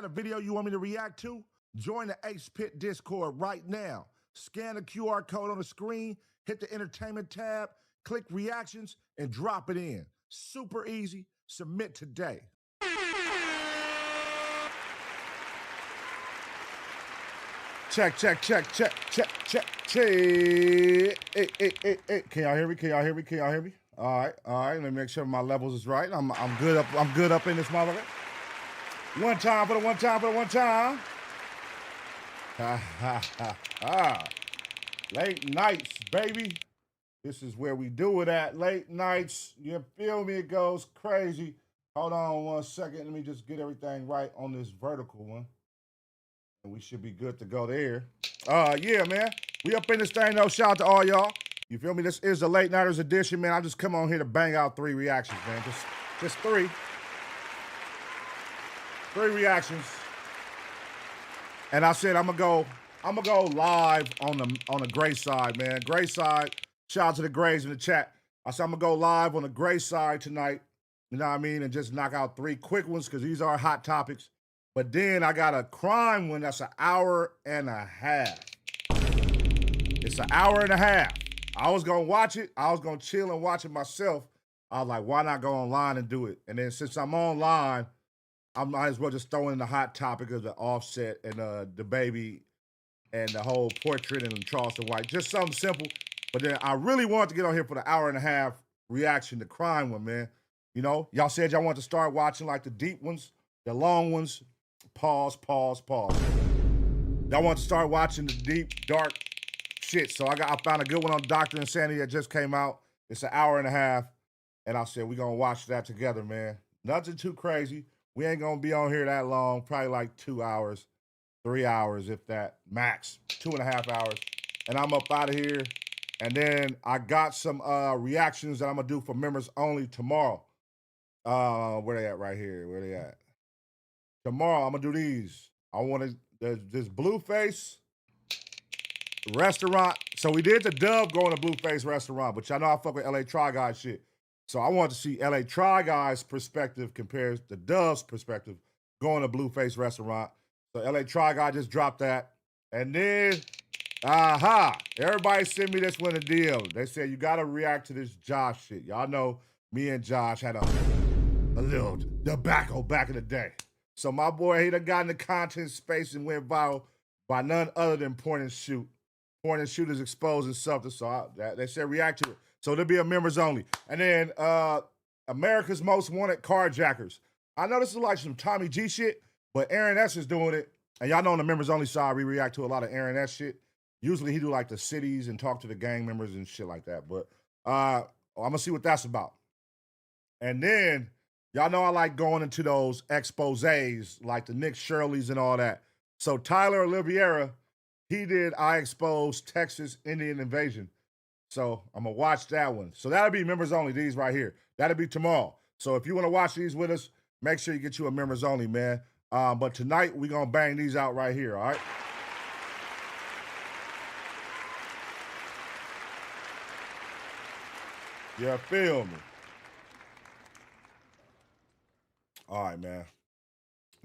got a video you want me to react to? Join the Ace Pit Discord right now. Scan the QR code on the screen, hit the entertainment tab, click reactions, and drop it in. Super easy. Submit today. Check. Hey. Can y'all hear me? Can y'all hear me? All right. Let me make sure my levels is right. I'm good up in this motherfucker. One time for the one time. Late nights, baby. This is where we do it at. Late nights. You feel me? It goes crazy. Hold on 1 second. Let me just get everything right on this vertical one. And we should be good to go there. Yeah, man. We up in this thing, though. Shout out to all y'all. You feel me? This is the Late Nighters edition, man. I just come on here to bang out 3 reactions, man. Just 3. 3 reactions. And I said I'm gonna go live on the gray side, man. Gray side. Shout out to the grays in the chat. I said I'm gonna go live on the gray side tonight. You know what I mean? And just knock out 3 quick ones because these are hot topics. But then I got a crime one that's 1.5 hours. It's 1.5 hours. I was gonna watch it. I was gonna chill and watch it myself. I was like, why not go online and do it? And then since I'm online, I might as well just throw in the hot topic of the Offset and DaBaby and the whole portrait and Charleston White. Just something simple. But then I really wanted to get on here for the 1.5 hour reaction to crime one, man. You know, y'all said y'all want to start watching like the deep ones, the long ones. Pause. Y'all want to start watching the deep, dark shit. So I found a good one on Dr. Insanity that just came out. It's 1.5 hours. And I said, we're going to watch that together, man. Nothing too crazy. We ain't going to be on here that long. Probably like 2 hours, 3 hours, if that, max. 2.5 hours. And I'm up out of here. And then I got some reactions that I'm going to do for members only tomorrow. Where they at right here? Where they at? Tomorrow, I'm going to do these. I want this Blueface restaurant. So we did the dub going to Blueface restaurant, but y'all know I fuck with LA Try Guys shit. So I want to see LA Try Guys perspective compared to Dub's perspective going to Blueface restaurant. So LA Try Guy just dropped that. And then, everybody sent me this one a deal. They said, you got to react to this Josh shit. Y'all know me and Josh had a little tobacco back in the day. So my boy, he done got in the content space and went viral by none other than Point and Shoot. Point and Shoot is exposing something, so they said react to it. So there'll be a members only. And then America's Most Wanted Carjackers. I know this is like some Tommy G shit, but Aaron S is doing it. And y'all know on the members only side, we react to a lot of Aaron S shit. Usually he do like the cities and talk to the gang members and shit like that. But I'm going to see what that's about. And then, y'all know I like going into those exposés, like the Nick Shirleys and all that. So Tyler Oliveira, he did I Exposed Texas Indian Invasion. So I'm going to watch that one. So that'll be members only, these right here. That'll be tomorrow. So if you want to watch these with us, make sure you get you a members only, man. But tonight, we're going to bang these out right here, all right? You feel me? All right, man.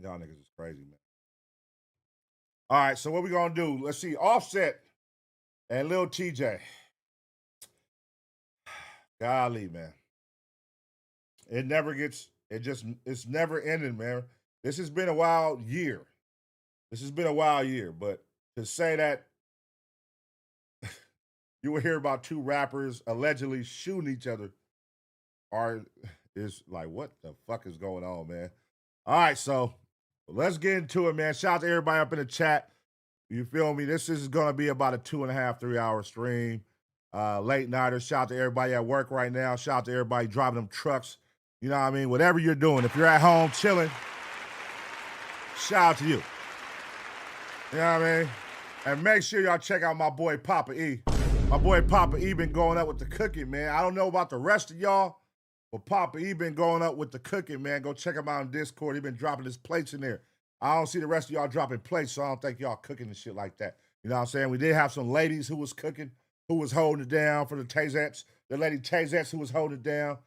Y'all niggas is crazy, man. All right, so what we gonna do? Let's see, Offset and Lil TJAY. Golly, man. It's never ending, man. This has been a wild year. But to say that you will hear about 2 rappers allegedly shooting each other is like, what the fuck is going on, man? All right, so let's get into it, man. Shout out to everybody up in the chat. You feel me? This is going to be about a 2.5, 3 hour stream. Late nighters. Shout out to everybody at work right now. Shout out to everybody driving them trucks. You know what I mean? Whatever you're doing. If you're at home chilling, shout out to you. You know what I mean? And make sure y'all check out my boy Papa E. My boy Papa E been going up with the cooking, man. I don't know about the rest of y'all, but Papa E been going up with the cooking, man. Go check him out on Discord. He been dropping his plates in there. I don't see the rest of y'all dropping plates, so I don't think y'all cooking and shit like that. You know what I'm saying? We did have some ladies who was cooking, who was holding it down for the Tazettes. The lady Tazettes who was holding it down.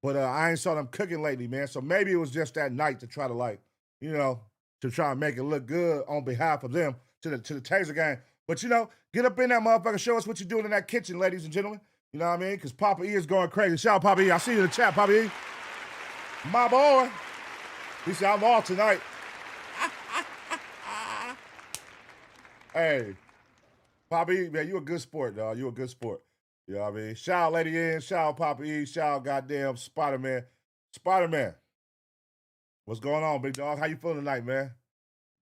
But I ain't saw them cooking lately, man. So maybe it was just that night to try to, like, you know, to try and make it look good on behalf of them to the Taser gang. But you know, get up in that motherfucker, show us what you're doing in that kitchen, ladies and gentlemen. You know what I mean? Because Papa E is going crazy. Shout out Papa E. I see you in the chat, Papa E. My boy. He said, I'm off tonight. Hey, Papa E, man, you a good sport, dog. You a good sport. You know what I mean? Shout out Lady N, shout out Papa E, shout out goddamn Spider-Man. Spider-Man, what's going on, big dog? How you feeling tonight, man?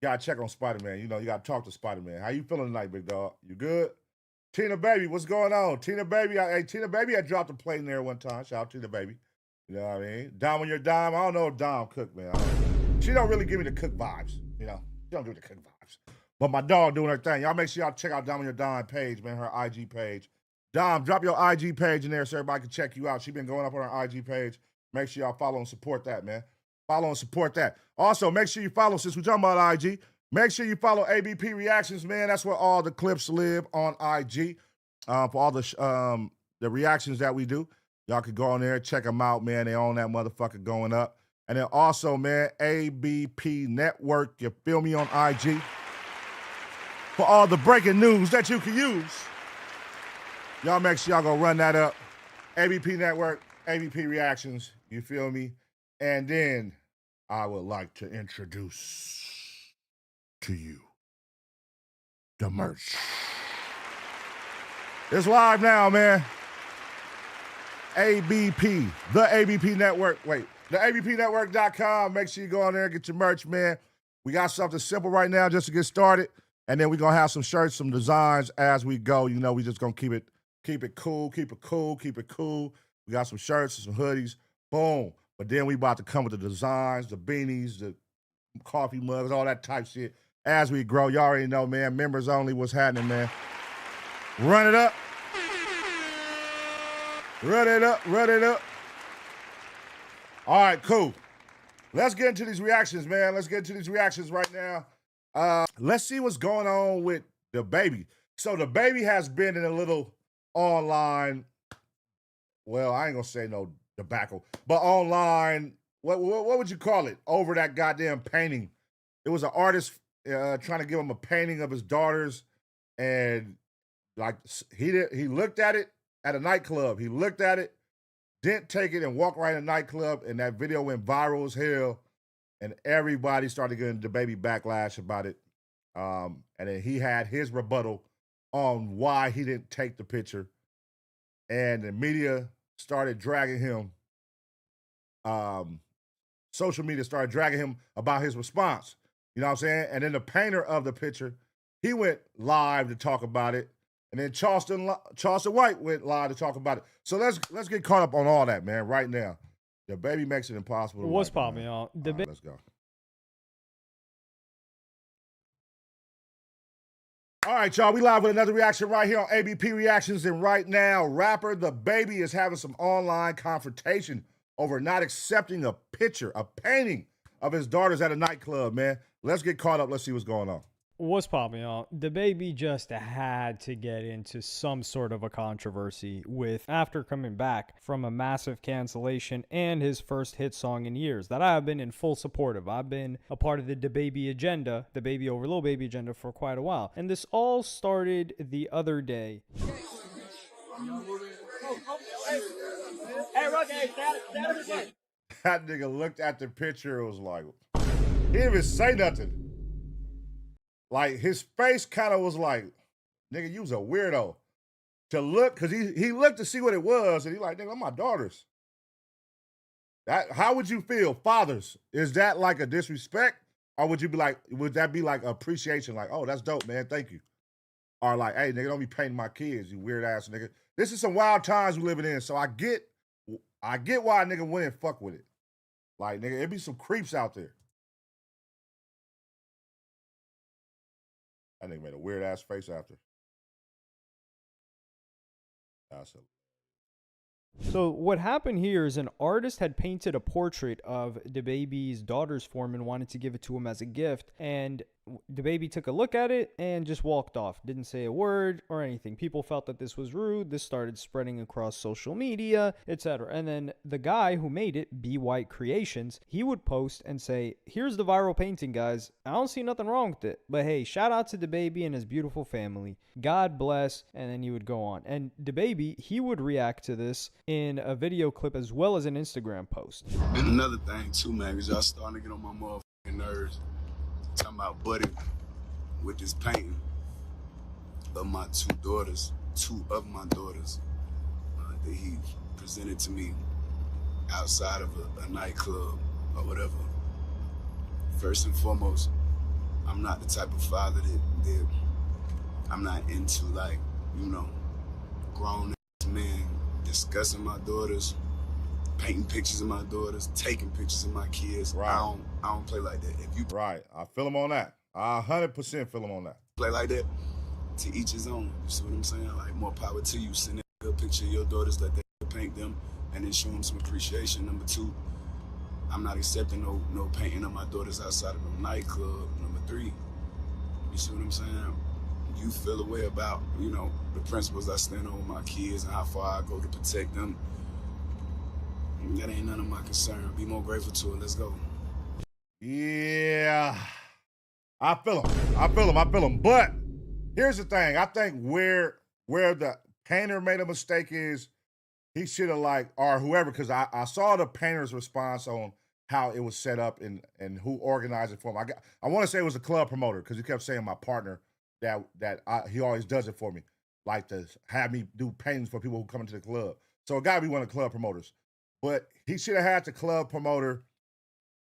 You gotta check on Spider-Man. You know, you gotta talk to Spider-Man. How you feeling tonight, big dog? You good? Tina Baby, what's going on? Tina Baby, hey, Tina Baby, I dropped a plate in there one time. Shout out Tina Baby. You know what I mean? Dom on your dime. I don't know if Dom cook, man. She don't really give me the cook vibes, you know? She don't give me the cook vibes. But my dog doing her thing. Y'all make sure y'all check out Dom on your dime page, man, her IG page. Dom, drop your IG page in there so everybody can check you out. She been going up on her IG page. Make sure y'all follow and support that, man. Follow and support that. Also, make sure you follow, since we're talking about IG, make sure you follow ABP Reactions, man. That's where all the clips live on IG for all the reactions that we do. Y'all can go on there, check them out, man. They own that motherfucker going up. And then also, man, ABP Network, you feel me, on IG, for all the breaking news that you can use. Y'all make sure y'all go run that up. ABP Network, ABP Reactions, you feel me? And then I would like to introduce to you the merch. It's live now, man. ABP, the ABP Network. Wait, the ABPnetwork.com. Make sure you go on there and get your merch, man. We got something simple right now just to get started. And then we're going to have some shirts, some designs as we go. You know, we just going to keep it cool, keep it cool, keep it cool. We got some shirts and some hoodies. Boom. But then we about to come with the designs, the beanies, the coffee mugs, all that type shit as we grow. Y'all already know, man. Members only. What's happening, man? Run it up. Run it up. Run it up. All right, cool. Let's get into these reactions, man. Let's get into these reactions right now. Let's see what's going on with DaBaby. So DaBaby has been in a little online, well, I ain't gonna say no debacle, but online, what would you call it? Over that goddamn painting. It was an artist trying to give him a painting of his daughters, and like he looked at it at a nightclub. He looked at it, didn't take it, and walked right in a nightclub, and that video went viral as hell, and everybody started getting DaBaby backlash about it. And then he had his rebuttal on why he didn't take the picture, and the media started dragging him. Social media started dragging him about his response. You know what I'm saying? And then the painter of the picture, he went live to talk about it, and then Charleston White went live to talk about it. So let's get caught up on all that, man, right now. DaBaby makes it impossible. What's popping, y'all? Right, let's go. All right, y'all, we live with another reaction right here on ABP Reactions, and right now, rapper DaBaby is having some online confrontation over not accepting a picture, a painting of his daughters at a nightclub, man. Let's get caught up. Let's see what's going on. What's popping, y'all? DaBaby just had to get into some sort of a controversy after coming back from a massive cancellation and his first hit song in years that I have been in full support of. I've been a part of the DaBaby agenda, the Baby over Lil Baby agenda, for quite a while. And this all started the other day. That nigga looked at the picture and was like, he didn't even say nothing. Like, his face kind of was like, nigga, you was a weirdo. To look, because he looked to see what it was, and he like, nigga, I'm my daughters. How would you feel, fathers? Is that like a disrespect? Or would you be like, would that be like appreciation? Like, oh, that's dope, man, thank you. Or like, hey, nigga, don't be painting my kids, you weird ass nigga. This is some wild times we living in, so I get why a nigga wouldn't fuck with it. Like, nigga, it be some creeps out there. That nigga made a weird ass face after. So what happened here is an artist had painted a portrait of DaBaby's daughters for him and wanted to give it to him as a gift. And DaBaby took a look at it and just walked off. Didn't say a word or anything. People felt that this was rude. This started spreading across social media, etc. And then the guy who made it, Be White Creations, he would post and say, here's the viral painting, guys. I don't see nothing wrong with it. But hey, shout out to DaBaby and his beautiful family. God bless. And then he would go on. And DaBaby, he would react to this in a video clip as well as an Instagram post. And another thing too, man, is y'all starting to get on my motherfucking nerves. Talking about Buddy with this painting of my two of my daughters that he presented to me outside of a nightclub or whatever. First and foremost, I'm not the type of father that I'm not into, like, you know, grown men discussing my daughters, painting pictures of my daughters, taking pictures of my kids. Right. I don't play like that. If you Right. I feel him on that. I 100% feel him on that. play like that, to each his own. You see what I'm saying? Like, more power to you. Send a picture of your daughters, let them paint them, and then show them some appreciation. Number two, I'm not accepting no painting of my daughters outside of a nightclub. Number three, you see what I'm saying? You feel a way about, you know, the principles I stand on with my kids and how far I go to protect them. That ain't none of my concern. Be more grateful to it. Let's go. Yeah. I feel him. But here's the thing. I think where the painter made a mistake is he should have, like, or whoever, because I saw the painter's response on how it was set up and who organized it for him. I want to say it was a club promoter, because he kept saying my partner he always does it for me, like to have me do paintings for people who come into the club. So it got to be one of the club promoters. But he should have had the club promoter,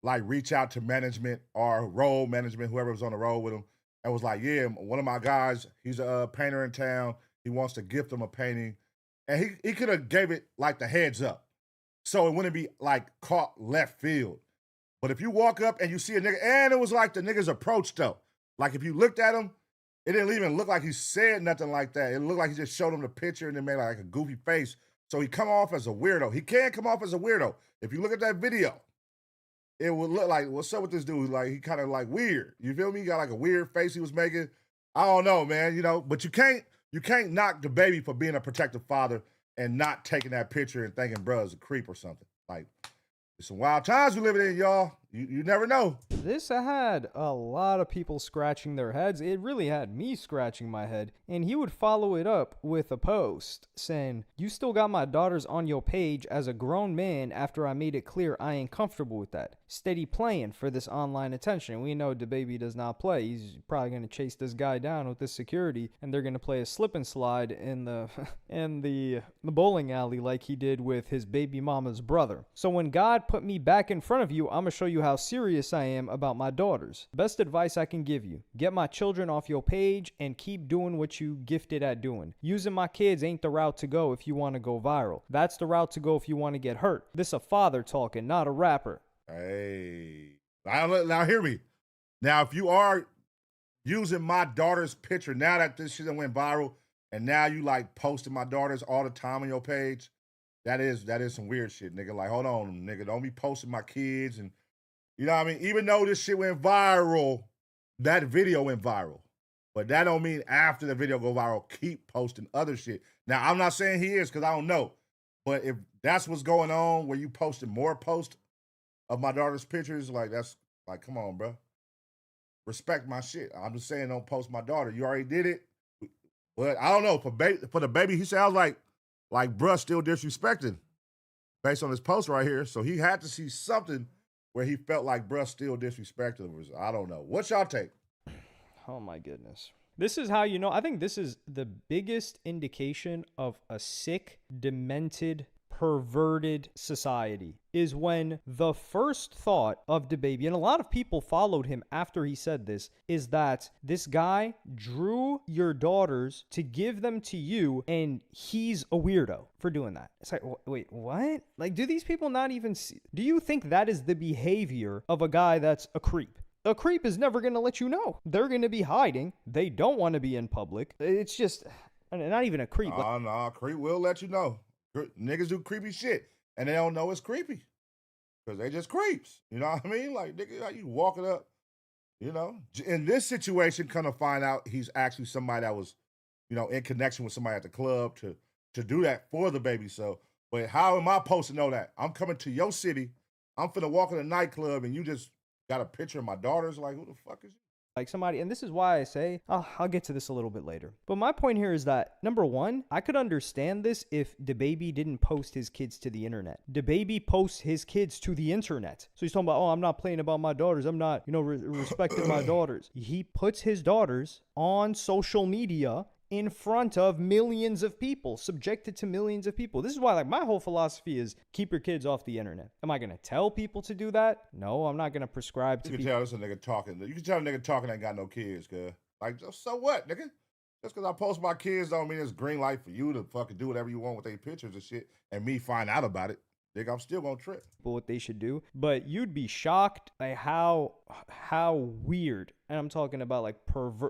like, reach out to management or road management, whoever was on the road with him, and was like, yeah, one of my guys, he's a painter in town. He wants to gift him a painting. And he could have gave it, like, the heads up, so it wouldn't be, like, caught left field. But if you walk up and you see a nigga, and it was like the nigga's approach, though. Like, if you looked at him, it didn't even look like he said nothing like that. It looked like he just showed him the picture and then made, like, a goofy face. So he come off as a weirdo. He can come off as a weirdo. If you look at that video, it would look like, what's up with this dude? Like, he kind of, like, weird. You feel me? He got, like, a weird face he was making. I don't know, man, you know. But you can't knock DaBaby for being a protective father and not taking that picture and thinking bruh's a creep or something. Like, it's some wild times we living in, y'all. You never know. This had a lot of people scratching their heads. It really had me scratching my head. And he would follow it up with a post saying, you still got my daughters on your page as a grown man after I made it clear I ain't comfortable with that. Steady playing for this online attention. We know DaBaby does not play. He's probably going to chase this guy down with this security, and they're going to play a slip and slide in the bowling alley like he did with his baby mama's brother. So when God put me back in front of you, I'm going to show you how serious I am about my daughters. Best advice I can give you: get my children off your page and keep doing what you gifted at doing. Using my kids ain't the route to go if you want to go viral. That's the route to go if you want to get hurt. This a father talking, not a rapper. Hey, now hear me. Now, if you are using my daughter's picture, now that this shit went viral, and now you, like, posting my daughters all the time on your page, that is some weird shit, nigga. Like, hold on, nigga. Don't be posting my kids. And, you know what I mean? Even though this shit went viral, that video went viral. But that don't mean after the video go viral, keep posting other shit. Now, I'm not saying he is, because I don't know. But if that's what's going on, where you posting more posts of my daughter's pictures, like, that's, like, come on, bro. Respect my shit. I'm just saying, don't post my daughter. You already did it. But I don't know. For the baby, he sounds like bruh still disrespecting based on his post right here. So he had to see something where he felt like bruh still disrespecting him. I don't know. What's y'all take? Oh my goodness. This is how you know. I think this is the biggest indication of a sick, demented, perverted society, is when the first thought of DaBaby, and a lot of people followed him after he said this, is that this guy drew your daughters to give them to you, and he's a weirdo for doing that. It's like, wait, what? Like, do these people not even see? Do you think that is the behavior of a guy that's a creep? A creep is never going to let you know. They're going to be hiding. They don't want to be in public. It's just, not even a creep. Nah, creep will let you know. Niggas do creepy shit, and they don't know it's creepy because they just creeps. You know what I mean? Like, nigga, how you walking up, You know, in this situation, kind of find out he's actually somebody that was, in connection with somebody at the club to do that for the baby. So, but how am I supposed to know that? I'm coming to your city. I'm finna walk in a nightclub and you just got a picture of my daughters. Like, who the fuck is you? Like somebody, and this is why I say, I'll get to this a little bit later. But my point here is that, number one, I could understand this if DaBaby didn't post his kids to the internet. DaBaby posts his kids to the internet. So he's talking about, I'm not playing about my daughters. I'm not, respecting my daughters. He puts his daughters on social media in front of millions of people, subjected to millions of people. This is why, my whole philosophy is keep your kids off the internet. Am I going to tell people to do that? No, I'm not going to prescribe to people. You can tell this a nigga talking. You can tell a nigga talking ain't got no kids, cuz. Like, so what, nigga? Just because I post my kids don't mean it's green light for you to fucking do whatever you want with their pictures and shit, and me find out about it. Nigga, I'm still gonna trip. What they should do, but you'd be shocked at how weird, and I'm talking about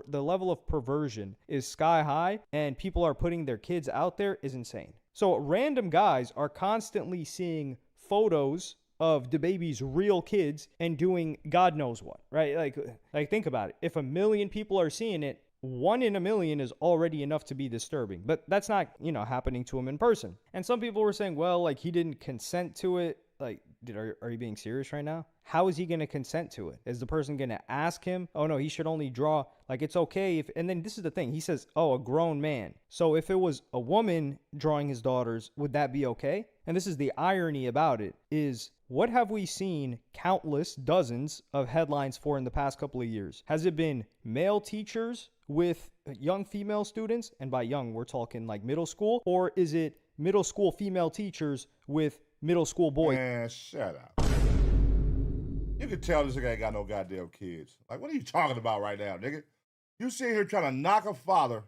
the level of perversion is sky high, and people are putting their kids out there is insane. So random guys are constantly seeing photos of DaBaby's real kids and doing God knows what, right? Like think about it. If 1 million people are seeing it, 1 in a million is already enough to be disturbing, but that's not, happening to him in person. And some people were saying, well, he didn't consent to it. Are you being serious right now? How is he going to consent to it? Is the person going to ask him? Oh no, he should only draw, it's okay if, and then this is the thing. He says, a grown man. So if it was a woman drawing his daughters, would that be okay? And this is the irony about it is, what have we seen countless dozens of headlines for in the past couple of years? Has it been male teachers with young female students? And by young, we're talking middle school. Or is it middle school female teachers with middle school boys? Man, shut up. You can tell this nigga ain't got no goddamn kids. What are you talking about right now, nigga? You sitting here trying to knock a father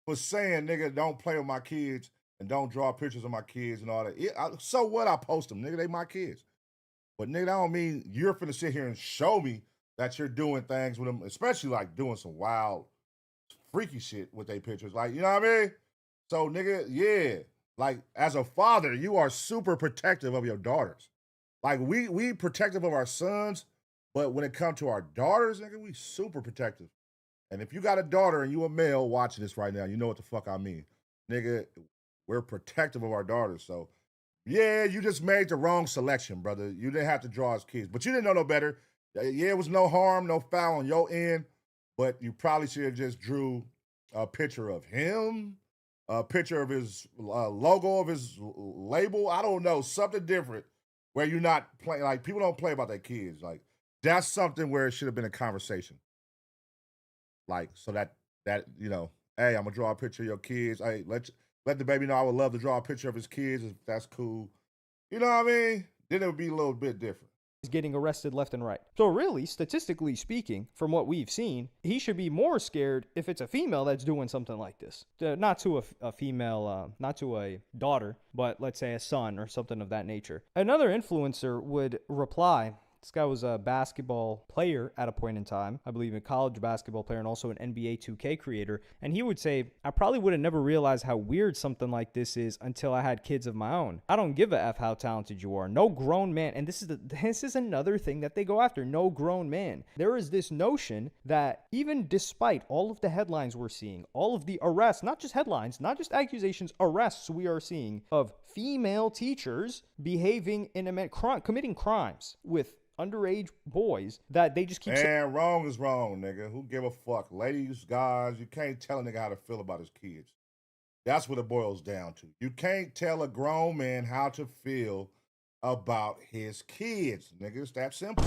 for saying, nigga, don't play with my kids and don't draw pictures of my kids and all that. So what? I post them, nigga. They my kids. But nigga, that don't mean you're finna sit here and show me that you're doing things with them, especially doing some wild, freaky shit with their pictures. You know what I mean? So nigga, yeah. As a father, you are super protective of your daughters. We protective of our sons, but when it comes to our daughters, nigga, we super protective. And if you got a daughter and you a male watching this right now, you know what the fuck I mean. Nigga, we're protective of our daughters. So, yeah, you just made the wrong selection, brother. You didn't have to draw his kids, but you didn't know no better. Yeah, it was no harm, no foul on your end, but you probably should have just drew a picture of him, a picture of his logo of his label. I don't know, something different where you're not playing. People don't play about their kids. That's something where it should have been a conversation. So that hey, I'm gonna draw a picture of your kids. Hey, let DaBaby know I would love to draw a picture of his kids if that's cool. You know what I mean? Then it would be a little bit different. He's getting arrested left and right. So really, statistically speaking, from what we've seen, he should be more scared if it's a female that's doing something like this. Not to a female, not to a daughter, but let's say a son or something of that nature. Another influencer would reply. This guy was a basketball player at a point in time, I believe a college basketball player and also an NBA 2K creator. And he would say, I probably would have never realized how weird something like this is until I had kids of my own. I don't give a F how talented you are. No grown man. And this is another thing that they go after. No grown man. There is this notion that even despite all of the headlines we're seeing, all of the arrests, not just headlines, not just accusations, arrests we are seeing of female teachers behaving committing crimes with underage boys, that they just keep saying wrong is wrong, nigga. Who give a fuck? Ladies, guys, you can't tell a nigga how to feel about his kids. That's what it boils down to. You can't tell a grown man how to feel about his kids, nigga. It's that simple.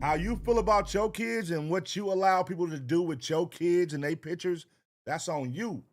How you feel about your kids and what you allow people to do with your kids and their pictures, that's on you.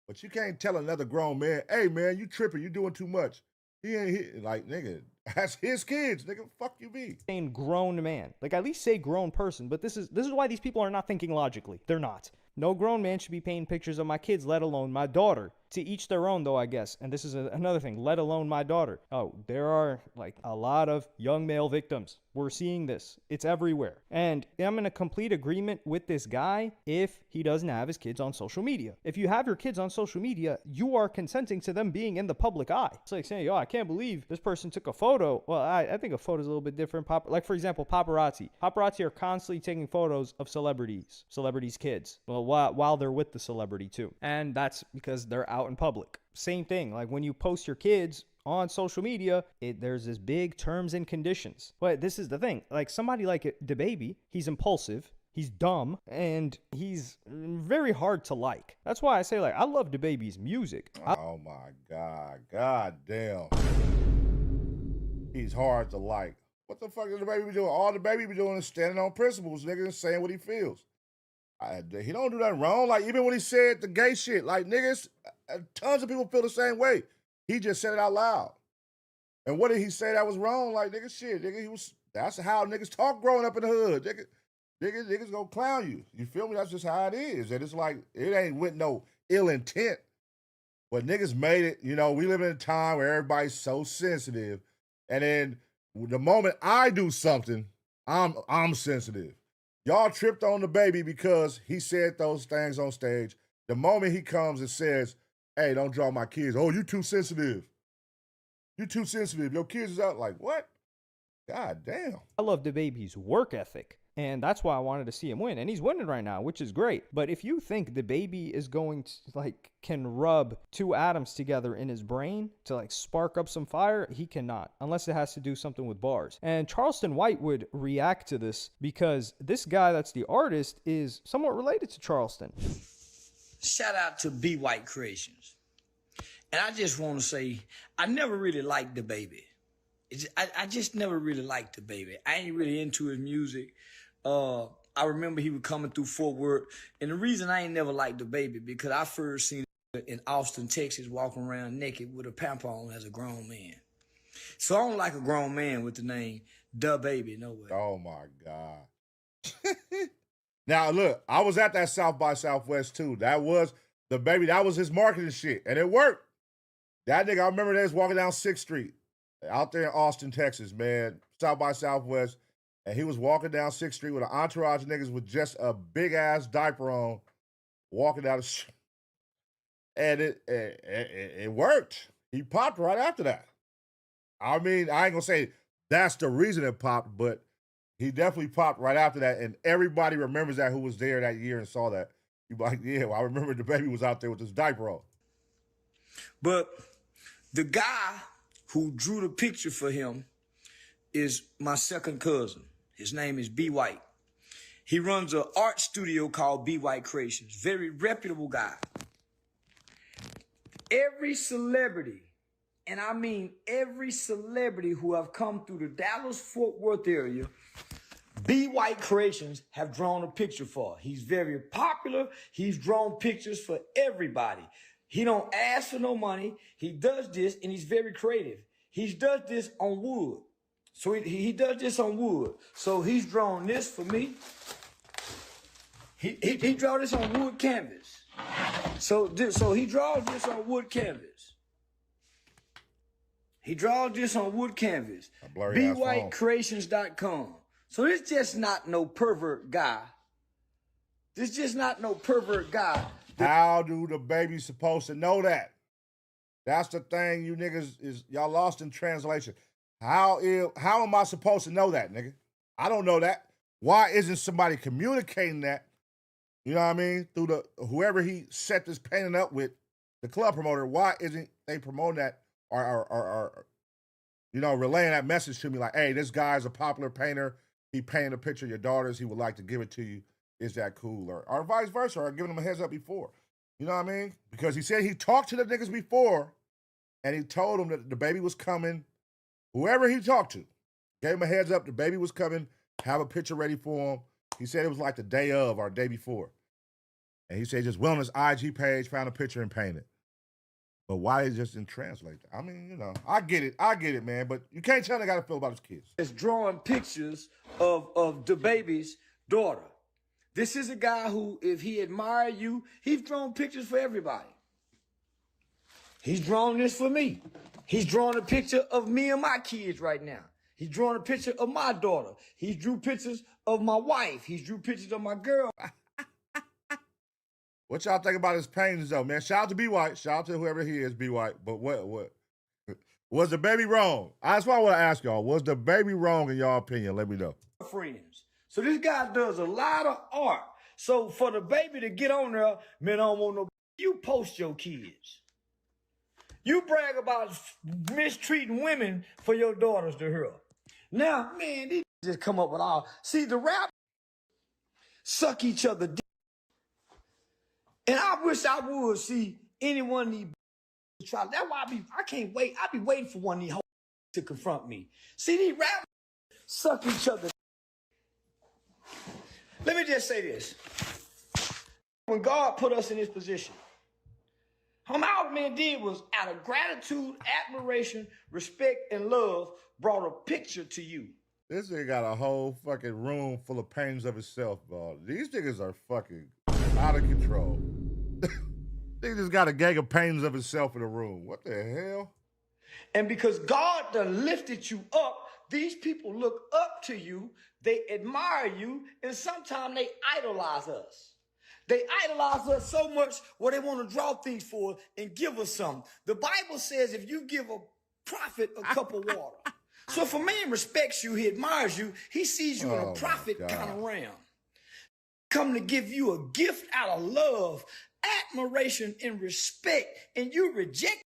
But you can't tell another grown man, hey man, you tripping, you doing too much. He ain't nigga. That's his kids, nigga. Fuck you be. Saying grown man. At least say grown person. But this is why these people are not thinking logically. They're not. No grown man should be painting pictures of my kids, let alone my daughter. To each their own, though, I guess. And this is another thing, let alone my daughter. Oh, there are a lot of young male victims. We're seeing this. It's everywhere. And I'm in a complete agreement with this guy if he doesn't have his kids on social media. If you have your kids on social media, you are consenting to them being in the public eye. It's like saying, I can't believe this person took a photo photo, well, I think a photo is a little bit different. Like, for example, paparazzi. Paparazzi are constantly taking photos of celebrities' kids, well, while they're with the celebrity too. And that's because they're out in public. Same thing. Like when you post your kids on social media, there's this big terms and conditions. But this is the thing. Like somebody like DaBaby, he's impulsive. He's dumb, and he's very hard to like. That's why I say, like, I love DaBaby's music. Oh, my God. God damn. He's hard to like. What the fuck is DaBaby be doing? All DaBaby be doing is standing on principles, nigga, and saying what he feels. He don't do nothing wrong. Like, even when he said the gay shit, like, niggas, tons of people feel the same way. He just said it out loud. And what did he say that was wrong? Like, nigga, shit, nigga, that's how niggas talk growing up in the hood, nigga. Niggas gonna clown you. You feel me? That's just how it is. And it's like, it ain't with no ill intent. But niggas made it, you know, we live in a time where everybody's so sensitive. And then the moment I do something, I'm sensitive. Y'all tripped on DaBaby because he said those things on stage. The moment he comes and says, hey, don't draw my kids. Oh, you too sensitive. You too sensitive. Your kids is out. Like, what? God damn. I love DaBaby's work ethic. And that's why I wanted to see him win. And he's winning right now, which is great. But if you think DaBaby is going to, like, can rub two atoms together in his brain to, like, spark up some fire, he cannot. Unless it has to do something with bars. And Charleston White would react to this because this guy that's the artist is somewhat related to Charleston. Shout out to B White Creations. And I just want to say, I never really liked DaBaby. I just never really liked DaBaby. I ain't really into his music. I remember he was coming through Fort Worth. And the reason I ain't never liked DaBaby, because I first seen him in Austin, Texas, walking around naked with a pamper on as a grown man. So I don't like a grown man with the name DaBaby, no way. Oh, my God. Now, look, I was at that South by Southwest, too. That was DaBaby. That was his marketing shit. And it worked. That nigga, I remember they was walking down 6th Street out there in Austin, Texas, man. South by Southwest. And he was walking down 6th Street with an entourage of niggas with just a big-ass diaper on, walking down the street. And it worked. He popped right after that. I mean, I ain't going to say that's the reason it popped, but he definitely popped right after that. And everybody remembers that who was there that year and saw that. You like, yeah, well, I remember DaBaby was out there with his diaper on. But the guy who drew the picture for him is my second cousin. His name is B White. He runs an art studio called B White Creations. Very reputable guy. Every celebrity, and I mean every celebrity who have come through the Dallas-Fort Worth area, B White Creations have drawn a picture for. He's very popular. He's drawn pictures for everybody. He don't ask for no money. He does this, and he's very creative. He does this on wood. So he does this on wood. So he's drawn this for me. He draw this on wood canvas. So he draws this on wood canvas. He draws this on wood canvas. BWhiteCreations.com. So this just not no pervert guy. This just not no pervert guy. How do DaBaby supposed to know that? That's the thing you niggas is y'all lost in translation. How am I supposed to know that, nigga? I don't know that. Why isn't somebody communicating that? You know what I mean? Through the whoever he set this painting up with, the club promoter. Why isn't they promoting that or you know, relaying that message to me like, hey, this guy's a popular painter. He painted a picture of your daughters. He would like to give it to you. Is that cool? Or vice versa, or giving them a heads up before. You know what I mean? Because he said he talked to the niggas before, and he told them that DaBaby was coming. Whoever he talked to gave him a heads up. DaBaby was coming. Have a picture ready for him. He said it was like the day of or day before. And he said just went on his IG page, found a picture and painted. But why he just didn't translate that? I mean, you know, I get it, man. But you can't tell him how to feel about his kids. It's drawing pictures of DaBaby's daughter. This is a guy who, if he admired you, he's drawn pictures for everybody. He's drawn this for me. He's drawing a picture of me and my kids right now. He's drawing a picture of my daughter. He drew pictures of my wife. He drew pictures of my girl. What y'all think about his paintings, though, man? Shout out to B White. Shout out to whoever he is, B White. But what? Was DaBaby wrong? That's why I want to ask y'all. Was DaBaby wrong in y'all opinion? Let me know. Friends. So this guy does a lot of art. So for DaBaby to get on there, man, I don't want no. You post your kids. You brag about mistreating women for your daughters to hear. Now, man, these just come up with all. See, the rap suck each other deep. And I wish I would see any one of these try. That's why I can't wait. I be waiting for one of these hoes to confront me. See, these rap suck each other. Let me just say this. When God put us in this position, all the man did was, out of gratitude, admiration, respect, and love, brought a picture to you. This nigga got a whole fucking room full of paintings of himself, bro. These niggas are fucking out of control. They just got a gang of paintings of himself in the room. What the hell? And because God done lifted you up, these people look up to you, they admire you, and sometimes they idolize us. They idolize us so much where they want to draw things for us and give us something. The Bible says if you give a prophet a cup of water. So if a man respects you, he admires you, he sees you in a prophet kind of realm. Come to give you a gift out of love, admiration, and respect, and you reject.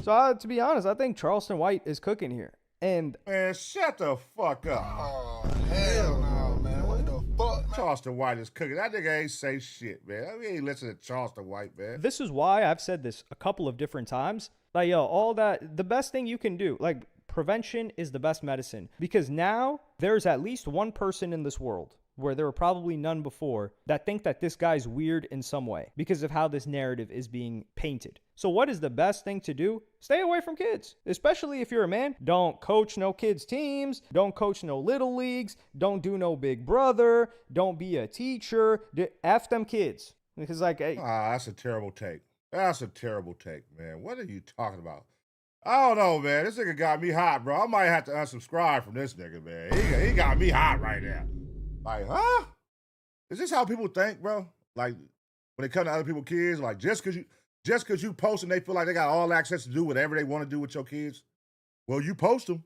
So to be honest, I think Charleston White is cooking here. And man, shut the fuck up. Oh, hell no, man. What the fuck? Charleston White is cooking. That nigga ain't say shit, man. I mean, ain't listen to Charleston White, man. This is why I've said this a couple of different times. Like, yo, all that, the best thing you can do, like, prevention is the best medicine. Because now there's at least one person in this world, where there were probably none before, that think that this guy's weird in some way because of how this narrative is being painted. So what is the best thing to do? Stay away from kids, especially if you're a man. Don't coach no kids' teams. Don't coach no little leagues. Don't do no big brother. Don't be a teacher. F them kids. Because like, hey, that's a terrible take. That's a terrible take, man. What are you talking about? I don't know, man. This nigga got me hot, bro. I might have to unsubscribe from this nigga, man. He got me hot right now. Like, huh? Is this how people think, bro? Like, when it comes to other people's kids, like, just cause you post and they feel like they got all access to do whatever they want to do with your kids, well, you post them.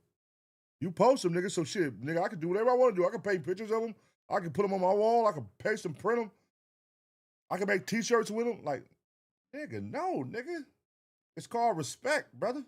You post them, nigga. So shit, nigga, I can do whatever I want to do. I can paint pictures of them. I can put them on my wall. I can paste them, print them. I can make T-shirts with them. Like, nigga, no, nigga. It's called respect, brother.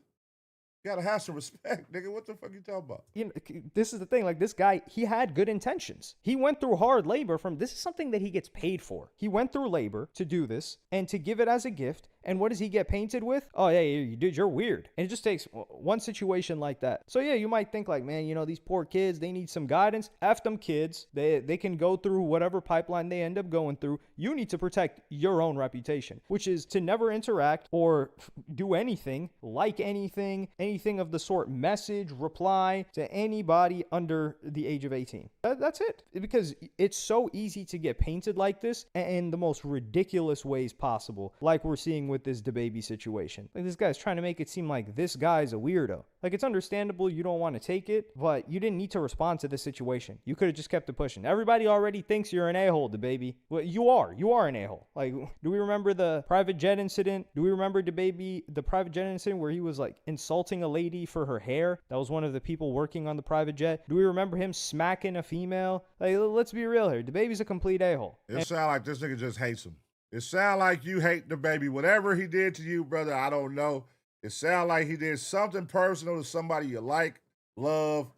You gotta have some respect, nigga. What the fuck you talking about? You know, this is the thing. Like, this guy, he had good intentions. He went through hard labor this is something that he gets paid for. He went through labor to do this and to give it as a gift. And what does he get painted with? Oh, yeah, you're weird. And it just takes one situation like that. So yeah, you might think like, man, you know, these poor kids, they need some guidance. F them kids. They can go through whatever pipeline they end up going through. You need to protect your own reputation, which is to never interact or do anything, like anything of the sort, message, reply to anybody under the age of 18. That's it. Because it's so easy to get painted like this in the most ridiculous ways possible, like we're seeing with this DaBaby situation. Like, this guy's trying to make it seem like this guy's a weirdo. Like, it's understandable you don't want to take it, but you didn't need to respond to this situation. You could have just kept it pushing. Everybody already thinks you're an a-hole, DaBaby. Well, you are an a-hole. Like, do we remember the private jet incident? Do we remember DaBaby, the private jet incident where he was like insulting a lady for her hair? That was one of the people working on the private jet. Do we remember him smacking a female? Like, let's be real here. DaBaby's a complete a-hole. It sound like this nigga just hates him. It sound like you hate DaBaby. Whatever he did to you, brother, I don't know. It sound like he did something personal to somebody you like, love.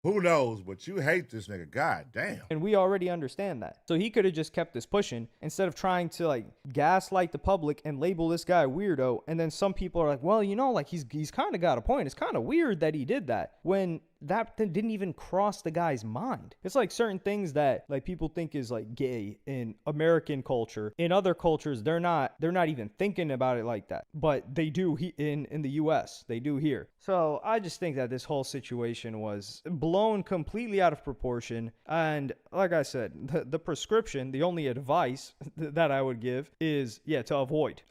Who knows? But you hate this nigga. God damn. And we already understand that. So he could have just kept this pushing instead of trying to like gaslight the public and label this guy a weirdo. And then some people are like, well, you know, like he's kind of got a point. It's kind of weird that he did that, when that didn't even cross the guy's mind. It's like certain things that like people think is like gay in American culture. In other cultures, they're not even thinking about it like that. But they do in the US. They do here. So I just think that this whole situation was blown completely out of proportion. And like I said, the prescription, the only advice that I would give is, yeah, to avoid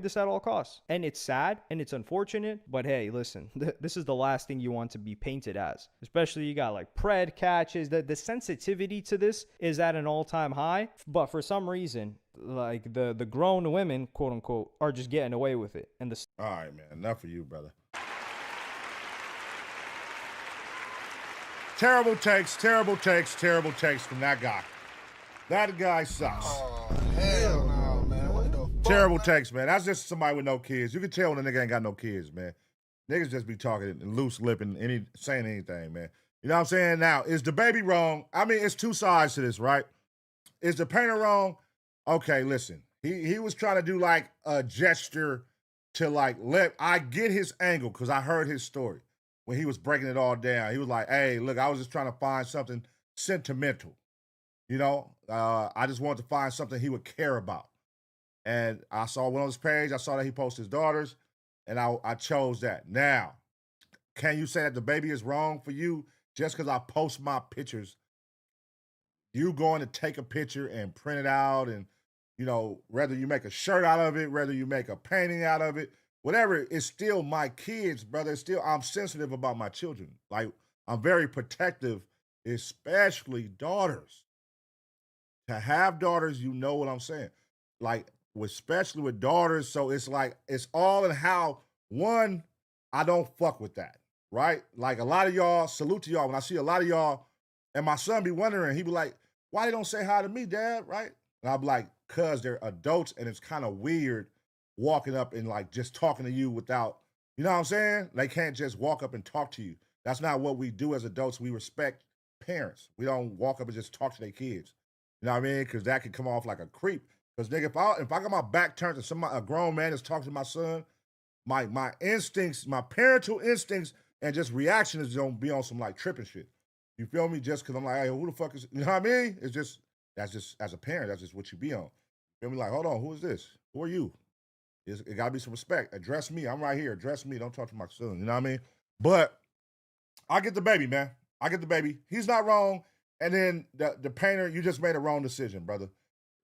this at all costs. And it's sad and it's unfortunate, but hey, listen, this is the last thing you want to be painted as. Especially you got like pred catches. The sensitivity to this is at an all-time high, but for some reason, like the grown women, quote unquote, are just getting away with it. And all right, man, enough of you, brother. Terrible takes from that guy. That guy sucks. Oh, hell no, man. What the fuck? Terrible takes, man. That's just somebody with no kids. You can tell when a nigga ain't got no kids, man. Niggas just be talking and loose lipping, saying anything, man. You know what I'm saying? Now, is DaBaby wrong? I mean, it's two sides to this, right? Is the painter wrong? Okay, listen. He was trying to do like a gesture to like I get his angle because I heard his story when he was breaking it all down. He was like, hey, look, I was just trying to find something sentimental. You know, I just wanted to find something he would care about. And I saw one on his page. I saw that he posted his daughters, and I chose that. Now, can you say that DaBaby is wrong for you just because I post my pictures? You going to take a picture and print it out, and, you know, whether you make a shirt out of it, whether you make a painting out of it, whatever, it's still my kids, brother. It's still, I'm sensitive about my children. Like, I'm very protective, especially daughters. To have daughters, you know what I'm saying. Like, especially with daughters, so it's like, it's all in how, one, I don't fuck with that, right? Like, a lot of y'all, salute to y'all, when I see a lot of y'all, and my son be wondering, he be like, why they don't say hi to me, Dad, right? And I'll be like, cause they're adults, and it's kind of weird walking up and like just talking to you without, you know what I'm saying? They can't just walk up and talk to you. That's not what we do as adults. We respect parents. We don't walk up and just talk to their kids. You know what I mean? Because that could come off like a creep. Because nigga, if I got my back turned and a grown man is talking to my son, my instincts, my parental instincts, and just reaction is gonna be on some like tripping shit. You feel me? Just because I'm like, hey, who the fuck is? You know what I mean? It's just that's just as a parent, that's just what you be on. You feel me? Like, hold on, who is this? Who are you? It gotta be some respect. Address me. I'm right here. Address me. Don't talk to my son. You know what I mean? But I get DaBaby, man. I get DaBaby. He's not wrong. And then the painter, you just made a wrong decision, brother.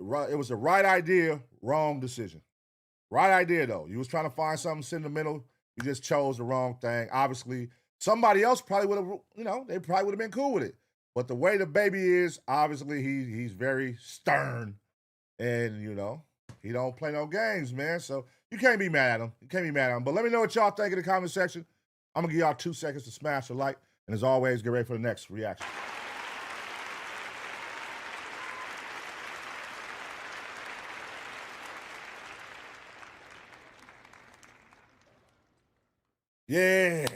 It was the right idea, wrong decision. Right idea, though. You was trying to find something sentimental. You just chose the wrong thing. Obviously, somebody else probably would have, you know, they probably would have been cool with it. But the way DaBaby is, obviously, he's very stern. And, you know, he don't play no games, man. So you can't be mad at him. You can't be mad at him. But let me know what y'all think in the comment section. I'm going to give y'all 2 seconds to smash a like. And as always, get ready for the next reaction. Yeah.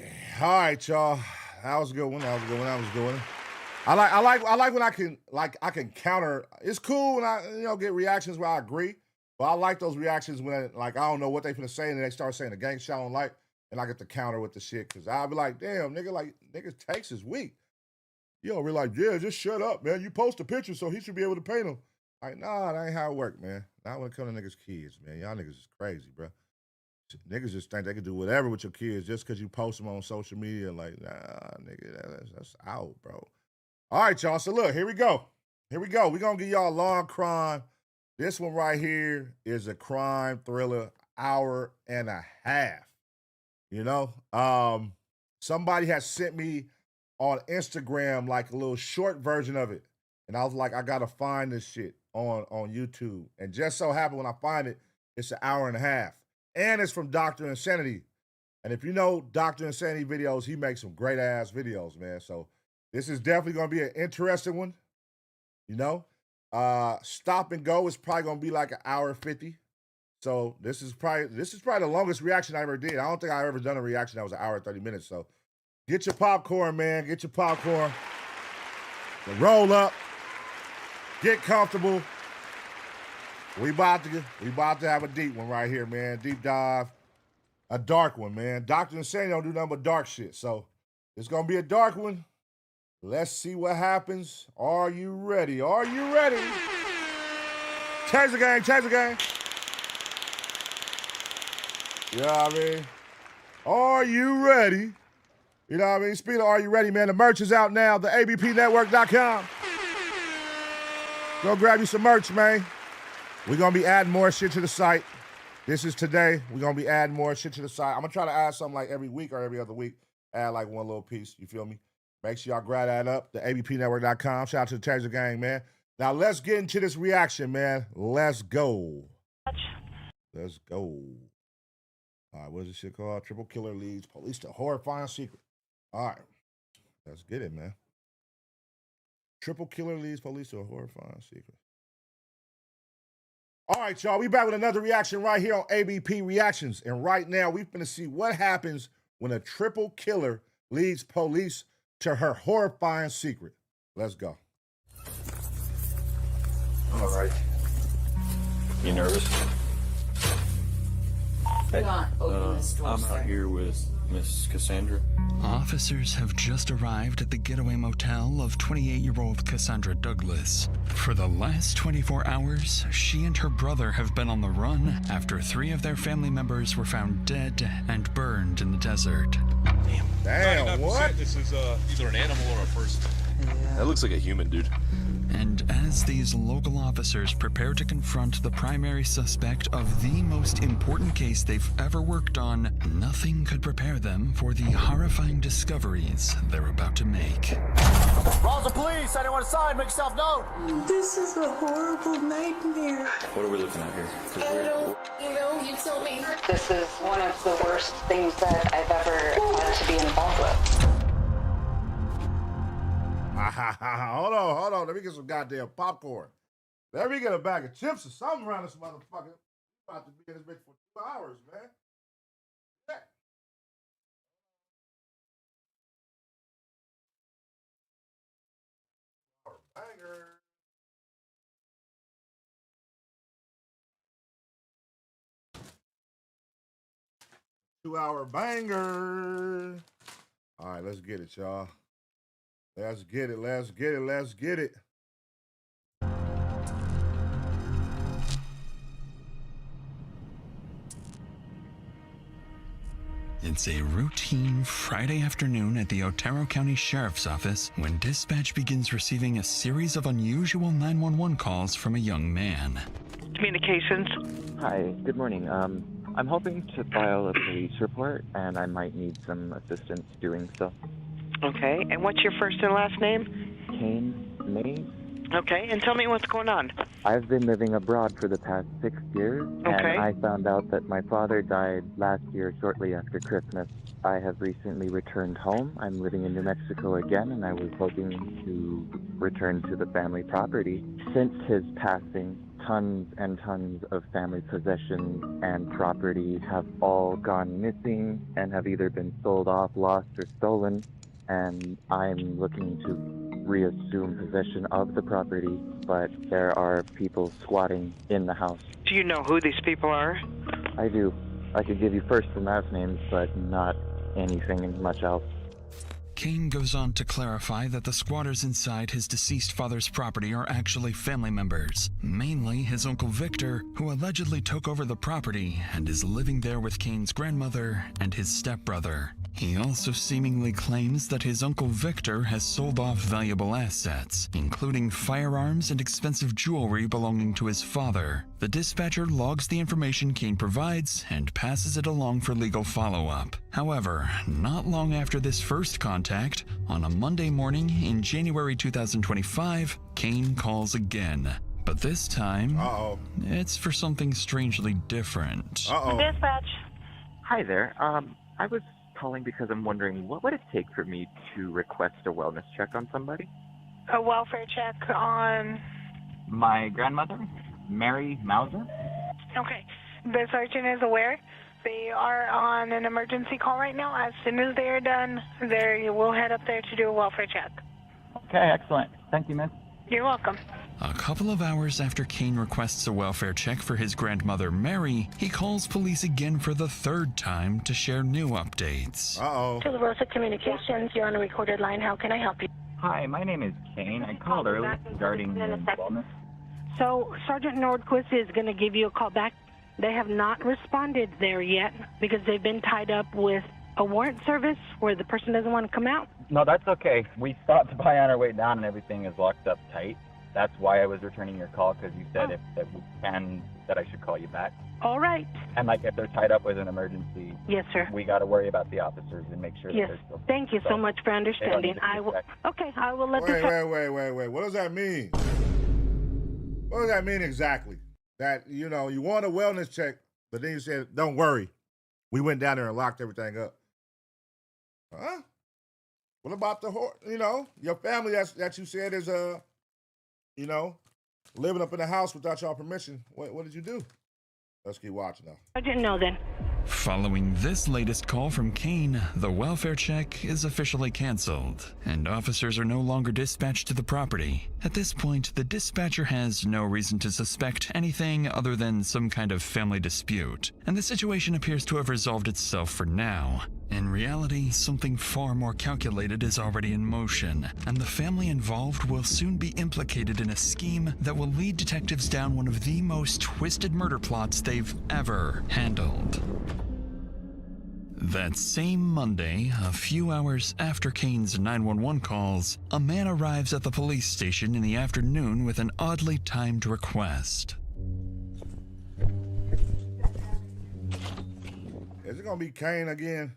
All right, y'all. That was a good one. I like when I can counter. It's cool when I get reactions where I agree, but I like those reactions when I don't know what they finna say and they start saying a gang shit I don't like, and I get to counter with the shit because I'll be like, damn, niggas takes is weak. You don't realize, yeah, just shut up, man. You post a picture so he should be able to paint them. Like, nah, that ain't how it work, man. Not when it comes to niggas' kids, man. Y'all niggas is crazy, bro. Niggas just think they can do whatever with your kids just because you post them on social media. Like, nah, nigga, that's out, bro. All right, y'all. So look, here we go. We're going to give y'all a long crime. This one right here is a crime thriller, hour and a half. You know? Somebody has sent me on Instagram like a little short version of it. And I was like, I got to find this shit on YouTube. And just so happened when I find it, it's an hour and a half. And it's from Dr. Insanity. And if you know Dr. Insanity videos, he makes some great ass videos, man. So this is definitely going to be an interesting one. You know, Stop and Go is probably going to be like an hour 50. So this is probably the longest reaction I ever did. I don't think I've ever done a reaction that was an hour and 30 minutes. So get your popcorn, man. Get your popcorn. Roll up. Get comfortable. We about to have a deep one right here, man. Deep dive. A dark one, man. Dr. Insane don't do nothing but dark shit. So it's going to be a dark one. Let's see what happens. Are you ready? Are you ready? Taser gang, Taser gang. You know what I mean? Are you ready? You know what I mean? Speaking of are you ready, man, the merch is out now. The ABPnetwork.com. Go grab you some merch, man. We're going to be adding more shit to the site. This is today. We're going to be adding more shit to the site. I'm going to try to add something like every week or every other week. Add like one little piece. You feel me? Make sure y'all grab that up. The ABPnetwork.com. Shout out to the Taser gang, man. Now, let's get into this reaction, man. Let's go. Let's go. All right, what's this shit called? Triple Killer Leads Police to Horrifying Secret. All right. Let's get it, man. Triple killer leads police to a horrifying secret. All right, y'all. We back with another reaction right here on ABP Reactions. And right now, we're going to see what happens when a triple killer leads police to her horrifying secret. Let's go. All right. You nervous? Do not open this door, I'm sir. out here with Miss Cassandra. Officers have just arrived at the getaway motel of 28-year-old Cassandra Douglas. For the last 24 hours, she and her brother have been on the run after 3 of their family members were found dead and burned in the desert. Damn, what? This is either an animal or a person. That looks like a human, dude. And as these local officers prepare to confront the primary suspect of the most important case they've ever worked on, nothing could prepare them for the horrifying discoveries they're about to make. Balls of police! Anyone inside, make yourself known! This is a horrible nightmare. What are we looking at here? 'Cause I we're- don't, you tell me. This is one of the worst things that I've ever had to be involved with. Hold on. Let me get some goddamn popcorn. Let me get a bag of chips or something around this motherfucker. About to be in this bitch for 2 hours, man. Yeah. Banger. Two-hour banger. All right, let's get it, y'all. Let's get it. It's a routine Friday afternoon at the Otero County Sheriff's Office when dispatch begins receiving a series of unusual 911 calls from a young man. Communications. Hi, good morning. I'm hoping to file a police report, and I might need some assistance doing so. Okay, and what's your first and last name? Kane Mays. Okay, and tell me what's going on. I've been living abroad for the past 6 years, and Okay. I found out that my father died last year shortly after Christmas. I have recently returned home. I'm living in New Mexico again, and I was hoping to return to the family property. Since his passing, tons and tons of family possessions and property have all gone missing and have either been sold off, lost, or stolen, and I'm looking to reassume possession of the property, but there are people squatting in the house. Do you know who these people are? I do. I could give you first and last names, but not anything much else. Kane goes on to clarify that the squatters inside his deceased father's property are actually family members, mainly his Uncle Victor, who allegedly took over the property and is living there with Kane's grandmother and his stepbrother. He also seemingly claims that his Uncle Victor has sold off valuable assets, including firearms and expensive jewelry belonging to his father. The dispatcher logs the information Kane provides and passes it along for legal follow-up. However, not long after this first contact, on a Monday morning in January 2025, Kane calls again. But this time, it's for something strangely different. Dispatch. Hi there. I was calling because I'm wondering, what would it take for me to request a wellness check on somebody? A welfare check on... My grandmother, Mary Mauser. Okay. The sergeant is aware. They are on an emergency call right now. As soon as they are done, we'll head up there to do a welfare check. Okay, excellent. Thank you, miss. You're welcome. A couple of hours after Kane requests a welfare check for his grandmother Mary, he calls police again for the third time to share new updates. To the Rosa Communications, you're on a recorded line. How can I help you? Hi, my name is Kane. I called earlier regarding wellness. So Sergeant Nordquist is going to give you a call back. They have not responded there yet because they've been tied up with a warrant service where the person doesn't want to come out. No, that's okay. We stopped by on our way down and everything is locked up tight. That's why I was returning your call, because you said if we can, that I should call you back. All right. And like if they're tied up with an emergency, Yes, sir. we got to worry about the officers and make sure Yes. that they're still... Thank you so much for understanding. I will. Okay, I will let Wait. What does that mean? What does that mean exactly? That, you want a wellness check, but then you said, don't worry. We went down there and locked everything up. Huh? What about your family that you said is, living up in the house without y'all permission? What did you do? Let's keep watching now. I didn't know then. Following this latest call from Kane, the welfare check is officially canceled, and officers are no longer dispatched to the property. At this point, the dispatcher has no reason to suspect anything other than some kind of family dispute, and the situation appears to have resolved itself for now. In reality, something far more calculated is already in motion, and the family involved will soon be implicated in a scheme that will lead detectives down one of the most twisted murder plots they've ever handled. That same Monday, a few hours after Kane's 911 calls, a man arrives at the police station in the afternoon with an oddly timed request. Is it gonna be Kane again?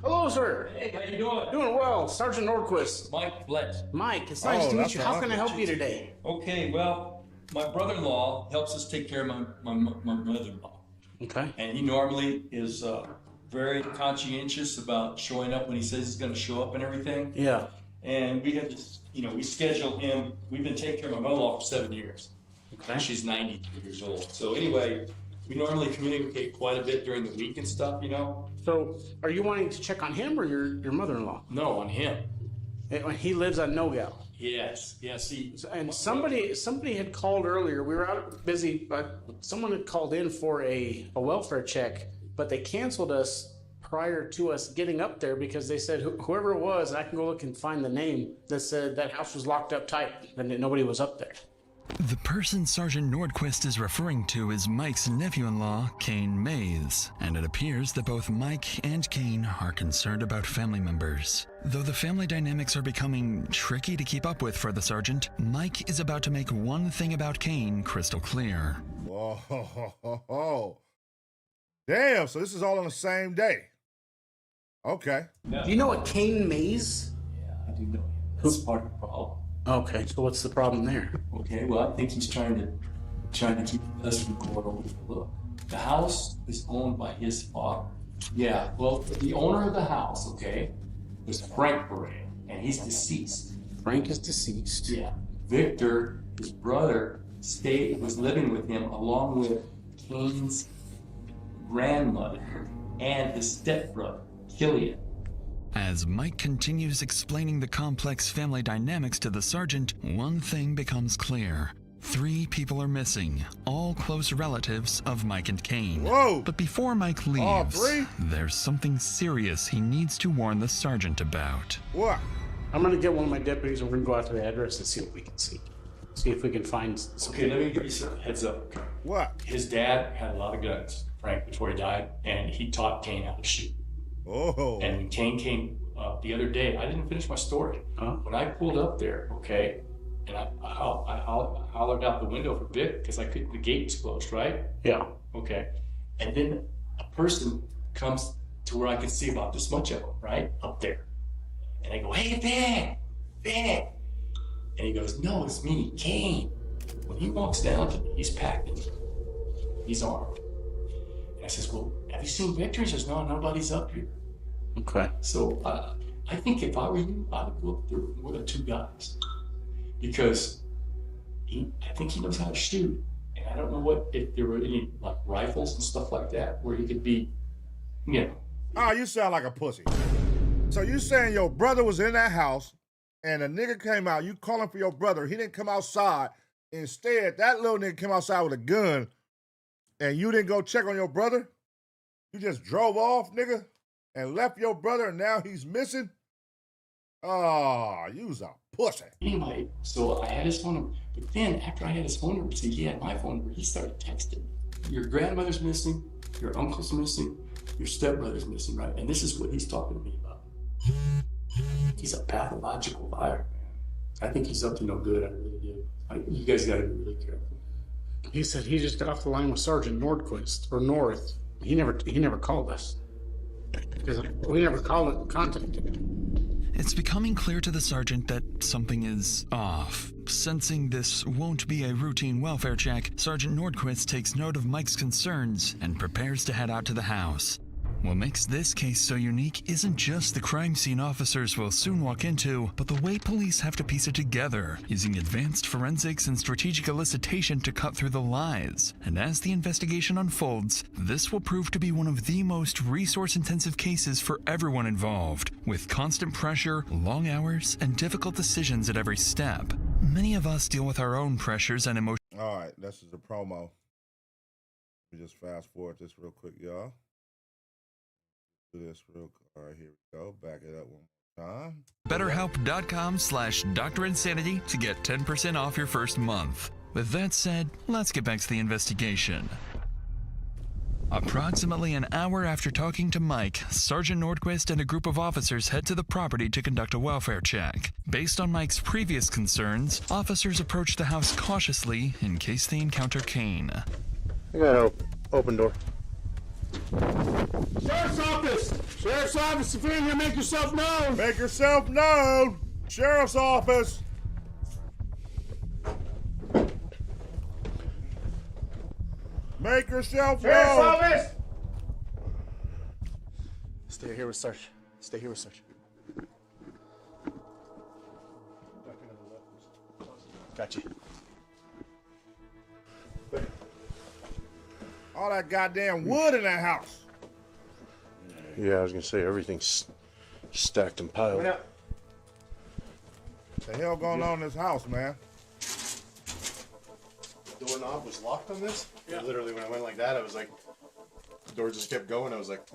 Hello, sir. Hey, how you doing? Doing well. Sergeant Nordquist. Mike Bless. Mike, it's nice to meet you. How can I help you today? Okay, well, my brother-in-law helps us take care of my mother-in-law. Okay. And he normally is very conscientious about showing up when he says he's going to show up and everything. Yeah. And we have this, we schedule him. We've been taking care of my mother-in-law for 7 years. Okay. And she's 93 years old. So anyway, we normally communicate quite a bit during the week and stuff, So, are you wanting to check on him or your mother-in-law? No, on him. He lives on Nogal. Yes, see. And somebody had called earlier. We were out busy, but someone had called in for a welfare check, but they canceled us prior to us getting up there because they said whoever it was, I can go look and find the name, that said that house was locked up tight and that nobody was up there. The person Sergeant Nordquist is referring to is Mike's nephew-in-law, Kane Mays, and it appears that both Mike and Kane are concerned about family members. Though the family dynamics are becoming tricky to keep up with for the sergeant, Mike is about to make one thing about Kane crystal clear. Whoa. Damn, so this is all on the same day. Okay. Do you know what Kane Mays? Yeah, I do know him. That's part of the problem. Okay, so what's the problem there? Okay, well, I think he's trying to keep us from going over the look. The house is owned by his father. Yeah, well, the owner of the house, okay, was Frank Beret, and he's deceased. Frank is deceased. Yeah. Victor, his brother, was living with him along with Kane's grandmother and his stepbrother, Killian. As Mike continues explaining the complex family dynamics to the sergeant, one thing becomes clear. 3 people are missing, all close relatives of Mike and Kane. Whoa! But before Mike leaves, All 3? there's something serious he needs to warn the sergeant about. What? I'm gonna get one of my deputies and we're gonna go out to the address and see what we can see. See if we can find something. Okay, let me give you some heads up. What? His dad had a lot of guns, Frank, before he died, and he taught Kane how to shoot. Oh. And when Kane came the other day, I didn't finish my story. When I pulled up there, okay, and I hollered out the window for Vic because the gate was closed, right? Yeah. Okay. And then a person comes to where I can see about this much of him, right? Up there. And I go, hey, Vic. And he goes, no, it's me, Kane. When he walks down to me, he's packed and he's armed. And I says, well, have you seen Victor? He says, no, nobody's up here. Okay. So I think if I were you, I would go up there with the 2 guys. Because I think he knows how to shoot. And I don't know if there were any like rifles and stuff like that where he could be, Oh, you sound like a pussy. So you saying your brother was in that house and a nigga came out, you calling for your brother, he didn't come outside. Instead, that little nigga came outside with a gun and you didn't go check on your brother? You just drove off, nigga, and left your brother and now he's missing? Oh, you's a pussy. Anyway, so I had his phone number. But then after I had his phone number, he had my phone number, he started texting. Your grandmother's missing, your uncle's missing, your stepbrother's missing, right? And this is what he's talking to me about. He's a pathological liar, man. I think he's up to no good, I really do. You guys gotta be really careful. He said he just got off the line with Sergeant Nordquist, or North. He never called us. We never contacted him. It's becoming clear to the sergeant that something is off. Sensing this won't be a routine welfare check, Sergeant Nordquist takes note of Mike's concerns and prepares to head out to the house. What makes this case so unique isn't just the crime scene officers will soon walk into, but the way police have to piece it together, using advanced forensics and strategic elicitation to cut through the lies. And as the investigation unfolds, this will prove to be one of the most resource-intensive cases for everyone involved, with constant pressure, long hours, and difficult decisions at every step. Many of us deal with our own pressures and emotions. All right, this is the promo. Let me just fast forward this real quick, y'all. Do this real quick. All right, here we go. Back it up one more time. BetterHelp.com/DrInsanity to get 10% off your first month. With that said, let's get back to the investigation. Approximately an hour after talking to Mike, Sergeant Nordquist and a group of officers head to the property to conduct a welfare check. Based on Mike's previous concerns, officers approach the house cautiously in case they encounter Kane. I got help. Open door. Sheriff's office! Sheriff's office, if you're in here, make yourself known! Make yourself known! Sheriff's office! Make yourself Sheriff's known! office! Stay here with Sarge. Stay here with Sarge. Got you. All that goddamn wood in that house. Yeah, I was gonna say everything's stacked and piled. What the hell going on in this house, man? The doorknob was locked on this. Yeah. Literally, when I went like that, I was like, the door just kept going. I was like,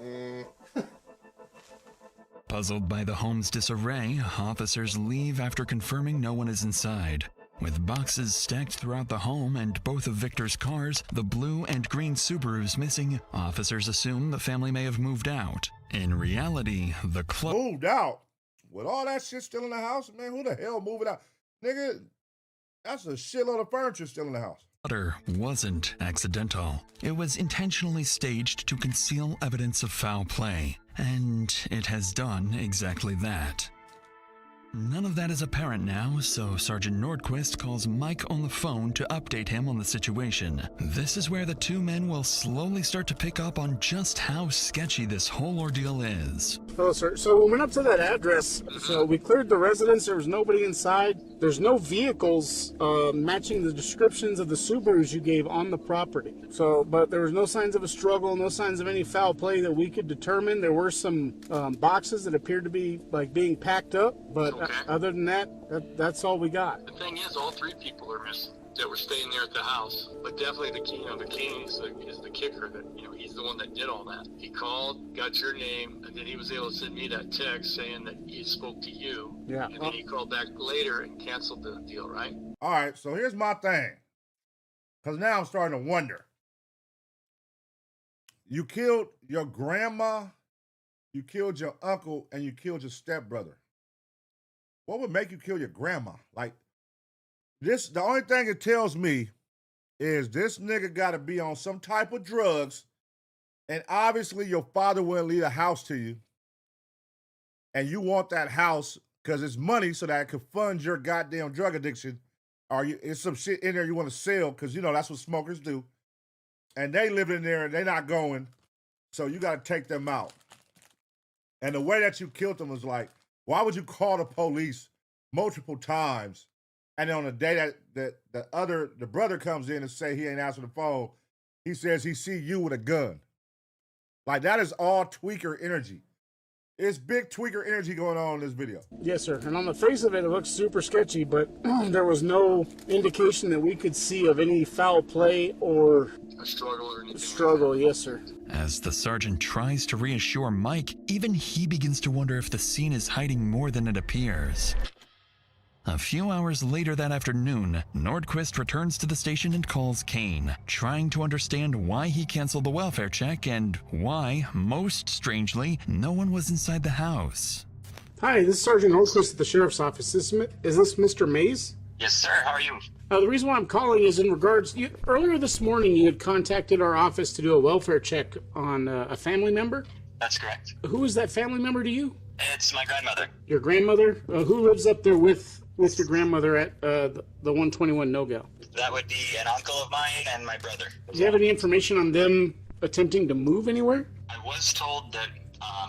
Puzzled by the home's disarray, officers leave after confirming no one is inside. With boxes stacked throughout the home and both of Victor's cars, the blue and green Subarus missing, officers assume the family may have moved out. In reality, the moved out? With all that shit still in the house? Man, who the hell moving out? Nigga, that's a shitload of furniture still in the house. clutter wasn't accidental. It was intentionally staged to conceal evidence of foul play, and it has done exactly that. None of that is apparent now, so Sergeant Nordquist calls Mike on the phone to update him on the situation. This is where the two men will slowly start to pick up on just how sketchy this whole ordeal is. Hello, sir. So we went up to that address. So we cleared the residence. There was nobody inside. There's no vehicles matching the descriptions of the Subarus you gave on the property. So, but there was no signs of a struggle, no signs of any foul play that we could determine. There were some boxes that appeared to be like being packed up, but other than that, that's all we got. The thing is, all three people are missing that were staying there at the house. But definitely the king is the kicker. That he's the one that did all that. He called, got your name, and then he was able to send me that text saying that he spoke to you. Yeah. And then he called back later and canceled the deal, right? All right. So here's my thing, because now I'm starting to wonder. You killed your grandma, you killed your uncle, and you killed your stepbrother. What would make you kill your grandma? Like, this, the only thing it tells me is this nigga got to be on some type of drugs, and obviously your father wouldn't leave a house to you, and you want that house because it's money so that it could fund your goddamn drug addiction, or it's some shit in there you want to sell because, that's what smokers do, and they live in there and they're not going, so you got to take them out. And the way that you killed them was like, why would you call the police multiple times, and then on the day that the brother comes in and say he ain't answering the phone, he says he see you with a gun? Like, that is all tweaker energy. It's big tweaker energy going on in this video. Yes, sir. And on the face of it, it looks super sketchy, but there was no indication that we could see of any foul play or a struggle or anything. Struggle, yes, sir. As the sergeant tries to reassure Mike, even he begins to wonder if the scene is hiding more than it appears. A few hours later that afternoon, Nordquist returns to the station and calls Kane, trying to understand why he canceled the welfare check and why, most strangely, no one was inside the house. Hi, this is Sergeant Nordquist at the Sheriff's Office. Is this Mr. Mays? Yes, sir. How are you? The reason why I'm calling is in regards, earlier this morning you had contacted our office to do a welfare check on a family member? That's correct. Who is that family member to you? It's my grandmother. Your grandmother? Who lives up there with your grandmother at the 121 No-Go? That would be an uncle of mine and my brother. Do you have any information on them attempting to move anywhere? I was told that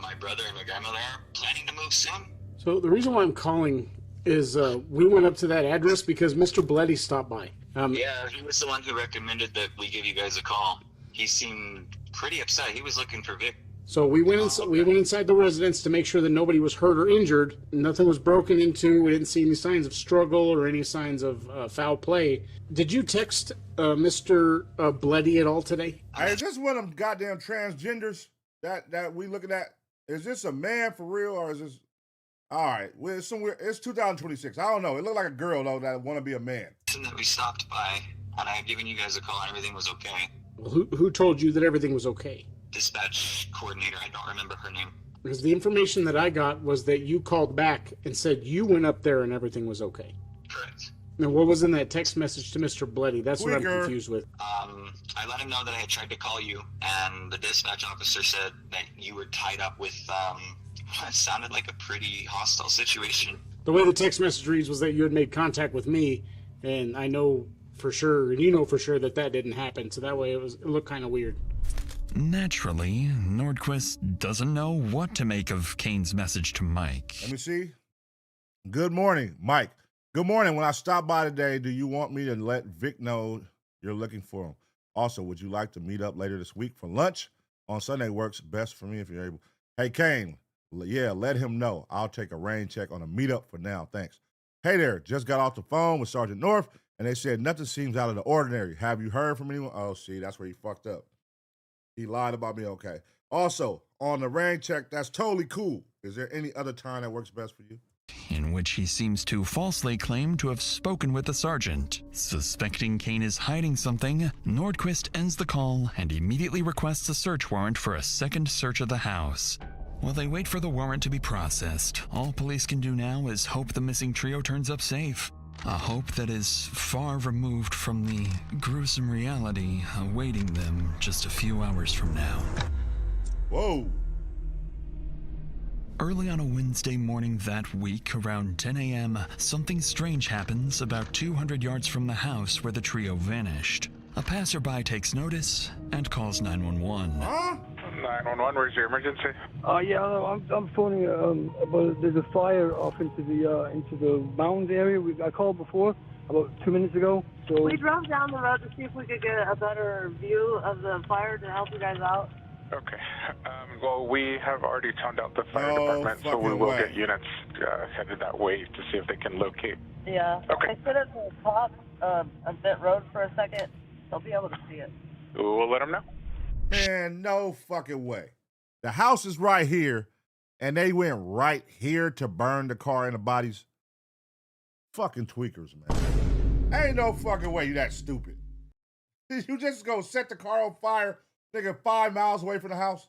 my brother and my grandmother are planning to move soon. So the reason why I'm calling is we went up to that address because Mr. Bleddy stopped by. Yeah, he was the one who recommended that we give you guys a call. He seemed pretty upset. He was looking for Vic. So we went inside the residence to make sure that nobody was hurt or injured. Nothing was broken into. We didn't see any signs of struggle or any signs of foul play. Did you text Mr. Bleddy at all today? Hey, is this one of them goddamn transgenders that we looking at? Is this a man for real, or is this? All right, well, it's 2026. I don't know. It looked like a girl though that want to be a man. That we stopped by, and I had given you guys a call, and everything was okay. Well, who told you that everything was okay? Dispatch coordinator. I don't remember her name. Because the information that I got was that you called back and said you went up there and everything was okay. Correct. Now, what was in that text message to Mr. Bleddy? That's what I'm confused with. I let him know that I had tried to call you, and the dispatch officer said that you were tied up with, it sounded like a pretty hostile situation. The way the text message reads was that you had made contact with me, and I know for sure, and you know for sure that didn't happen, so that way it looked kind of weird. Naturally, Nordquist doesn't know what to make of Kane's message to Mike. Let me see. Good morning, Mike. Good morning. When I stop by today, do you want me to let Vic know you're looking for him? Also, would you like to meet up later this week for lunch? On Sunday works best for me if you're able. Hey, Kane. Yeah, let him know. I'll take a rain check on a meetup for now. Thanks. Hey there. Just got off the phone with Sergeant North, and they said nothing seems out of the ordinary. Have you heard from anyone? Oh, see, that's where he fucked up. He lied about me. Okay. Also, on the rain check, that's totally cool. Is there any other time that works best for you? In which he seems to falsely claim to have spoken with the sergeant. Suspecting Kane is hiding something, Nordquist ends the call and immediately requests a search warrant for a second search of the house. While they wait for the warrant to be processed, all police can do now is hope the missing trio turns up safe. A hope that is far removed from the gruesome reality awaiting them just a few hours from now. Whoa. Early on a Wednesday morning that week, around 10 a.m., something strange happens about 200 yards from the house where the trio vanished. A passerby takes notice and calls 911. Huh? 911, where's your emergency? Yeah, I'm phoning about there's a fire off into the mountains area. I called before, about 2 minutes ago. So we drove down the road to see if we could get a better view of the fire to help you guys out. Okay. Well, we have already toned out the fire department, so we will get units headed that way to see if they can locate. Yeah. Okay. I stood at the top of that road for a second. They'll be able to see it. We'll let them know. Man, no fucking way. The house is right here, and they went right here to burn the car and the bodies. Fucking tweakers, man. Ain't no fucking way you that stupid. You just go set the car on fire, nigga, 5 miles away from the house?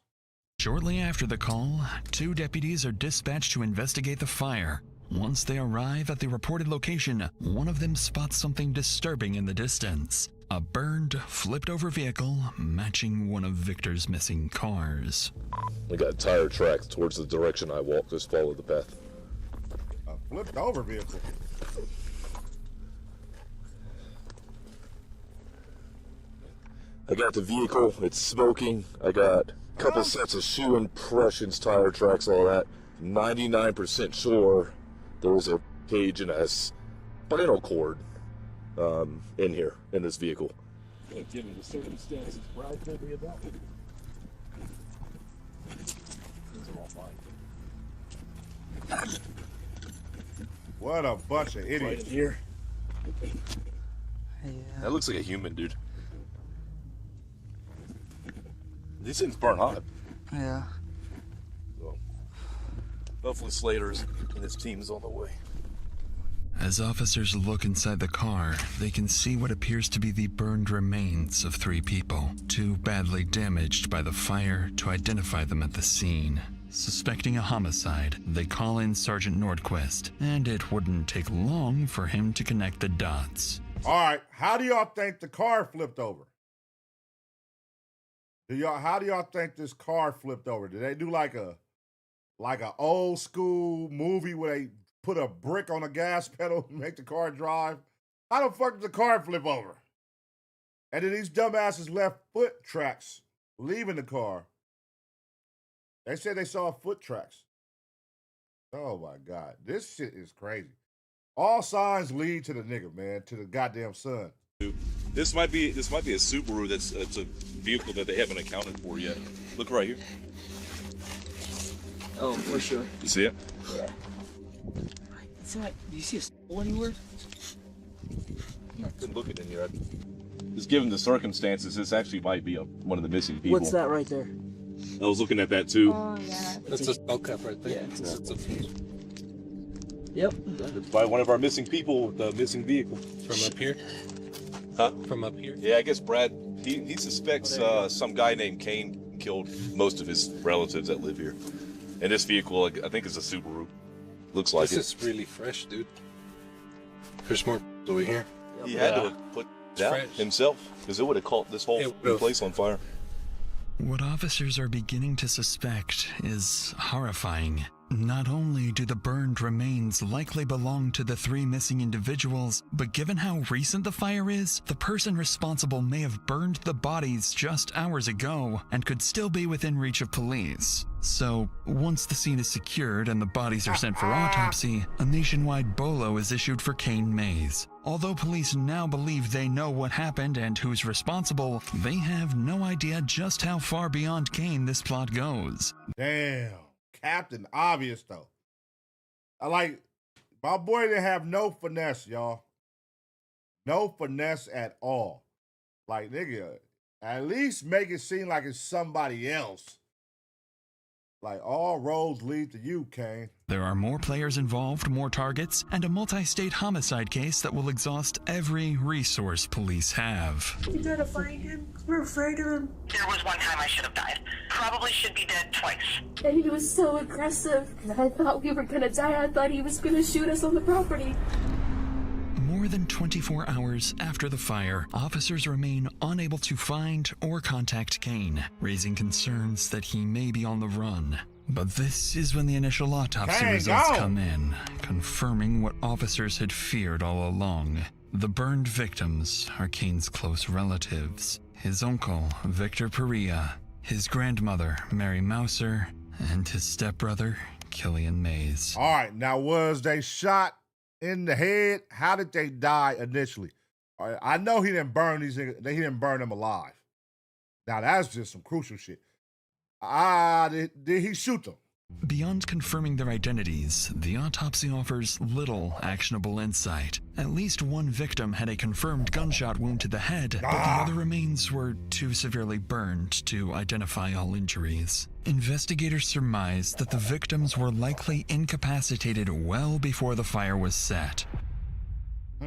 Shortly after the call, 2 deputies are dispatched to investigate the fire. Once they arrive at the reported location, one of them spots something disturbing in the distance. A burned, flipped-over vehicle matching one of Victor's missing cars. We got tire tracks towards the direction I walked. Just follow the path. A flipped-over vehicle? I got the vehicle. It's smoking. I got a couple sets of shoe impressions, tire tracks, all that. 99% sure there was a cage and a spinal cord in here, in this vehicle. Given the circumstances, where I could be about it. Things are all fine. What a bunch of idiots. Right here. That looks like a human, dude. These things burn hot. Yeah. So, hopefully Slater's and his team's on the way. As officers look inside the car, they can see what appears to be the burned remains of 3 people, too badly damaged by the fire to identify them at the scene. Suspecting a homicide, they call in Sergeant Nordquist, and it wouldn't take long for him to connect the dots. All right, how do y'all think the car flipped over? How do y'all think this car flipped over? Did they do like a old school movie where they put a brick on a gas pedal and make the car drive? How the fuck did the car flip over? And then these dumbasses left foot tracks leaving the car. They said they saw foot tracks. Oh my God, this shit is crazy. All signs lead to the nigga, man, to the goddamn son. This might be a Subaru that's it's a vehicle that they haven't accounted for yet. Look right here. Oh, for sure. You see it? Yeah. It's not. Do you see a soul anywhere? I've been looking in here. Just given the circumstances, this actually might be one of the missing people. What's that right there? I was looking at that too. Oh, yeah. That's a skull cap right there. Yeah. Yep. It's by one of our missing people with the missing vehicle. From up here? Huh? From up here? Yeah, I guess Brad, he suspects some guy named Kane killed most of his relatives that live here. And this vehicle, I think, is a Subaru. Looks like This is really fresh, dude. There's more over here. He had to have put it out himself, because it would have caught this whole place on fire. What officers are beginning to suspect is horrifying. Not only do the burned remains likely belong to the 3 missing individuals, but given how recent the fire is, the person responsible may have burned the bodies just hours ago and could still be within reach of police. So, once the scene is secured and the bodies are sent for autopsy, a nationwide BOLO is issued for Kane Mays. Although police now believe they know what happened and who's responsible, they have no idea just how far beyond Kane this plot goes. Damn. Captain Obvious, though. My boy didn't have no finesse, y'all. No finesse at all. Like, nigga, at least make it seem like it's somebody else. Like, all roads lead to you, Kane. There are more players involved, more targets, and a multi-state homicide case that will exhaust every resource police have. We gotta find him. We're afraid of him. There was one time I should have died. Probably should be dead twice. And he was so aggressive. I thought we were gonna die. I thought he was gonna shoot us on the property. More than 24 hours after the fire, officers remain unable to find or contact Kane, raising concerns that he may be on the run. But this is when the initial autopsy results come in, confirming what officers had feared all along. The burned victims are Kane's close relatives. His uncle, Victor Perea, his grandmother, Mary Mouser, and his stepbrother, Killian Mays. All right, now was they shot in the head? How did they die initially? All right, I know he didn't burn these niggas. He didn't burn them alive. Now that's just some crucial shit. Did he shoot them? Beyond confirming their identities, the autopsy offers little actionable insight. At least one victim had a confirmed gunshot wound to the head, but the other remains were too severely burned to identify all injuries. Investigators surmised that the victims were likely incapacitated well before the fire was set.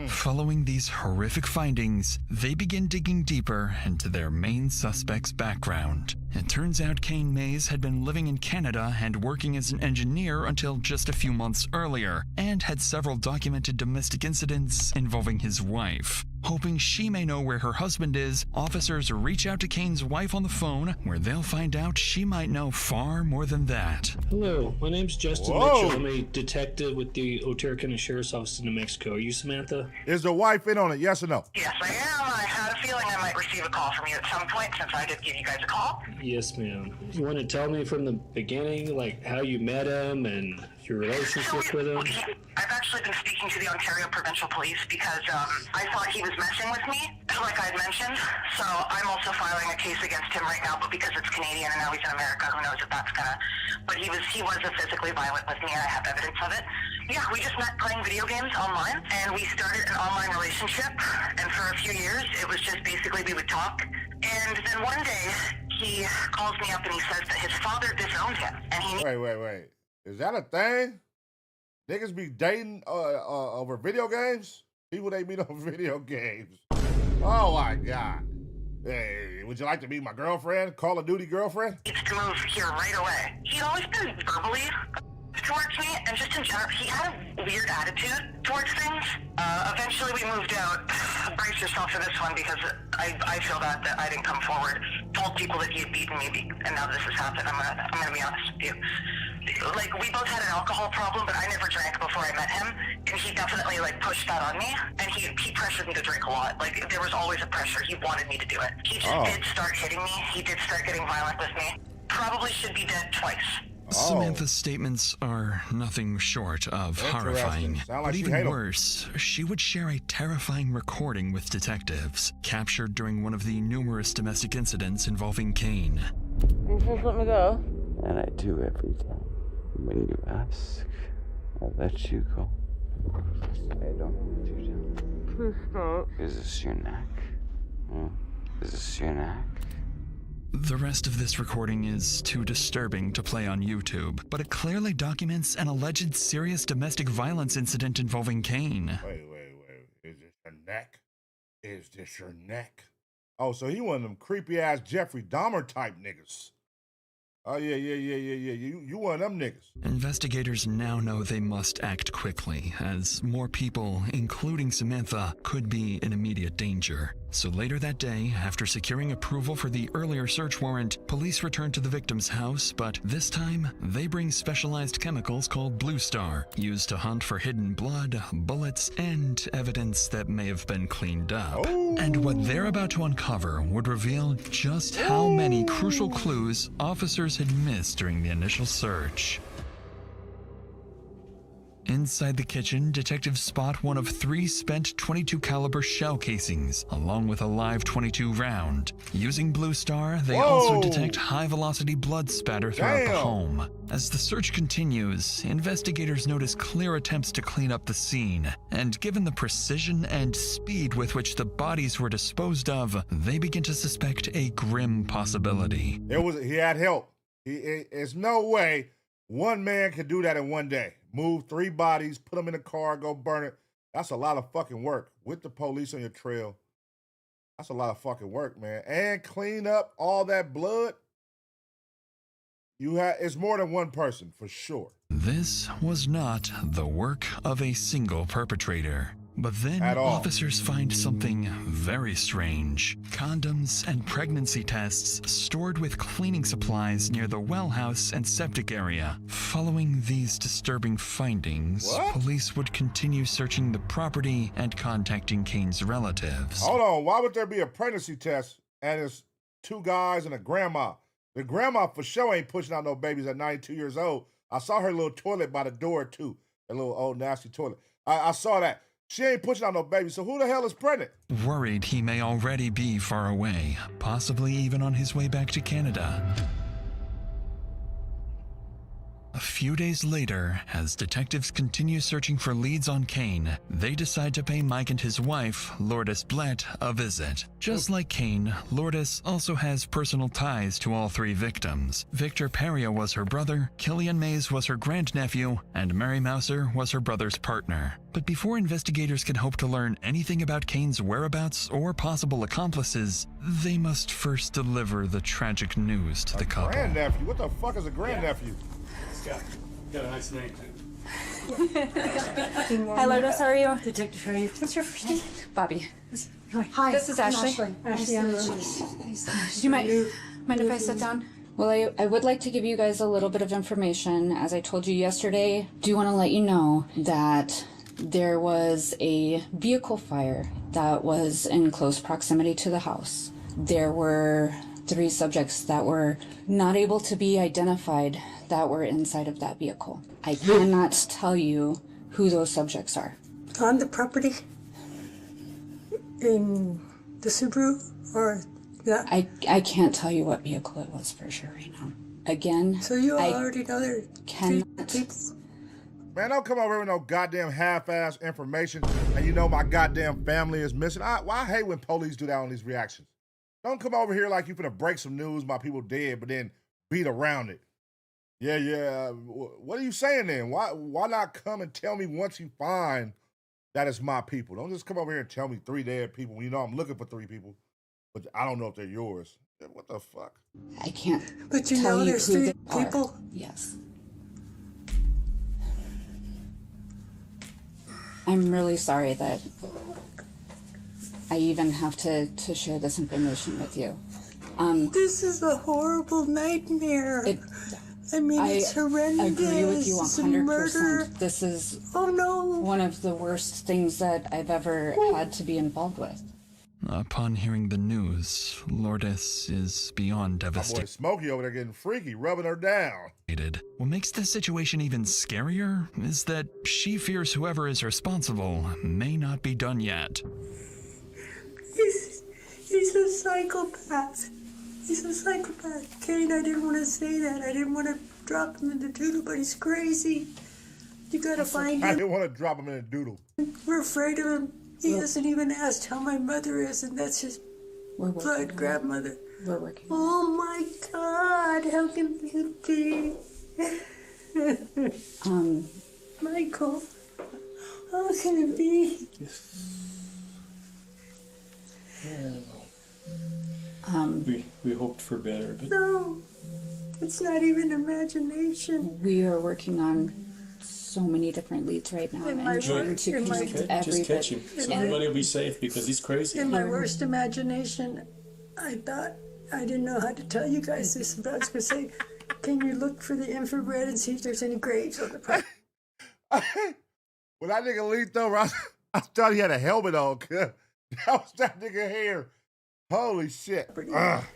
Following these horrific findings, they begin digging deeper into their main suspect's background. It turns out Kane Mays had been living in Canada and working as an engineer until just a few months earlier, and had several documented domestic incidents involving his wife. Hoping she may know where her husband is, officers reach out to Kane's wife on the phone, where they'll find out she might know far more than that. Hello, my name's Justin Mitchell. I'm a detective with the Otero County Sheriff's Office in New Mexico. Are you Samantha? Is the wife in on it, yes or no? Yes, I am. I had a feeling I might receive a call from you at some point since I did give you guys a call. Yes, ma'am. You want to tell me from the beginning, like how you met him and your relationship with him? I've actually been speaking to the Ontario Provincial Police because I thought he was messing with me, like I had mentioned. So I'm also filing a case against him right now, but because it's Canadian and now he's in America, who knows if that's gonna... But he was physically violent with me, and I have evidence of it. Yeah, we just met playing video games online, and we started an online relationship, and for a few years, it was just basically we would talk. And then one day, he calls me up and he says that his father disowned him, and he... Wait. Is that a thing? Niggas be dating over video games? People they meet on video games. Oh my God. Hey, would you like to be my girlfriend? Call of Duty girlfriend? Needs to move here right away. He'd always been verbally towards me, and just in general, he had a weird attitude towards things. Eventually we moved out. Brace yourself for this one, because I feel bad that I didn't come forward. Told people that he had beaten me, and now this has happened. I'm gonna be honest with you. Like, we both had an alcohol problem, but I never drank before I met him, and he definitely, like, pushed that on me, and he pressured me to drink a lot. Like, there was always a pressure. He wanted me to do it. He just did start hitting me. He did start getting violent with me. Probably probably should be dead twice. Samantha's statements are nothing short of horrifying. But even worse, she would share a terrifying recording with detectives, captured during one of the numerous domestic incidents involving Kane. You just let me go. And I do every time. When you ask, I let you go. I don't want you to. Please stop. Is this your neck? Is this your neck? The rest of this recording is too disturbing to play on YouTube, but it clearly documents an alleged serious domestic violence incident involving Kane. Wait. Is this your neck? Is this your neck? Oh, so he one of them creepy-ass Jeffrey Dahmer type niggas. Oh, yeah. You one of them niggas. Investigators now know they must act quickly, as more people, including Samantha, could be in immediate danger. So later that day, after securing approval for the earlier search warrant, police return to the victim's house, but this time, they bring specialized chemicals called Blue Star, used to hunt for hidden blood, bullets, and evidence that may have been cleaned up. And what they're about to uncover would reveal just how many crucial clues officers had missed during the initial search. Inside the kitchen, detectives spot one of 3 spent .22 caliber shell casings, along with a live .22 round. Using Blue Star, they also detect high-velocity blood spatter throughout the home. As the search continues, investigators notice clear attempts to clean up the scene, and given the precision and speed with which the bodies were disposed of, they begin to suspect a grim possibility. He had help. There's no way one man could do that in one day. Move 3 bodies, put them in a car, go burn it. That's a lot of fucking work. With the police on your trail, that's a lot of fucking work, man. And clean up all that blood. It's more than one person, for sure. This was not the work of a single perpetrator. But then officers find something very strange. Condoms and pregnancy tests stored with cleaning supplies near the well house and septic area. Following these disturbing findings, police would continue searching the property and contacting Kane's relatives. Hold on, why would there be a pregnancy test and it's 2 guys and a grandma? The grandma for sure ain't pushing out no babies at 92 years old. I saw her little toilet by the door too. That little old nasty toilet. I saw that. She ain't pushing out no baby, so who the hell is pregnant? Worried he may already be far away, possibly even on his way back to Canada. A few days later, as detectives continue searching for leads on Kane, they decide to pay Mike and his wife, Lourdes Blett, a visit. Just like Kane, Lourdes also has personal ties to all 3 victims. Victor Peria was her brother, Killian Mays was her grandnephew, and Mary Mouser was her brother's partner. But before investigators can hope to learn anything about Kane's whereabouts or possible accomplices, they must first deliver the tragic news to the couple. Grandnephew? What the fuck is a grandnephew? Got a nice name. Hi, Lourdes, how are you? Detective, how are you? What's your first name? Bobby. Hi, this is Ashley. Ashley. Do you mind if I sit down? Well, I would like to give you guys a little bit of information. As I told you yesterday, do want to let you know that there was a vehicle fire that was in close proximity to the house. There were 3 subjects that were not able to be identified that were inside of that vehicle. I cannot tell you who those subjects are. On the property? In the Subaru? Or that? I can't tell you what vehicle it was for sure right now. Again, so you already know there cannot. Man, don't come over here with no goddamn half-ass information and you know my goddamn family is missing. I hate when police do that on these reactions. Don't come over here like you finna break some news, my people dead, but then beat around it. Yeah. What are you saying then? Why not come and tell me once you find that it's my people? Don't just come over here and tell me 3 dead people when you know I'm looking for 3 people, but I don't know if they're yours. What the fuck? I can't. But you tell know you there's who 3 they people? Are. Yes. I'm really sorry that I even have to share this information with you. This is a horrible nightmare. It's horrendous. I agree with you 100%. Murder. This is one of the worst things that I've ever had to be involved with. Upon hearing the news, Lourdes is beyond My boy devastated. Smokey over there getting freaky, rubbing her down. What makes this situation even scarier is that she fears whoever is responsible may not be done yet. He's a psychopath. He's a psychopath. Kane, I didn't want to say that. I didn't want to drop him in the doodle, but he's crazy. You gotta find I him. didn't want to drop him in a doodle. We're afraid of him. He hasn't even asked how my mother is, and that's his blood grandmother. We're working. Oh my God! How can you be? Michael, how can it be? We hoped for better, but No, it's not even imagination. We are working on so many different leads right now In and my trying work- to in my- connect just everybody. catch him. So everybody will be safe because he's crazy. In my worst imagination, I thought I didn't know how to tell you guys this, but I was gonna say, can you look for the infrared and see if there's any graves on the property? When that nigga leaped over, I thought he had a helmet on. That was that nigga hair. Holy shit.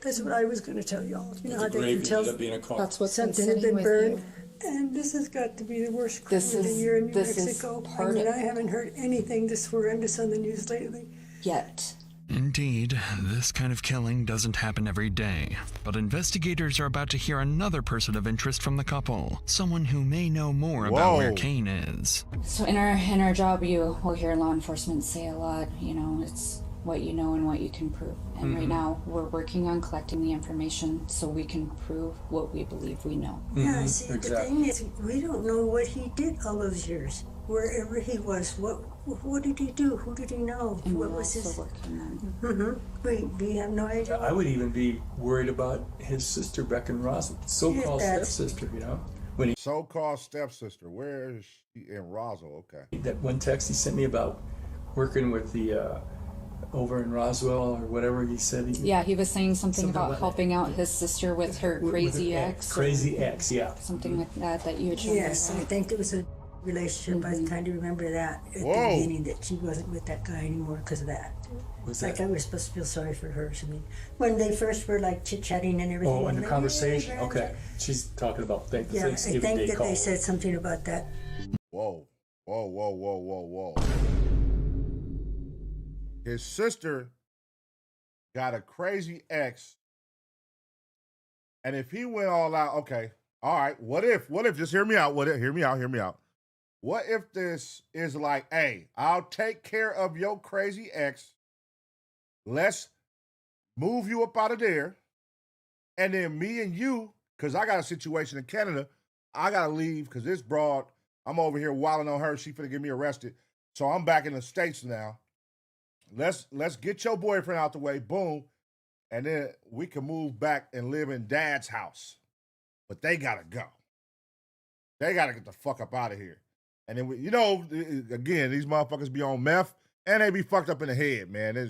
That's what I was gonna tell y'all. You know how The they grave can tell ended up being a car. That's what's been something had sitting been with burned. you. And this has got to be the worst crime This of the is- year in New this is Mexico. I part mean, of- I haven't heard anything this horrendous on the news lately. Yet. Indeed, this kind of killing doesn't happen every day. But investigators are about to hear another person of interest from the couple. Someone who may know more about where Whoa. Kane is. So in our job, you will hear law enforcement say a lot. You know, it's what you know and what you can prove. And right now, we're working on collecting the information so we can prove what we believe we know. Yeah, see, the thing is, we don't know what he did all those years. Wherever he was, what did he do? Who did he know? And What we're was also his? working on. We have no idea. I would even be worried about his sister, Beck and Roswell, so-called that's- stepsister, you know? When So-called stepsister. Where is she? In Roswell. Okay. that one text he sent me about working with the over in Roswell or whatever he said. Yeah, he was saying something Something about about- helping out his sister with her with crazy her ex. Crazy ex, yeah. Something like that you had shown Yes, me. I think it was a relationship. I kind of remember that at the beginning, that she wasn't with that guy anymore because of that. Was Like that? I was supposed to feel sorry for her. I mean, when they first were like chit-chatting and everything. Oh, in the like, conversation. "Yeah, Okay. She's talking about the Yeah, I Thanksgiving think Day that call. they said something about that. Whoa. Whoa, whoa, whoa, whoa, whoa. His sister got a crazy ex. And if he went all out, okay, all right, what if, just hear me out, hear me out. What if this is like, hey, I'll take care of your crazy ex. Let's move you up out of there. And then me and you, because I got a situation in Canada, I got to leave because this broad, I'm over here wilding on her. She finna get me arrested. So I'm back in the States now. Let's get your boyfriend out the way. Boom. And then we can move back and live in Dad's house. But they got to go. They got to get the fuck up out of here. And then, again, these motherfuckers be on meth and they be fucked up in the head, man.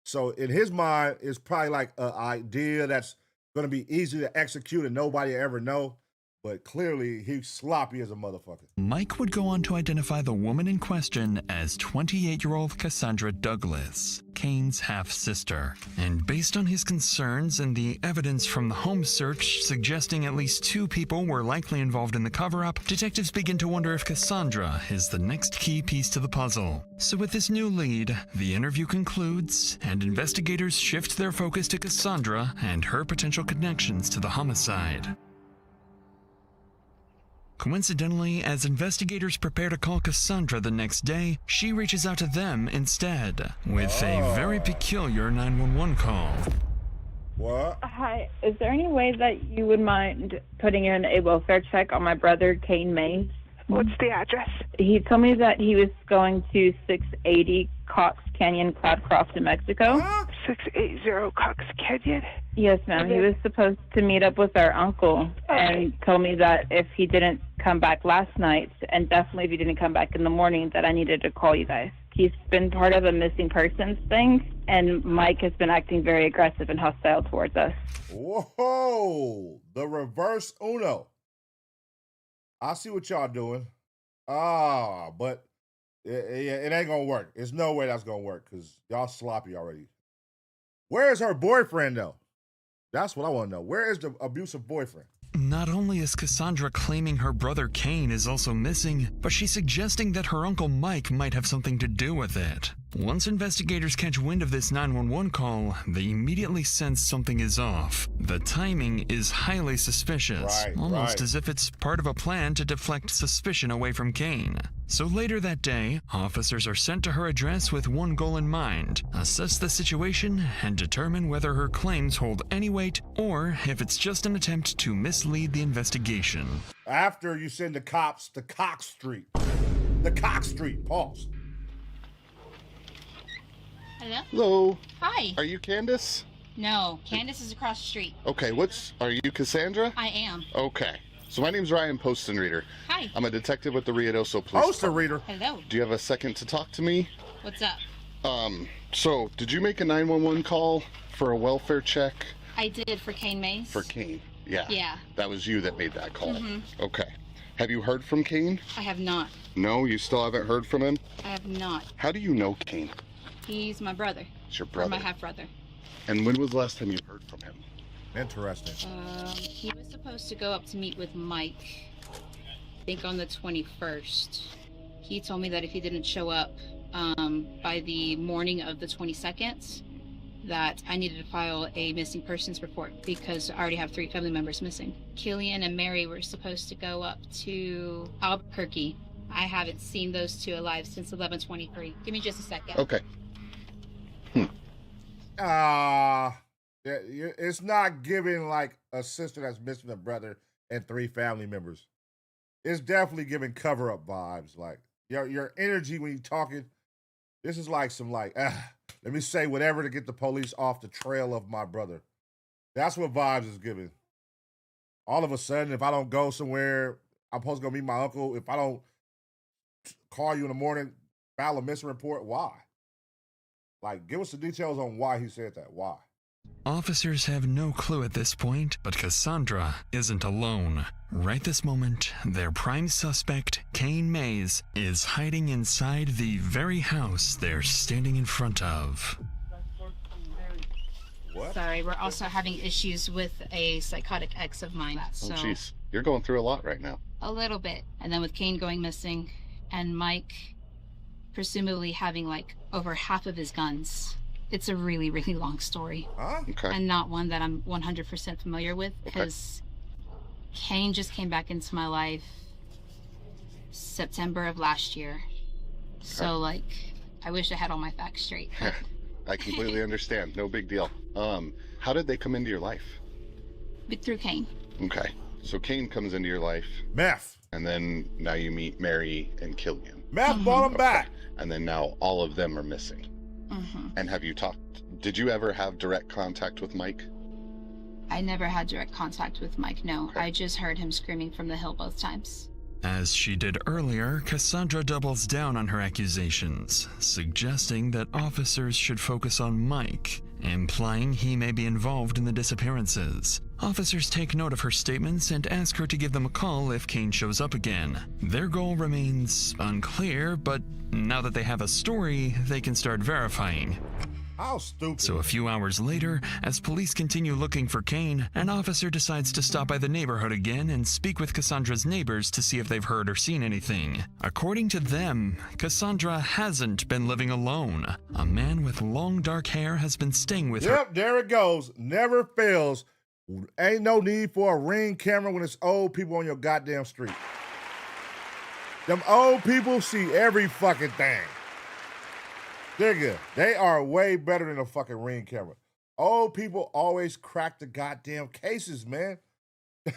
So in his mind, it's probably like an idea that's going to be easy to execute and nobody ever know. But clearly, he's sloppy as a motherfucker. Mike would go on to identify the woman in question as 28-year-old Cassandra Douglas, Kane's half-sister. And based on his concerns and the evidence from the home search suggesting at least 2 people were likely involved in the cover-up, detectives begin to wonder if Cassandra is the next key piece to the puzzle. So with this new lead, the interview concludes, and investigators shift their focus to Cassandra and her potential connections to the homicide. Coincidentally, as investigators prepare to call Cassandra the next day, she reaches out to them instead, with a very peculiar 911 call. What? Hi, is there any way that you would mind putting in a welfare check on my brother, Kane Mays? What's the address? He told me that he was going to 680 Cox Canyon, Cloudcroft, New Mexico. 680 Cox Canyon? Yes, ma'am. He was supposed to meet up with our uncle and told me that if he didn't come back last night, and definitely if he didn't come back in the morning, that I needed to call you guys. He's been part of a missing persons thing, and Mike has been acting very aggressive and hostile towards us. Whoa, the reverse Uno. I see what y'all doing. But it ain't gonna work. There's no way that's gonna work because y'all sloppy already. Where is her boyfriend, though? That's what I want to know. Where is the abusive boyfriend? Not only is Cassandra claiming her brother Kane is also missing, but she's suggesting that her uncle Mike might have something to do with it. Once investigators catch wind of this 911 call, they immediately sense something is off. The timing is highly suspicious, almost as if it's part of a plan to deflect suspicion away from Kane. So later that day, officers are sent to her address with one goal in mind: assess the situation and determine whether her claims hold any weight or if it's just an attempt to mislead the investigation. After you send the cops to Cox Street. The Cox Street, pause. Hello? Hello. Hi. Are you Candace? No, Candace is across the street. Okay, are you Cassandra? I am. Okay. So my name's Ryan, Poston Reader. Hi. I'm a detective with the Ruidoso Police Poston Reader. Hello. Do you have a second to talk to me? What's up? So did you make a 911 call for a welfare check? I did for Kane Mays. For Kane, yeah. Yeah. That was you that made that call. Mhm. Okay. Have you heard from Kane? I have not. No, you still haven't heard from him? I have not. How do you know Kane? He's my brother. It's your Or brother. my half-brother. And when was the last time you heard from him? Interesting. He was supposed to go up to meet with Mike, I think on the 21st. He told me that if he didn't show up by the morning of the 22nd, that I needed to file a missing persons report because I already have 3 family members missing. Killian and Mary were supposed to go up to Albuquerque. I haven't seen those two alive since 11/23. Give me just a second. Okay. It's not giving like a sister that's missing a brother and 3 family members. It's definitely giving cover-up vibes. Like your energy when you're talking, this is like some let me say whatever to get the police off the trail of my brother. That's what vibes is giving. All of a sudden, if I don't go somewhere, I'm supposed to go meet my uncle. If I don't call you in the morning, file a missing report, why? Like, give us the details on why he said that. Why? Officers have no clue at this point, but Cassandra isn't alone. Right this moment, their prime suspect, Kane Mays, is hiding inside the very house they're standing in front of. What? Sorry, we're also having issues with a psychotic ex of mine. So Oh, jeez. You're going through a lot right now. a little bit. And then with Kane going missing and Mike presumably having like over half of his guns. It's a really, really long story. Okay. And not one that I'm 100% familiar with because Kane just came back into my life September of last year. So like, I wish I had all my facts straight. I completely understand. No big deal. How did they come into your life? Through Kane. Okay. So Kane comes into your life. Meth. And then now you meet Mary and Killian. Meth brought him back. And then now all of them are missing. And have you did you ever have direct contact with Mike? I never had direct contact with Mike, no. I just heard him screaming from the hill both times. As she did earlier, Cassandra doubles down on her accusations, suggesting that officers should focus on Mike, implying he may be involved in the disappearances. Officers take note of her statements and ask her to give them a call if Kane shows up again. Their goal remains unclear, but now that they have a story, they can start verifying. How stupid. So a few hours later, as police continue looking for Kane, an officer decides to stop by the neighborhood again and speak with Cassandra's neighbors to see if they've heard or seen anything. According to them, Cassandra hasn't been living alone. A man with long dark hair has been staying with her. Yep, there it goes. Never fails. Ain't no need for a Ring camera when it's old people on your goddamn street. Them old people see every fucking thing. They're good. They are way better than a fucking Ring camera. Old people always crack the goddamn cases, man.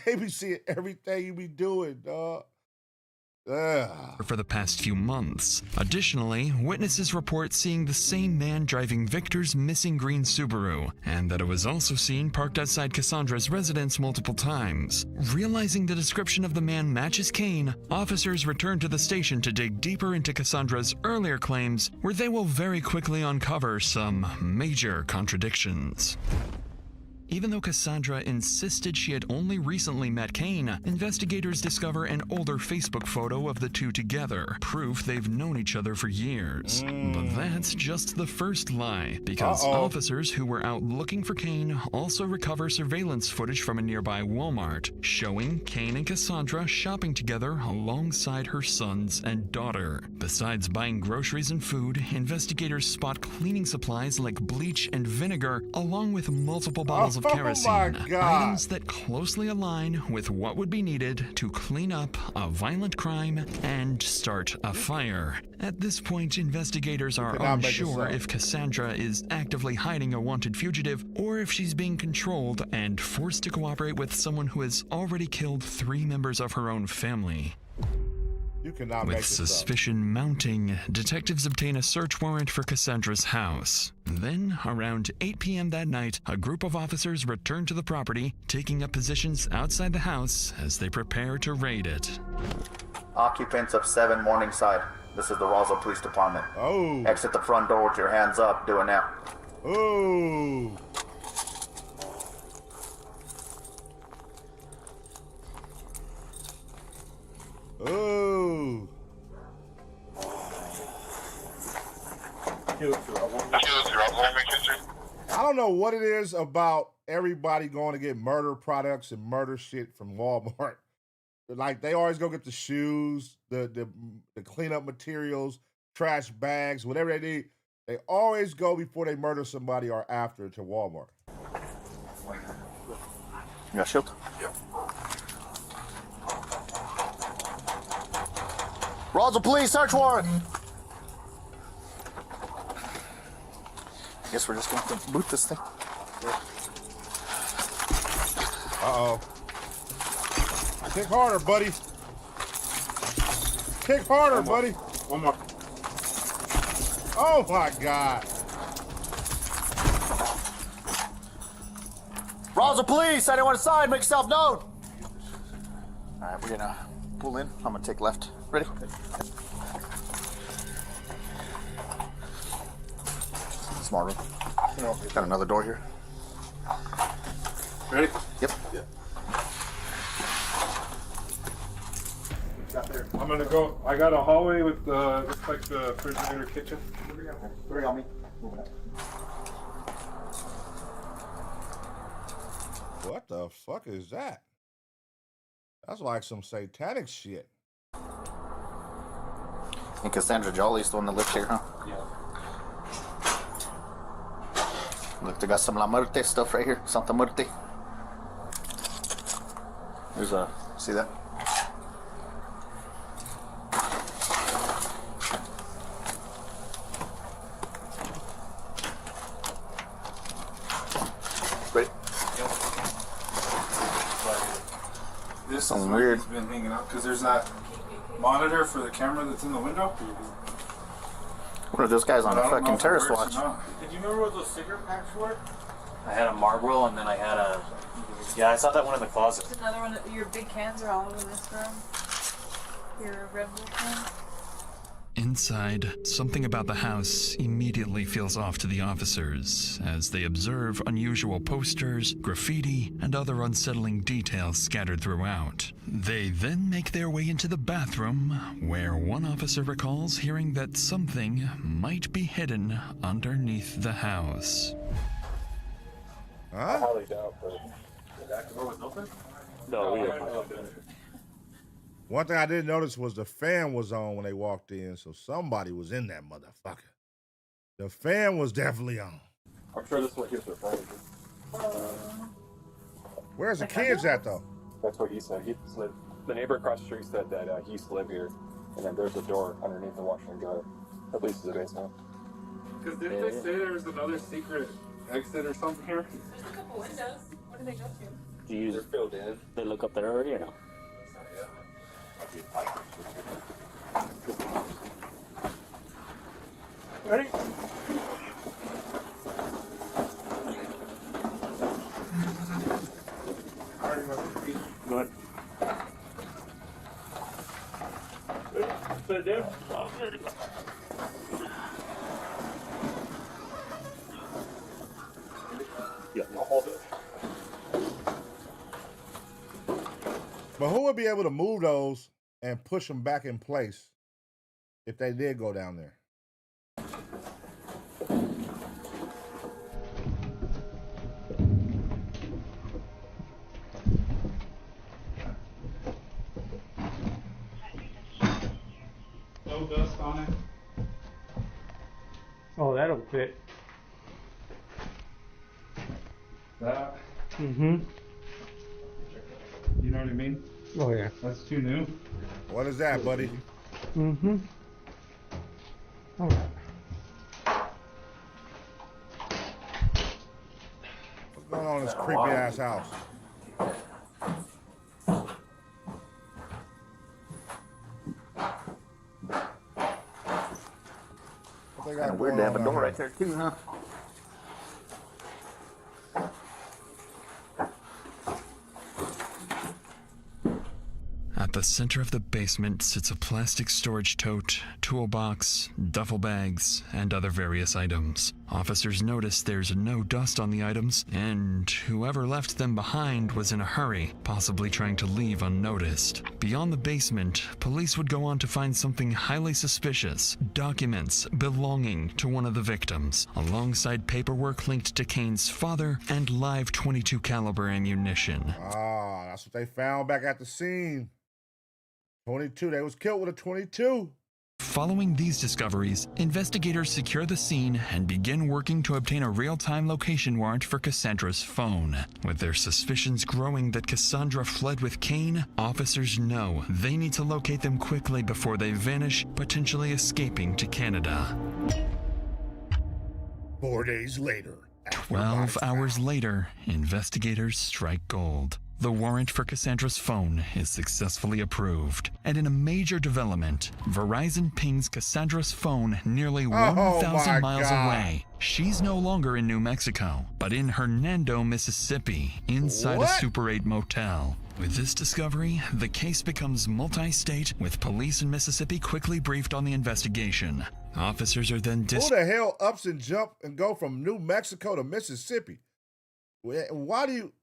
They be seeing everything you be doing, dog. For the past few months. Additionally, witnesses report seeing the same man driving Victor's missing green Subaru, and that it was also seen parked outside Cassandra's residence multiple times. Realizing the description of the man matches Kane, officers return to the station to dig deeper into Cassandra's earlier claims, where they will very quickly uncover some major contradictions. Even though Cassandra insisted she had only recently met Kane, investigators discover an older Facebook photo of the two together, proof they've known each other for years. But that's just the first lie, because officers who were out looking for Kane also recover surveillance footage from a nearby Walmart, showing Kane and Cassandra shopping together alongside her sons and daughter. Besides buying groceries and food, investigators spot cleaning supplies like bleach and vinegar, along with multiple bottles of kerosene, items that closely align with what would be needed to clean up a violent crime and start a fire. At this point, investigators are unsure if Cassandra is actively hiding a wanted fugitive or if she's being controlled and forced to cooperate with someone who has already killed 3 members of her own family. You cannot With suspicion mounting, detectives obtain a search warrant for Cassandra's house. Then, around 8 p.m. that night, a group of officers return to the property, taking up positions outside the house as they prepare to raid it. Occupants of 7 Morningside. This is the Roswell Police Department. Oh. Exit the front door with your hands up. Do it now. Oh. Oh. I don't know what it is about everybody going to get murder products and murder shit from Walmart. Like, they always go get the shoes, the cleanup materials, trash bags, whatever they need. They always go before they murder somebody or after to Walmart. You got shield? Yep. Roswell Police, search warrant! I guess we're just going to boot this thing. Uh-oh. Kick harder, buddy. Kick harder, buddy. One more. Oh, my God. Roswell Police, anyone inside, make yourself known. All right, we're going to pull in. I'm going to take left. Ready? Small room. No. Got another door here. Ready? Yep. I'm gonna go. I got a hallway with looks like the refrigerator kitchen. 3 on me. Moving up. What the fuck is that? That's like some satanic shit. And Cassandra Jolly's the one that lives here, huh? Yeah. Look, they got some La Muerte stuff right here. Santa Muerte. There's a, see that? Ready? Yep. This Something is where weird. he's been hanging out because there's that monitor for the camera that's in the window. What are those guys on a fucking terrorist watch? Did you remember what those cigarette packs were? I had a Marlboro and then I had a... Yeah, I saw that one in the closet. There's another one. Your big cans are all over this room. Your Red Bull can. Inside, something about the house immediately feels off to the officers as they observe unusual posters, graffiti, and other unsettling details scattered throughout. They then make their way into the bathroom, where one officer recalls hearing that something might be hidden underneath the house. Huh? I highly doubt, but the back door was open? No, we One thing I didn't notice was the fan was on when they walked in, so somebody was in that motherfucker. The fan was definitely on. I'm sure this one gives her phone. Where's the kids at, though? That's what he said. The neighbor across the street said that he used to live here, and then there's a door underneath the washer and dryer. At least the basement. Because didn't they say there was another secret exit or something here? There's a couple windows. What do they go to? Do you They're filled in. They look up there already or no? Ready? Go ahead. Sit down. Yeah. I'll hold it. But who would be able to move those and push them back in place if they did go down there? No dust on it. Oh, that'll fit. That. Mm-hmm. You know what I mean? Oh, yeah. That's too new. What is that, buddy? Mm-hmm. All right. What's going on in this creepy ass house? Kind of weird to have a door right there too, huh? At the center of the basement sits a plastic storage tote, toolbox, duffel bags, and other various items. Officers notice there's no dust on the items, and whoever left them behind was in a hurry, possibly trying to leave unnoticed. Beyond the basement, police would go on to find something highly suspicious: documents belonging to one of the victims, alongside paperwork linked to Kane's father and live .22 caliber ammunition. Ah, that's what they found back at the scene. 22. They was killed with a 22. Following these discoveries, investigators secure the scene and begin working to obtain a real-time location warrant for Cassandra's phone. With their suspicions growing that Cassandra fled with Kane, officers know they need to locate them quickly before they vanish, potentially escaping to Canada. 4 days later. 12 hours later, investigators strike gold. The warrant for Cassandra's phone is successfully approved. And in a major development, Verizon pings Cassandra's phone nearly 1,000 miles away. She's no longer in New Mexico, but in Hernando, Mississippi, inside a Super 8 motel. With this discovery, the case becomes multi-state, with police in Mississippi quickly briefed on the investigation. Officers are then Who the hell ups and jump and go from New Mexico to Mississippi? Why do you...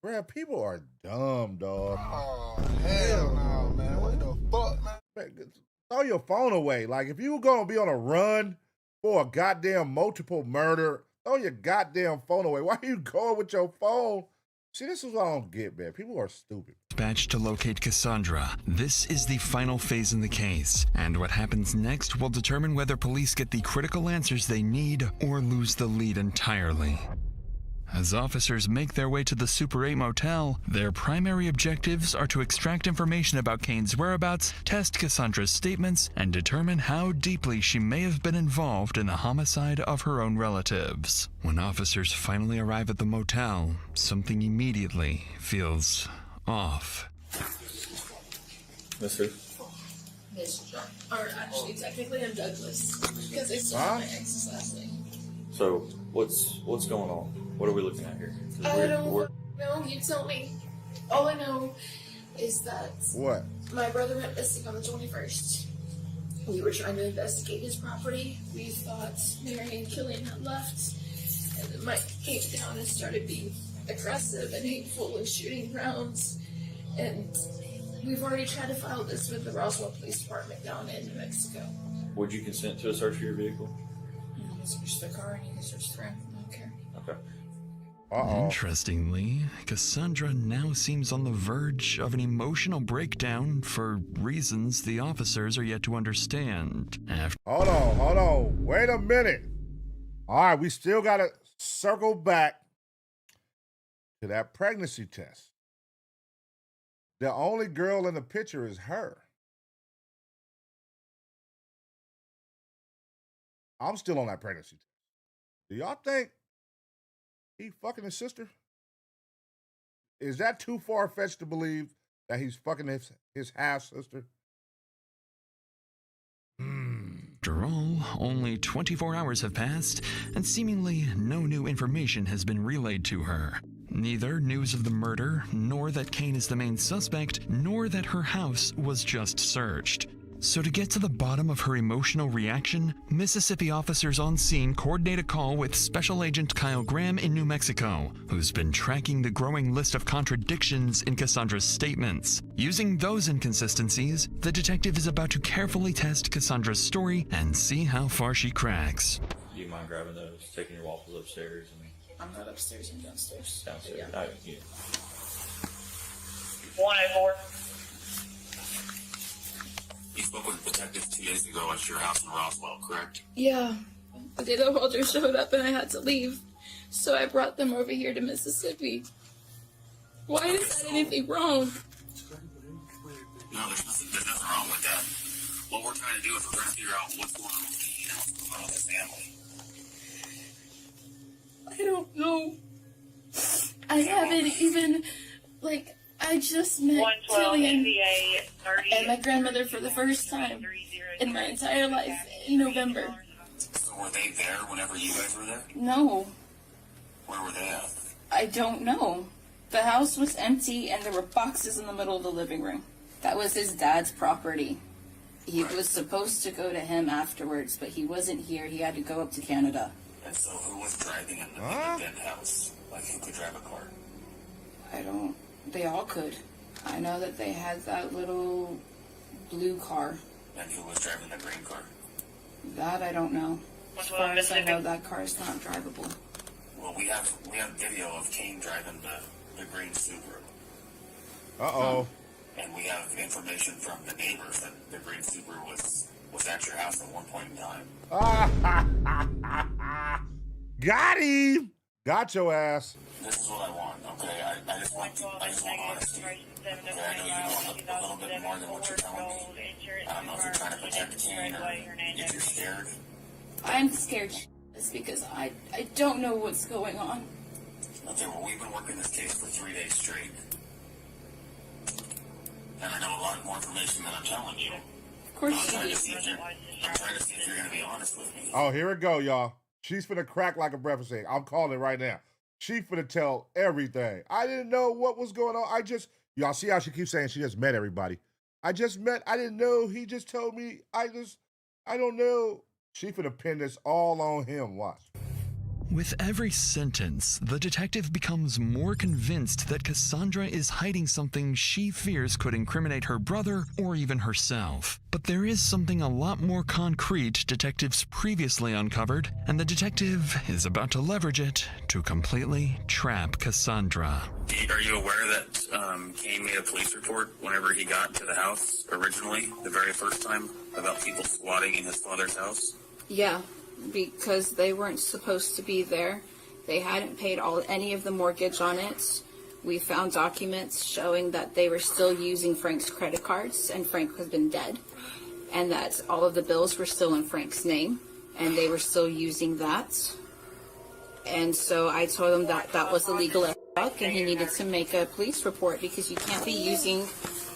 Bruh, people are dumb, dog. Oh, hell no, man. What the fuck, man? Throw your phone away. Like, if you were going to be on a run for a goddamn multiple murder, throw your goddamn phone away. Why are you going with your phone? See, this is what I don't get, man. People are stupid. Dispatched to locate Cassandra. This is the final phase in the case, and what happens next will determine whether police get the critical answers they need or lose the lead entirely. As officers make their way to the Super 8 motel, their primary objectives are to extract information about Kane's whereabouts, test Cassandra's statements, and determine how deeply she may have been involved in the homicide of her own relatives. When officers finally arrive at the motel, something immediately feels off. Miss who? Miss John. Or actually, technically, I'm Douglas. Because I still have my ex's last name. So, what's going on? What are we looking at here? I don't know. You tell me. All I know is that what? My brother went missing on the 21st. We were trying to investigate his property. We thought Mary and Killian had left. And then Mike came down and started being aggressive and hateful and shooting rounds. And we've already tried to file this with the Roswell Police Department down in New Mexico. Would you consent to a search of your vehicle? You can search the car and you can search the ramp. I don't care. Okay. Interestingly, Cassandra now seems on the verge of an emotional breakdown for reasons the officers are yet to understand. Hold on. Wait a minute. All right, we still got to circle back to that pregnancy test. The only girl in the picture is her. I'm still on that pregnancy test. Do y'all think he fucking his sister? Is that too far-fetched to believe that he's fucking his half-sister? After all, only 24 hours have passed, and seemingly no new information has been relayed to her. Neither news of the murder, nor that Kane is the main suspect, nor that her house was just searched. So to get to the bottom of her emotional reaction, Mississippi officers on scene coordinate a call with Special Agent Kyle Graham in New Mexico, who's been tracking the growing list of contradictions in Cassandra's statements. Using those inconsistencies, the detective is about to carefully test Cassandra's story and see how far she cracks. Do you mind grabbing those, taking your waffles upstairs? I'm not upstairs, I'm downstairs. Downstairs. Yeah. Yeah. 104. You spoke with a detective 2 days ago at your house in Roswell, correct? Yeah. The day the Walter showed up and I had to leave. So I brought them over here to Mississippi. Why is that anything wrong? No, there's nothing wrong with that. What we're trying to do is we're trying to figure out what's going on with Kane and what's going on with his family. I don't know. I haven't even, like, I just met Killian and my grandmother for the first time in my entire life in November. So were they there whenever you guys were there? No, Where were they at? I don't know. The house was empty and there were boxes in the middle of the living room. That was his dad's property. He was supposed to go to him afterwards, but he wasn't here. He had to go up to Canada. And so who was driving in the dead house? Like who could drive a car? They all could. I know that they had that little blue car. And who was driving the green car? That I don't know. As far as I know, that car is not drivable. Well, we have video of Kane driving the green Subaru. Uh-oh. And we have information from the neighbors that the green Subaru was at your house at one point in time. Got him! Got your ass. This is what I want, okay? I just want honesty. Okay, I know you know a little bit more than what you're telling me. I don't know if you're trying to protect Kane or if you're scared. I'm scared because I don't know what's going on. Okay, well, we've been working this case for 3 days straight. And I know a lot more information than I'm telling you. Of course I'm trying to see if you're going to be honest with me. Oh, here it go, y'all. She's finna crack like a breakfast egg. I'm calling it right now. She finna tell everything. I didn't know what was going on. Y'all see how she keeps saying she just met everybody. I didn't know. He just told me. I don't know. She finna pin this all on him. Watch. With every sentence, the detective becomes more convinced that Cassandra is hiding something she fears could incriminate her brother or even herself. But there is something a lot more concrete detectives previously uncovered, and the detective is about to leverage it to completely trap Cassandra. Are you aware that Kane made a police report whenever he got to the house originally, the very first time, about people squatting in his father's house? Yeah, because they weren't supposed to be there. They hadn't paid any of the mortgage on it. We found documents showing that they were still using Frank's credit cards, and Frank has been dead, and that all of the bills were still in Frank's name, and they were still using that. And so I told him that that was illegal as fuck, and he needed to make a police report because you can't be using.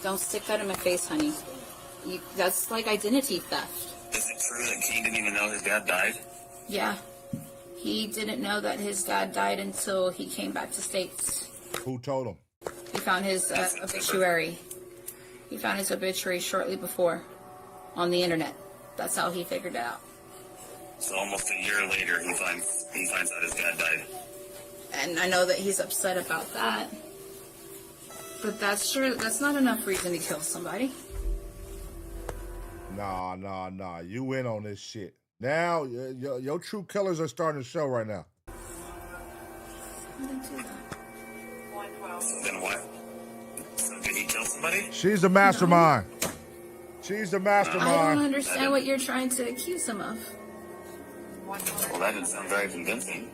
Don't stick that in my face, honey. That's like identity theft. Is it true that Kane didn't even know his dad died? Yeah. He didn't know that his dad died until he came back to States. Who told him? He found his obituary. He found his obituary shortly before on the internet. That's how he figured it out. So almost a year later, he finds out his dad died. And I know that he's upset about that. But that's not enough reason to kill somebody. Nah. You win on this shit. Now, your true colors are starting to show right now. Then what? So did he kill somebody? She's the mastermind. She's the mastermind. I don't understand what you're trying to accuse him of. Well, that didn't sound very convincing.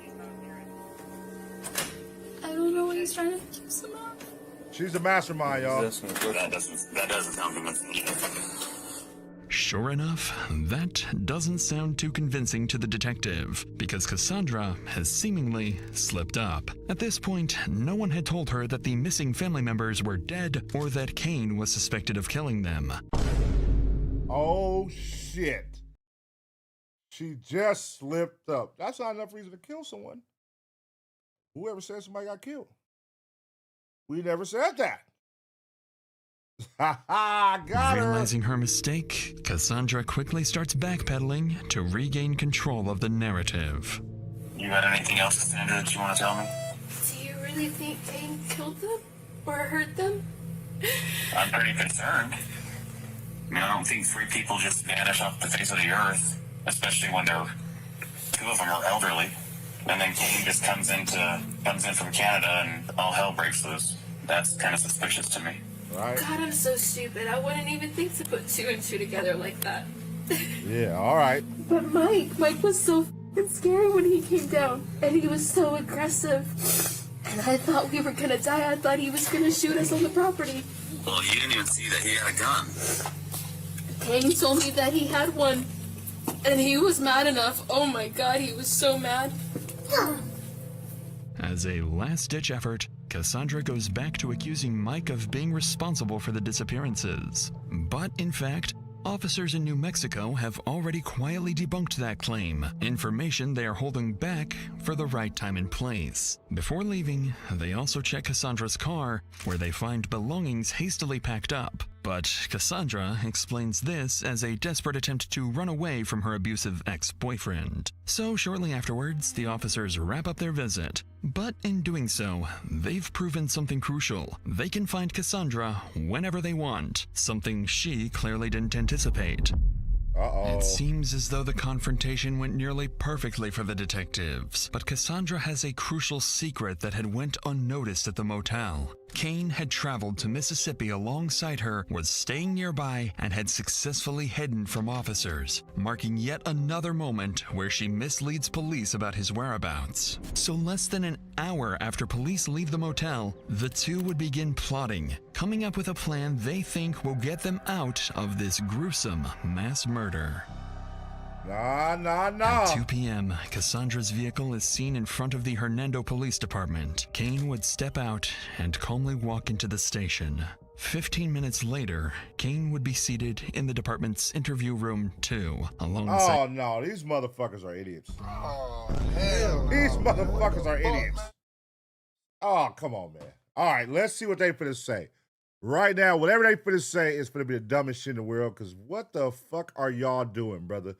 I don't know what he's trying to accuse him of. She's the mastermind, y'all. That doesn't sound convincing either. Sure enough, that doesn't sound too convincing to the detective, because Cassandra has seemingly slipped up. At this point, no one had told her that the missing family members were dead or that Kane was suspected of killing them. Oh, shit. She just slipped up. That's not enough reason to kill someone. Whoever said somebody got killed? We never said that. Got her. Realizing her mistake, Cassandra quickly starts backpedaling to regain control of the narrative. You got anything else, Cassandra, that you want to tell me? Do you really think Kane killed them? Or hurt them? I'm pretty concerned. I mean, I don't think 3 people just vanish off the face of the earth, especially when 2 of them are elderly. And then Kane just comes in from Canada and all hell breaks loose. That's kind of suspicious to me. Right. God, I'm so stupid. I wouldn't even think to put 2 and 2 together like that. Yeah, all right. But Mike was so f***ing scary when he came down. And he was so aggressive. And I thought we were gonna die. I thought he was gonna shoot us on the property. Well, you didn't even see that he had a gun. Kane told me that he had one. And he was mad enough. Oh my God, he was so mad. As a last-ditch effort, Cassandra goes back to accusing Mike of being responsible for the disappearances. But in fact, officers in New Mexico have already quietly debunked that claim, information they are holding back for the right time and place. Before leaving, they also check Cassandra's car, where they find belongings hastily packed up. But Cassandra explains this as a desperate attempt to run away from her abusive ex-boyfriend. So shortly afterwards, the officers wrap up their visit. But in doing so, they've proven something crucial. They can find Cassandra whenever they want, something she clearly didn't anticipate. It seems as though the confrontation went nearly perfectly for the detectives, but Cassandra has a crucial secret that had went unnoticed at the motel. Kane had traveled to Mississippi alongside her, was staying nearby, and had successfully hidden from officers, marking yet another moment where she misleads police about his whereabouts. So less than an hour after police leave the motel, the two would begin plotting, coming up with a plan they think will get them out of this gruesome mass murder. At 2 p.m., Cassandra's vehicle is seen in front of the Hernando Police Department. Kane would step out and calmly walk into the station. 15 minutes later, Kane would be seated in the department's interview room 2, alongside... Oh, no, these motherfuckers are idiots. Oh, hell no. These motherfuckers are idiots. Oh, come on, man. All right, let's see what they finna say. Right now, whatever they finna say is finna be the dumbest shit in the world, because what the fuck are y'all doing, brother?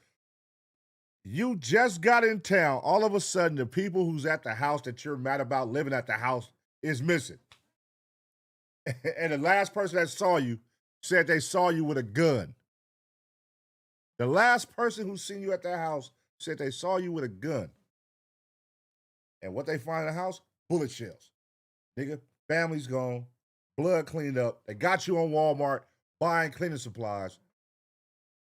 You just got in town. All of a sudden, the people who's at the house that you're mad about living at the house is missing. And the last person that saw you said they saw you with a gun. The last person who seen you at that house said they saw you with a gun. And what they find in the house? Bullet shells. Nigga, family's gone. Blood cleaned up. They got you on Walmart buying cleaning supplies.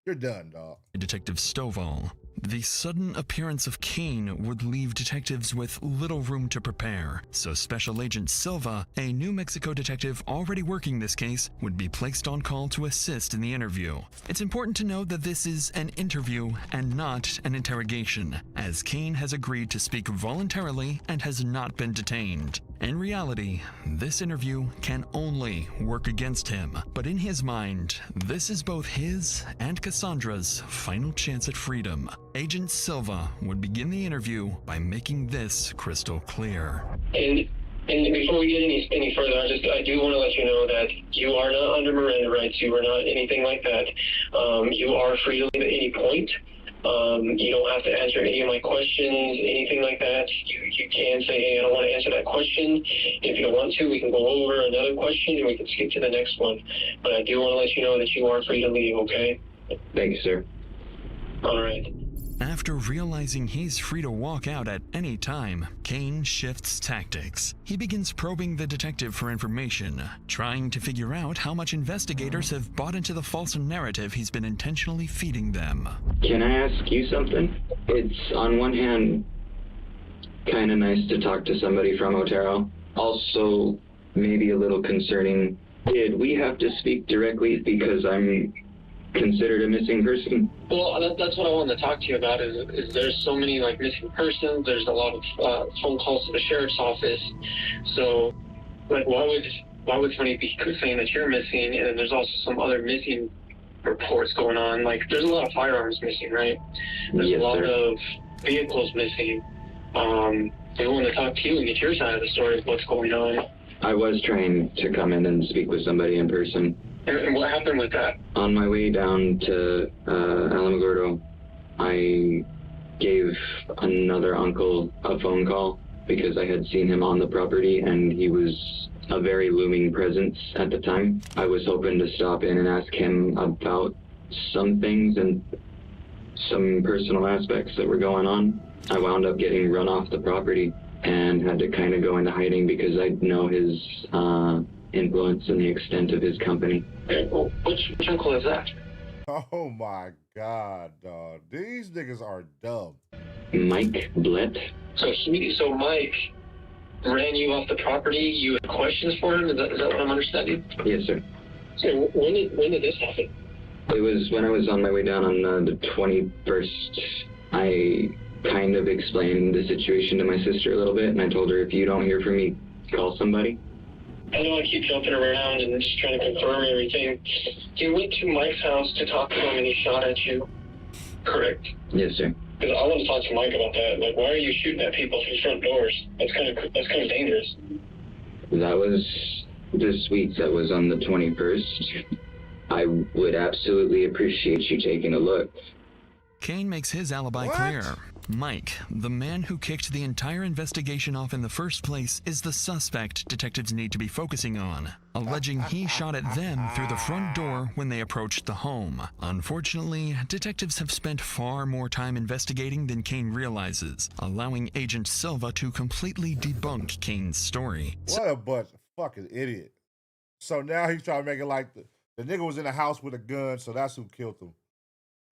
You're done, dog. Detective Stovall. The sudden appearance of Kane would leave detectives with little room to prepare, so Special Agent Silva, a New Mexico detective already working this case, would be placed on call to assist in the interview. It's important to note that this is an interview and not an interrogation, as Kane has agreed to speak voluntarily and has not been detained. In reality, this interview can only work against him, but in his mind, this is both his and Cassandra's final chance at freedom. Agent Silva would begin the interview by making this crystal clear. And before we get any further, I do want to let you know that you are not under Miranda rights. You are not anything like that. You are free to leave at any point. You don't have to answer any of my questions, anything like that. You can say, hey, I don't want to answer that question. If you don't want to, we can go over another question and we can skip to the next one. But I do want to let you know that you are free to leave, okay? Thank you, sir. All right. After realizing he's free to walk out at any time, Kane shifts tactics. He begins probing the detective for information, trying to figure out how much investigators have bought into the false narrative he's been intentionally feeding them. Can I ask you something? It's, on one hand, kind of nice to talk to somebody from Otero. Also, maybe a little concerning. Did we have to speak directly because I'm considered a missing person? Well, that's what I wanted to talk to you about, is there's so many, like, missing persons. There's a lot of phone calls to the sheriff's office. So, like, why would somebody be saying that you're missing, and then there's also some other missing reports going on? Like, there's a lot of firearms missing, right? There's a lot of vehicles missing. They want to talk to you and get your side of the story of what's going on. I was trying to come in and speak with somebody in person. And what happened with that? On my way down to Alamogordo, I gave another uncle a phone call because I had seen him on the property and he was a very looming presence at the time. I was hoping to stop in and ask him about some things and some personal aspects that were going on. I wound up getting run off the property and had to kind of go into hiding because I know his influence and the extent of his company. Okay, well, which uncle is that? Oh my God, dog. These niggas are dumb. Mike Blett. So Mike ran you off the property. You had questions for him? Is that what I'm understanding? Yes, sir. So when did this happen? It was when I was on my way down on the 21st. I kind of explained the situation to my sister a little bit, and I told her, if you don't hear from me, call somebody. I know I keep jumping around and just trying to confirm everything. You went to Mike's house to talk to him and he shot at you, correct? Yes, sir. Because I want to talk to Mike about that. Like, why are you shooting at people through front doors? That's kind of dangerous. That was the suite that was on the 21st. I would absolutely appreciate you taking a look. Kane makes his alibi clear. Mike, the man who kicked the entire investigation off in the first place, is the suspect detectives need to be focusing on, alleging he shot at them through the front door when they approached the home. Unfortunately, detectives have spent far more time investigating than Kane realizes, allowing Agent Silva to completely debunk Kane's story. What a bunch of fucking idiot. So now he's trying to make it like the nigga was in the house with a gun, so that's who killed him.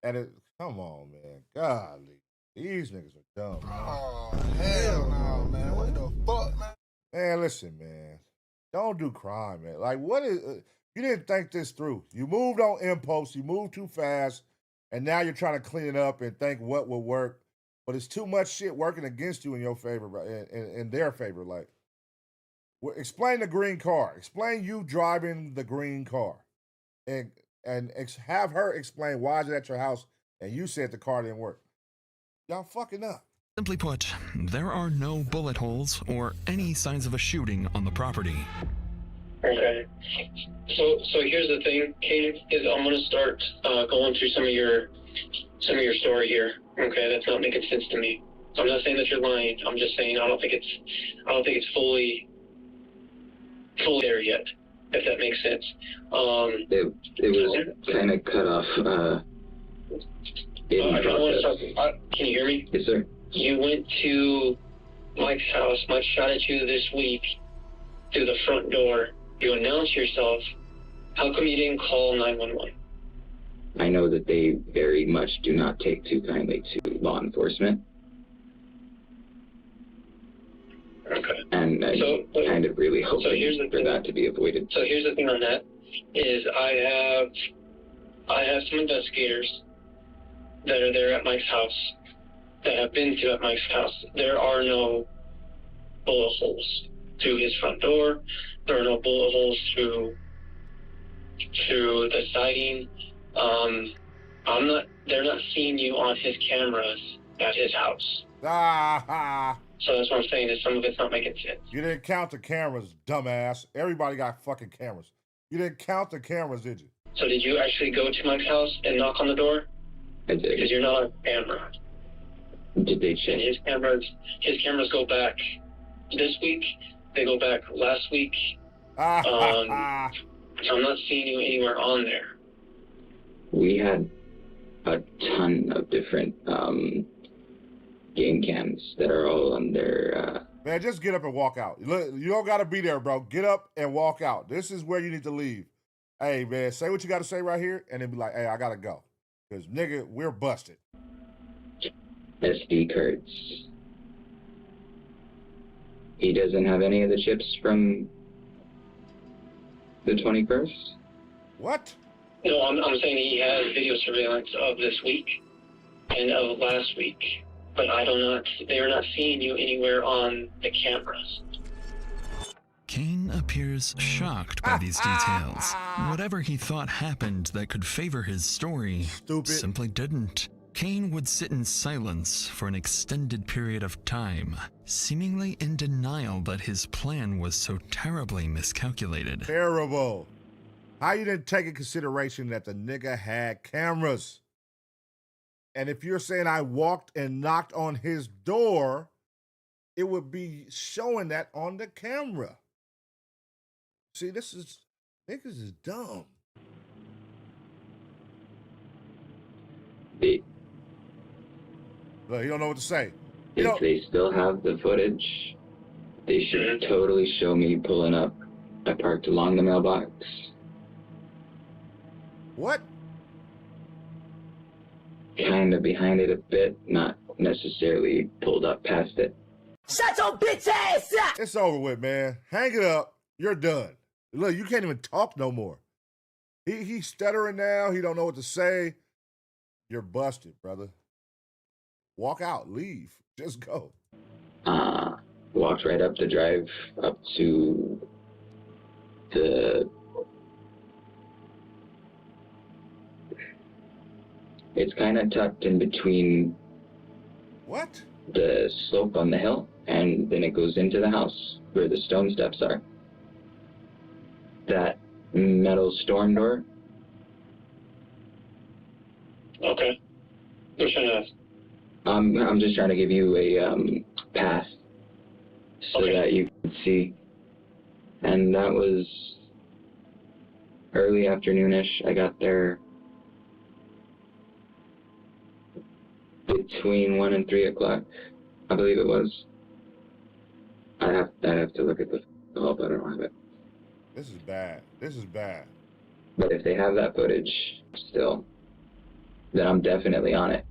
And come on, man. Golly. These niggas are dumb. Oh, hell no, man. What the fuck, man? Man, listen, man. Don't do crime, man. Like, what is... you didn't think this through. You moved on impulse. You moved too fast. And now you're trying to clean it up and think what will work. But it's too much shit working against you in your favor, in their favor. Like, explain the green car. Explain you driving the green car. And have her explain why is it at your house and you said the car didn't work. Y'all fucking up. Simply put, there are no bullet holes or any signs of a shooting on the property. Okay. So here's the thing, Kane, is I'm gonna start going through some of your story here. Okay, that's not making sense to me. I'm not saying that you're lying. I'm just saying I don't think it's fully there yet, if that makes sense. It was kind of cut off. Can you hear me? Yes, sir. You went to Mike's house. Mike shot at you this week through the front door. You announced yourself. How come you didn't call 911? I know that they very much do not take too kindly to law enforcement. Okay. And I kind of really hope for that to be avoided. So here's the thing on that, is I have some investigators that are there at Mike's house, that have been to at Mike's house. There are no bullet holes through his front door. There are no bullet holes through the siding. They're not seeing you on his cameras at his house. So that's what I'm saying, is some of it's not making sense. You didn't count the cameras, dumbass. Everybody got fucking cameras. You didn't count the cameras, did you? So did you actually go to Mike's house and knock on the door? I did. Because you're not on camera. Did they check? And his cameras go back this week. They go back last week. So I'm not seeing you anywhere on there. We had a ton of different game cams that are all on their... Man, just get up and walk out. You don't got to be there, bro. Get up and walk out. This is where you need to leave. Hey, man, say what you got to say right here, and then be like, hey, I got to go. Because, nigga, we're busted. SD cards. He doesn't have any of the chips from the 21st? What? No, I'm saying he has video surveillance of this week and of last week. But they are not seeing you anywhere on the cameras. Kane appears shocked by these details. Whatever he thought happened that could favor his story simply didn't. Kane would sit in silence for an extended period of time, seemingly in denial that his plan was so terribly miscalculated. Terrible. How you didn't take in consideration that the nigga had cameras? And if you're saying I walked and knocked on his door, it would be showing that on the camera. See, niggas is dumb. Look, you don't know what to say. If they still have the footage, they should totally show me pulling up. I parked along the mailbox. What? Kind of behind it a bit, not necessarily pulled up past it. Shut your bitch ass up! It's over with, man. Hang it up. You're done. Look, you can't even talk no more. He's stuttering now. He don't know what to say. You're busted, brother. Walk out. Leave. Just go. Walked right up the drive up to the... It's kind of tucked in between... What? The slope on the hill, and then it goes into the house where the stone steps are. That metal storm door. Okay. What should I ask? I'm just trying to give you a path so that you can see. And that was early afternoonish. I got there between 1 and 3 o'clock, I believe it was. I have to look at the call, but I don't have it. This is bad. This is bad. But if they have that footage still, then I'm definitely on it.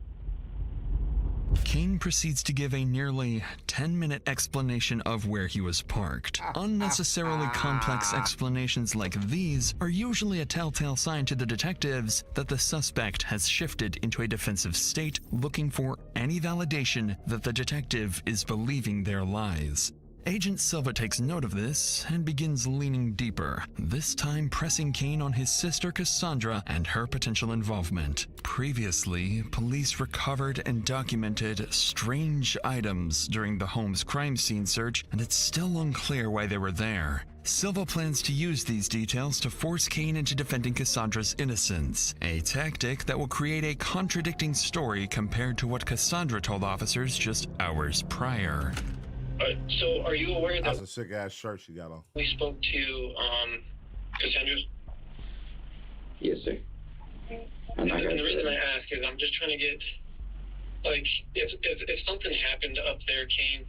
Kane proceeds to give a nearly 10-minute explanation of where he was parked. Unnecessarily complex explanations like these are usually a telltale sign to the detectives that the suspect has shifted into a defensive state, looking for any validation that the detective is believing their lies. Agent Silva takes note of this and begins leaning deeper, this time pressing Kane on his sister Cassandra and her potential involvement. Previously, police recovered and documented strange items during the home's crime scene search, and it's still unclear why they were there. Silva plans to use these details to force Kane into defending Cassandra's innocence, a tactic that will create a contradicting story compared to what Cassandra told officers just hours prior. So are you aware that That's a sick ass shirt she got on. we spoke to Cassandra? Yes, sir. And the reason I ask is I'm just trying to get, like, if something happened up there, Kane,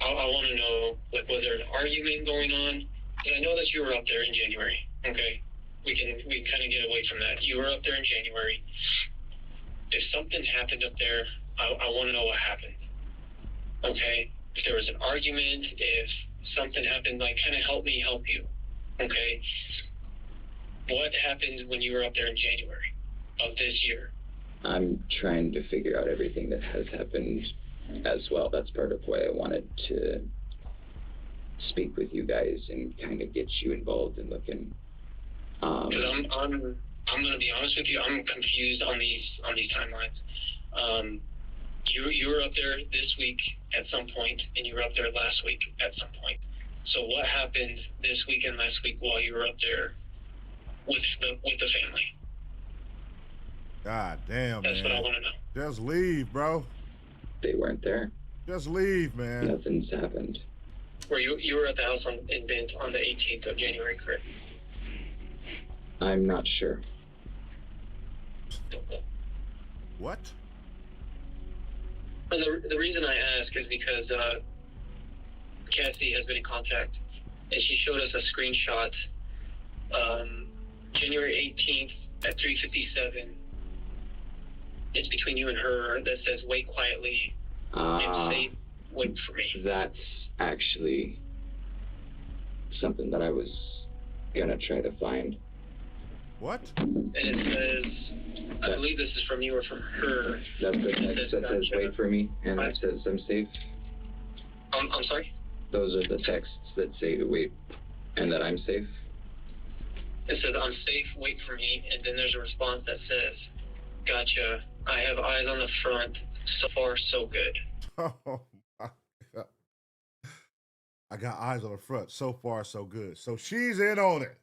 I want to know, like, was there an argument going on? And I know that you were up there in January. Okay, we can kind of get away from that. You were up there in January. If something happened up there, I want to know what happened. Okay. If there was an argument, if something happened, like, kind of help me help you, okay? What happened when you were up there in January of this year? I'm trying to figure out everything that has happened as well. That's part of why I wanted to speak with you guys and kind of get you involved in looking. Because I'm going to be honest with you, I'm confused on these timelines. You were up there this week at some point, and you were up there last week at some point. So what happened this week and last week while you were up there with the family? God damn, That's man. what I want to know. Just leave, bro. They weren't there. Just leave, man. Nothing's happened. Were you were at the house in Bent on the 18th of January, correct? I'm not sure. What? And the reason I ask is because Cassie has been in contact, and she showed us a screenshot January 18th at 3:57. It's between you and her that says, "Wait quietly and say, wait for me." That's actually something that I was gonna try to find. What? And it says, I believe this is from you or from her. That's the text that says wait for me, and it says I'm safe. I'm sorry? Those are the texts that say to wait, and that I'm safe. It says, I'm safe, wait for me, and then there's a response that says, gotcha, I have eyes on the front, so far so good. Oh, my God. I got eyes on the front, so far so good. So she's in on it.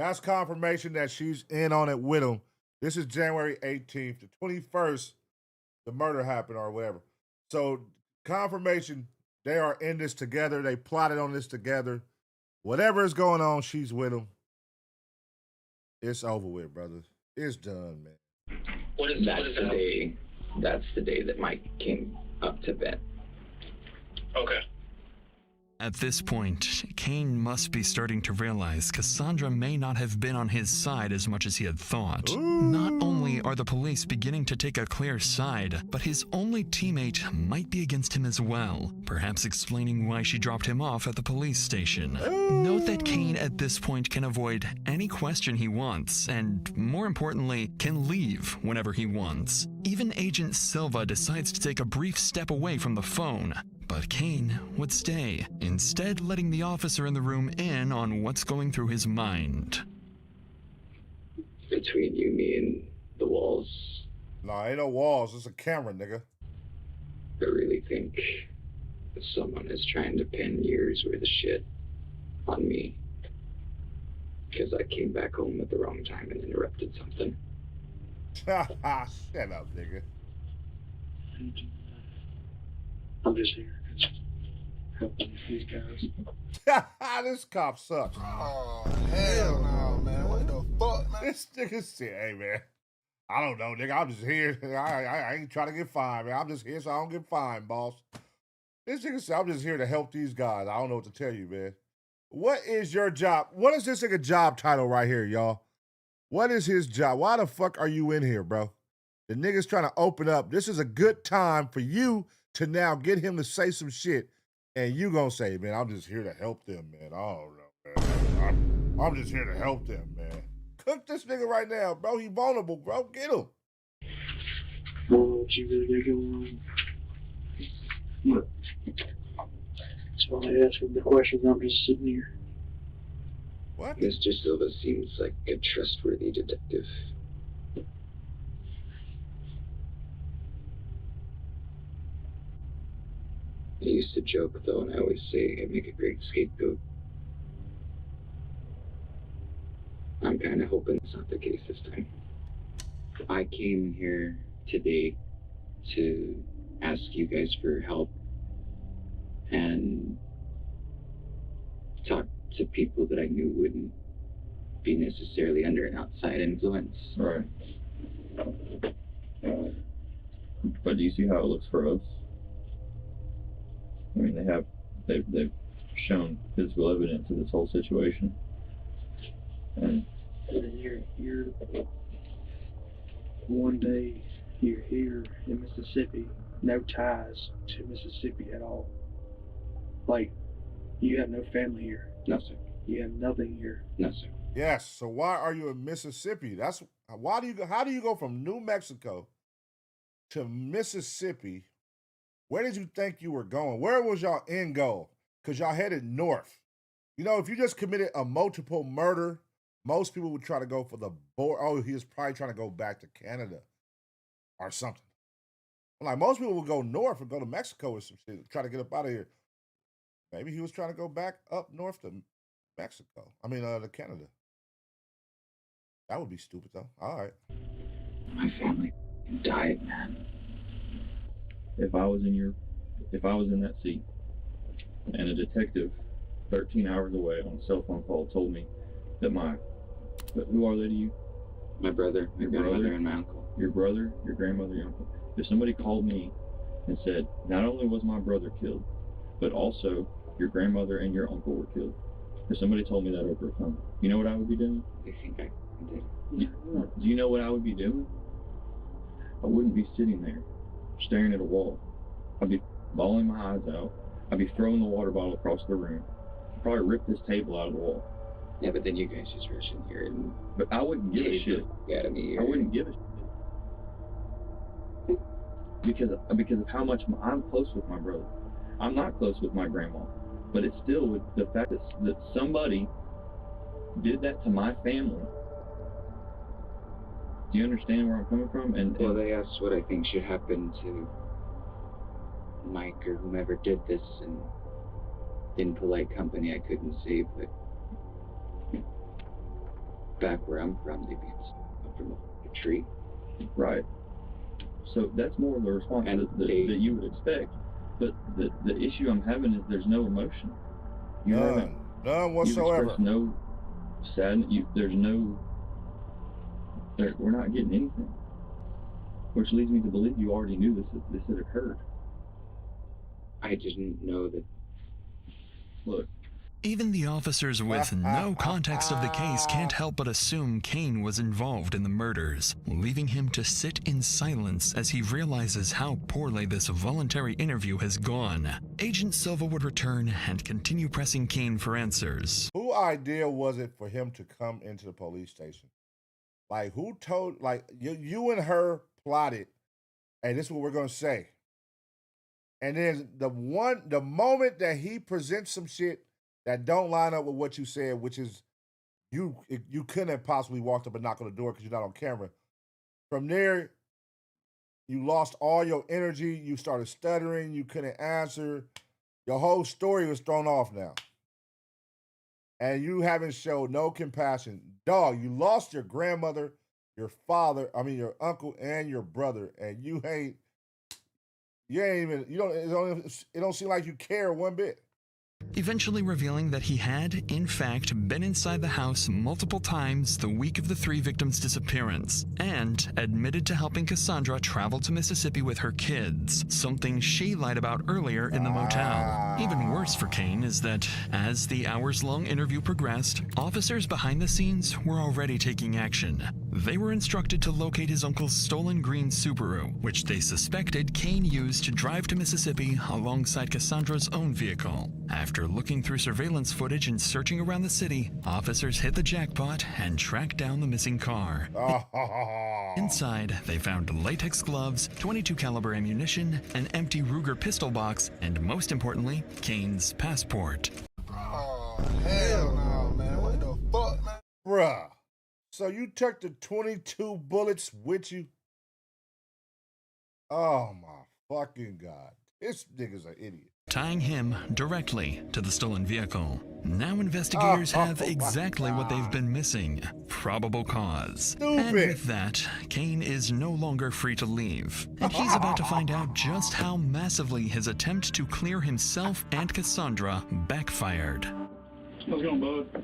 That's confirmation that she's in on it with him. This is January 18th. The 21st, the murder happened or whatever. So confirmation, they are in this together. They plotted on this together. Whatever is going on, she's with him. It's over with, brother. It's done, man. That's the day that Mike came up to bed. Okay. At this point, Kane must be starting to realize Cassandra may not have been on his side as much as he had thought. Not only are the police beginning to take a clear side, but his only teammate might be against him as well, perhaps explaining why she dropped him off at the police station. Note that Kane at this point can avoid any question he wants, and more importantly, can leave whenever he wants. Even Agent Silva decides to take a brief step away from the phone, but Kane would stay, instead letting the officer in the room in on what's going through his mind. Between you, me, and the walls. Nah, ain't no walls. It's a camera, nigga. I really think that someone is trying to pin years worth of shit on me. Because I came back home at the wrong time and interrupted something. Shut up, nigga. I'm just here helping these guys. This cop sucks. Oh, hell no, man. What the fuck, man? This nigga said, hey, man, I don't know, nigga. I'm just here. I ain't trying to get fined, man. I'm just here so I don't get fined, boss. This nigga said, I'm just here to help these guys. I don't know what to tell you, man. What is your job? What is this nigga job title right here, y'all? What is his job? Why the fuck are you in here, bro? The nigga's trying to open up. This is a good time for you to now get him to say some shit. And you gonna say, man, I'm just here to help them, man. I don't know, man. I'm just here to help them, man. Cook this nigga right now, bro. He vulnerable, bro. Get him. What you really got going on? Look. So I ask him the questions. I'm just sitting here. What? Mr. Silva seems like a trustworthy detective. I used to joke, though, and I always say I make a great scapegoat. I'm kind of hoping it's not the case this time. I came here today to ask you guys for help and talk to people that I knew wouldn't be necessarily under an outside influence. Right. But do you see how it looks for us? I mean, they've shown physical evidence of this whole situation, and you're one day you're here in Mississippi, no ties to Mississippi at all. Like, you have no family here. No, sir. You have nothing here. No, sir. Yes. So why are you in Mississippi? That's why do you go? How do you go from New Mexico to Mississippi? Where did you think you were going? Where was y'all end goal? Because y'all headed north. You know, if you just committed a multiple murder, most people would try to go for the border. Oh, he was probably trying to go back to Canada or something. Like, most people would go north and go to Mexico or some shit, try to get up out of here. Maybe he was trying to go back up north to Mexico. I mean, to Canada. That would be stupid, though. All right. My family died, man. if I was in that seat and a detective 13 hours away on a cell phone call told me that who are they to you? My brother, my grandmother, and my uncle. Your brother, your grandmother, your uncle. If somebody called me and said, not only was my brother killed, but also your grandmother and your uncle were killed. If somebody told me that over a phone, you know what I would be doing? I think I did. Do you know what I would be doing? I wouldn't be sitting there staring at a wall. I'd be bawling my eyes out. I'd be throwing the water bottle across the room. I'd probably rip this table out of the wall. Yeah, but then you guys just rush in here and... But I wouldn't give a shit. I wouldn't give a shit. Because of how much I'm close with my brother. I'm not close with my grandma. But it's still with the fact that somebody did that to my family. Do you understand where I'm coming from? Well, they asked what I think should happen to Mike or whomever did this, and in polite company I couldn't say, but back where I'm from, maybe it's up from a tree. Right. So that's more of a response that you would expect. But the issue I'm having is there's no emotion. None whatsoever. Expressed no sadness. We're not getting anything. Which leads me to believe you already knew this had occurred. I didn't know that. Look. Even the officers with no context of the case can't help but assume Kane was involved in the murders, leaving him to sit in silence as he realizes how poorly this voluntary interview has gone. Agent Silva would return and continue pressing Kane for answers. Whose idea was it for him to come into the police station? Like, who told, like, you and her plotted, hey, this is what we're going to say. And then the moment that he presents some shit that don't line up with what you said, which is you couldn't have possibly walked up and knocked on the door because you're not on camera. From there, you lost all your energy. You started stuttering. You couldn't answer. Your whole story was thrown off now. And you haven't showed no compassion. Dog, you lost your grandmother, your uncle, and your brother, and it don't seem like you care one bit. Eventually revealing that he had, in fact, been inside the house multiple times the week of the 3 victims' disappearance, and admitted to helping Cassandra travel to Mississippi with her kids, something she lied about earlier in the motel. Even worse for Kane is that, as the hours-long interview progressed, officers behind the scenes were already taking action. They were instructed to locate his uncle's stolen green Subaru, which they suspected Kane used to drive to Mississippi alongside Cassandra's own vehicle. After looking through surveillance footage and searching around the city, officers hit the jackpot and tracked down the missing car. Inside, they found latex gloves, .22 caliber ammunition, an empty Ruger pistol box, and most importantly, Kane's passport. Oh, hell no, man. What the fuck, man? Bruh. So you took the 22 bullets with you? Oh my fucking God. This nigga's an idiot. Tying him directly to the stolen vehicle. Now investigators have exactly what they've been missing. Probable cause. And with that, Kane is no longer free to leave. And he's about to find out just how massively his attempt to clear himself and Cassandra backfired. What's going on, bud?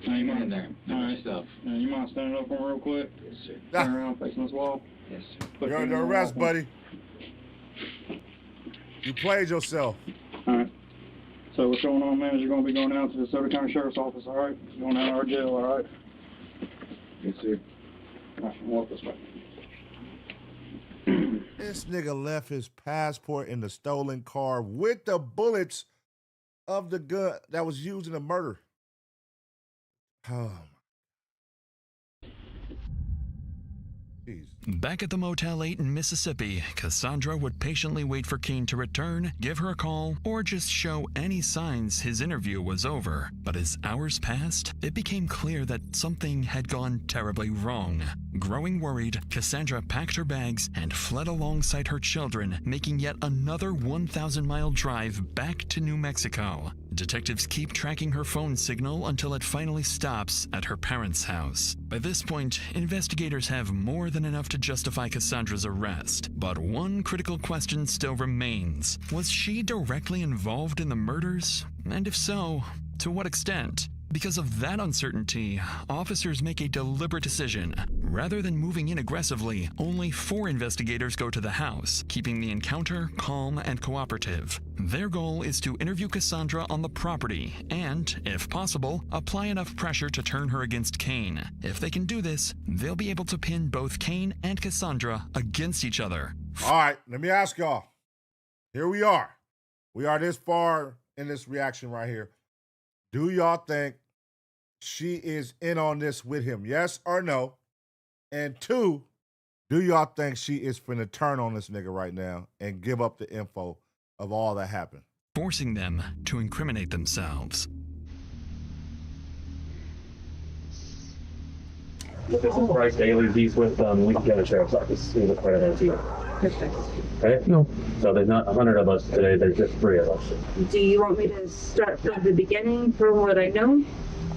You mind there? All right, stuff. You mind standing up for me real quick? Yes, sir. Turn around, facing this wall. Yes, sir. You're under arrest, buddy. You played yourself. All right. So what's going on, man, is you're going to be going out to the Soda County Sheriff's Office, all right? You're going out of our jail, all right? Yes, sir. All right, walk this way. This nigga left his passport in the stolen car with the bullets of the gun that was used in the murder. Oh. Back at the Motel 8 in Mississippi, Cassandra would patiently wait for Kane to return, give her a call, or just show any signs his interview was over. But as hours passed, it became clear that something had gone terribly wrong. Growing worried, Cassandra packed her bags and fled alongside her children, making yet another 1,000-mile drive back to New Mexico. Detectives keep tracking her phone signal until it finally stops at her parents' house. By this point, investigators have more than enough to justify Cassandra's arrest. But one critical question still remains. Was she directly involved in the murders? And if so, to what extent? Because of that uncertainty, officers make a deliberate decision. Rather than moving in aggressively, only 4 investigators go to the house, keeping the encounter calm and cooperative. Their goal is to interview Cassandra on the property and, if possible, apply enough pressure to turn her against Kane. If they can do this, they'll be able to pin both Kane and Cassandra against each other. All right, let me ask y'all. Here we are. We are this far in this reaction right here. Do y'all think she is in on this with him? Yes or no? And 2, do y'all think she is finna turn on this nigga right now and give up the info of all that happened? Forcing them to incriminate themselves. This is Bryce Daly. He's with Lincoln County Sheriff's Office. He's a credit on you. Okay? No. So there's not 100 of us today. There's just 3 of us. Do you want me to start from the beginning from what I know?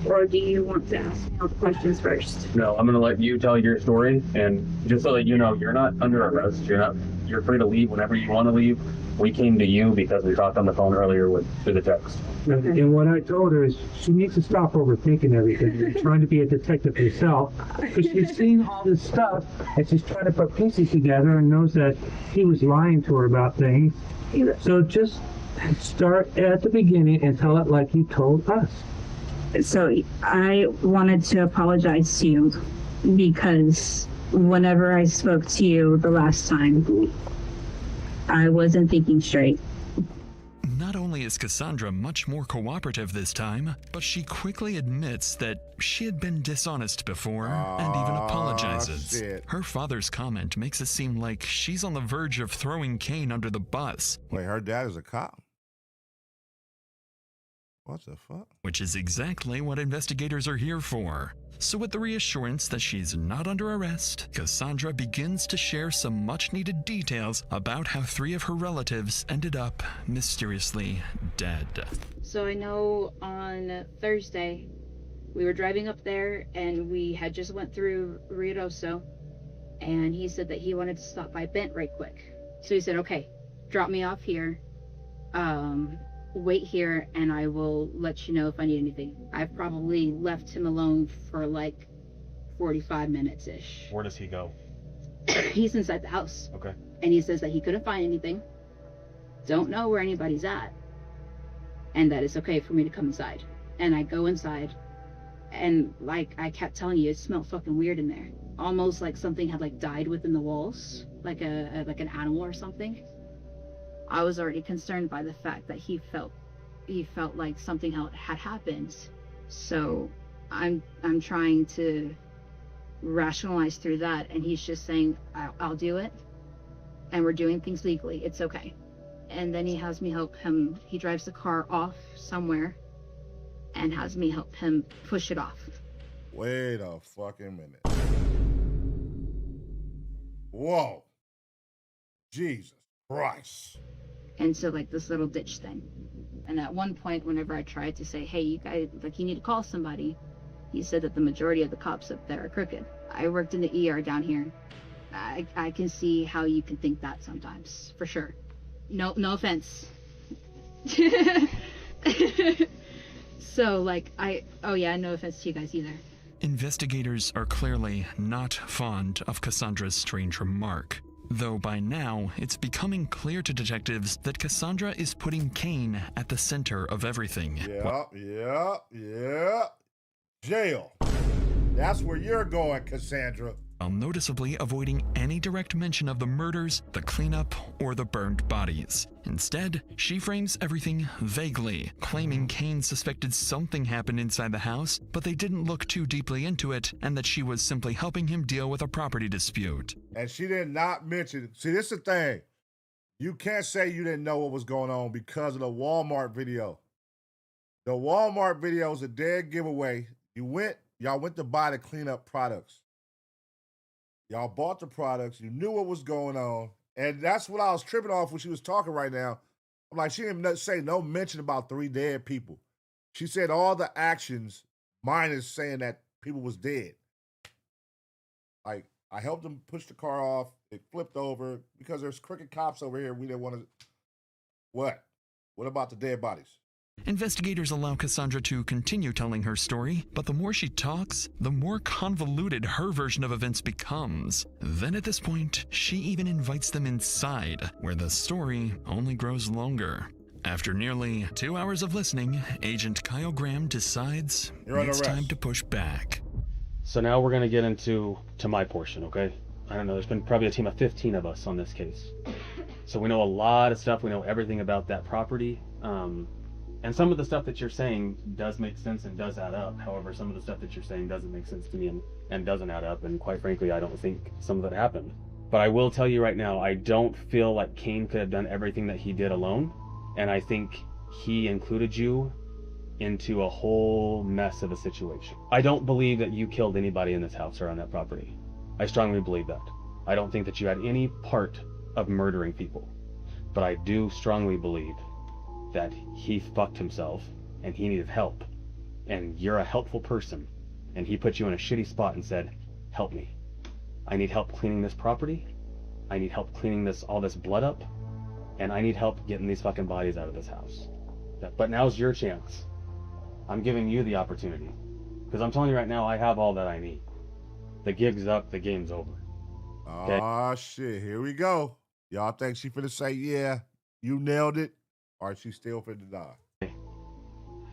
or do you want to ask me all the questions first? No, I'm gonna let you tell your story, and just so that you know, you're not under arrest. You're free to leave whenever you want to leave. We came to you because we talked on the phone earlier through the text. And what I told her is she needs to stop overthinking everything. You're trying to be a detective herself because she's seen all this stuff and she's trying to put pieces together and knows that he was lying to her about things. So just start at the beginning and tell it like you told us. So I wanted to apologize to you because whenever I spoke to you the last time, I wasn't thinking straight. Not only is Cassandra much more cooperative this time, but she quickly admits that she had been dishonest before and even apologizes. Shit. Her father's comment makes it seem like she's on the verge of throwing Kane under the bus. Wait, her dad is a cop? What the fuck? Which is exactly what investigators are here for. So with the reassurance that she's not under arrest, Cassandra begins to share some much-needed details about how 3 of her relatives ended up mysteriously dead. So I know on Thursday, we were driving up there and we had just went through Ruidoso, and he said that he wanted to stop by Bent right quick. So he said, okay, drop me off here. Wait here and I will let you know if I need anything. I've probably left him alone for like 45 minutes-ish. Where does he go? He's inside the house. Okay. And he says that he couldn't find anything. Don't know where anybody's at. And that it's okay for me to come inside. And I go inside and like I kept telling you, it smelled fucking weird in there. Almost like something had like died within the walls. Like an animal or something. I was already concerned by the fact that he felt like something had happened. So I'm trying to rationalize through that, and he's just saying, I'll do it, and we're doing things legally, it's okay. And then he has me help him, he drives the car off somewhere and has me help him push it off. Wait a fucking minute. Whoa. Jesus Christ. Into like this little ditch thing. And at one point, whenever I tried to say, hey, you guys, like, you need to call somebody, he said that the majority of the cops up there are crooked. I worked in the ER down here. I can see how you can think that sometimes, for sure. No offense. So like, oh yeah, no offense to you guys either. Investigators are clearly not fond of Cassandra's strange remark. Though by now, it's becoming clear to detectives that Cassandra is putting Kane at the center of everything. Yeah. Jail. That's where you're going, Cassandra. While noticeably avoiding any direct mention of the murders, the cleanup, or the burned bodies. Instead, she frames everything vaguely, claiming Kane suspected something happened inside the house, but they didn't look too deeply into it, and that she was simply helping him deal with a property dispute. And she did not mention, see, this is the thing. You can't say you didn't know what was going on because of the Walmart video. The Walmart video is a dead giveaway. Y'all went to buy the cleanup products. Y'all bought the products. You knew what was going on. And that's what I was tripping off when she was talking right now. I'm like, she didn't say no mention about 3 dead people. She said all the actions, minus saying that people was dead. Like, I helped them push the car off. It flipped over because there's crooked cops over here. We didn't want to. What? What about the dead bodies? Investigators allow Cassandra to continue telling her story, but the more she talks, the more convoluted her version of events becomes. Then at this point, she even invites them inside, where the story only grows longer. After nearly 2 hours of listening, Agent Kyle Graham decides it's time to push back. So now we're going to get into my portion, okay? I don't know, there's been probably a team of 15 of us on this case. So we know a lot of stuff. We know everything about that property. And some of the stuff that you're saying does make sense and does add up. However, some of the stuff that you're saying doesn't make sense to me and doesn't add up. And quite frankly, I don't think some of it happened. But I will tell you right now, I don't feel like Kane could have done everything that he did alone. And I think he included you into a whole mess of a situation. I don't believe that you killed anybody in this house or on that property. I strongly believe that. I don't think that you had any part of murdering people. But I do strongly believe that he fucked himself and he needed help. and you're a helpful person, and he put you in a shitty spot and said, help me. I need help cleaning this property. I need help cleaning all this blood up. And I need help getting these fucking bodies out of this house. But now's your chance. I'm giving you the opportunity. Because I'm telling you right now, I have all that I need. The gig's up, the game's over. Okay? Oh, shit. Here we go. Y'all think she finna say, yeah, you nailed it? Or is she still finna die?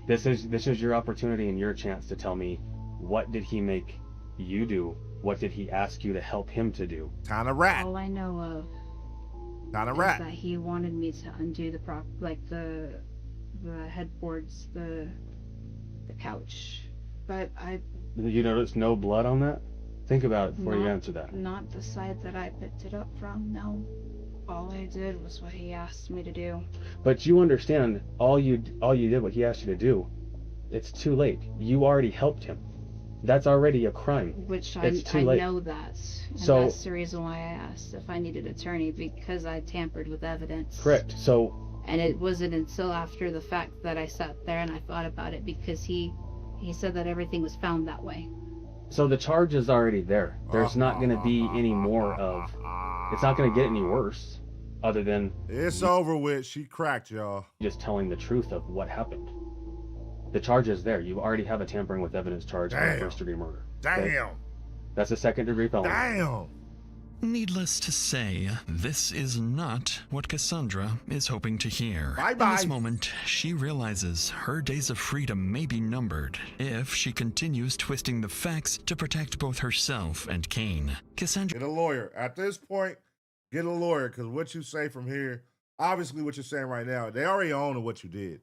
This is your opportunity and your chance to tell me, what did he make you do? What did he ask you to help him to do? Kinda rat. All I know of Kinda is rat. that he wanted me to undo the headboards, the couch. But You notice no blood on that? Think about it before you answer that. Not the side that I picked it up from, no. All I did was what he asked me to do. But you understand, all you did what he asked you to do, it's too late. You already helped him. That's already a crime. Which it's too I late. know that. And So that's the reason why I asked if I needed an attorney, because I tampered with evidence. correct. So And it wasn't until after the fact that I sat there and I thought about it, because he said that everything was found that way. so the charge is already there. There's not going to be any more of. It's not going to get any worse, other than it's over with. She cracked, y'all. Just telling the truth of what happened. The charge is there. You already have a tampering with evidence charge for first-degree murder. Okay? Damn. That's a second-degree felony. Damn. Needless to say, this is not what Cassandra is hoping to hear. Bye-bye. In this moment, she realizes her days of freedom may be numbered if she continues twisting the facts to protect both herself and Kane. Cassandra... Get a lawyer. At this point, get a lawyer, because what you say from here, obviously what you're saying right now, they already own what you did.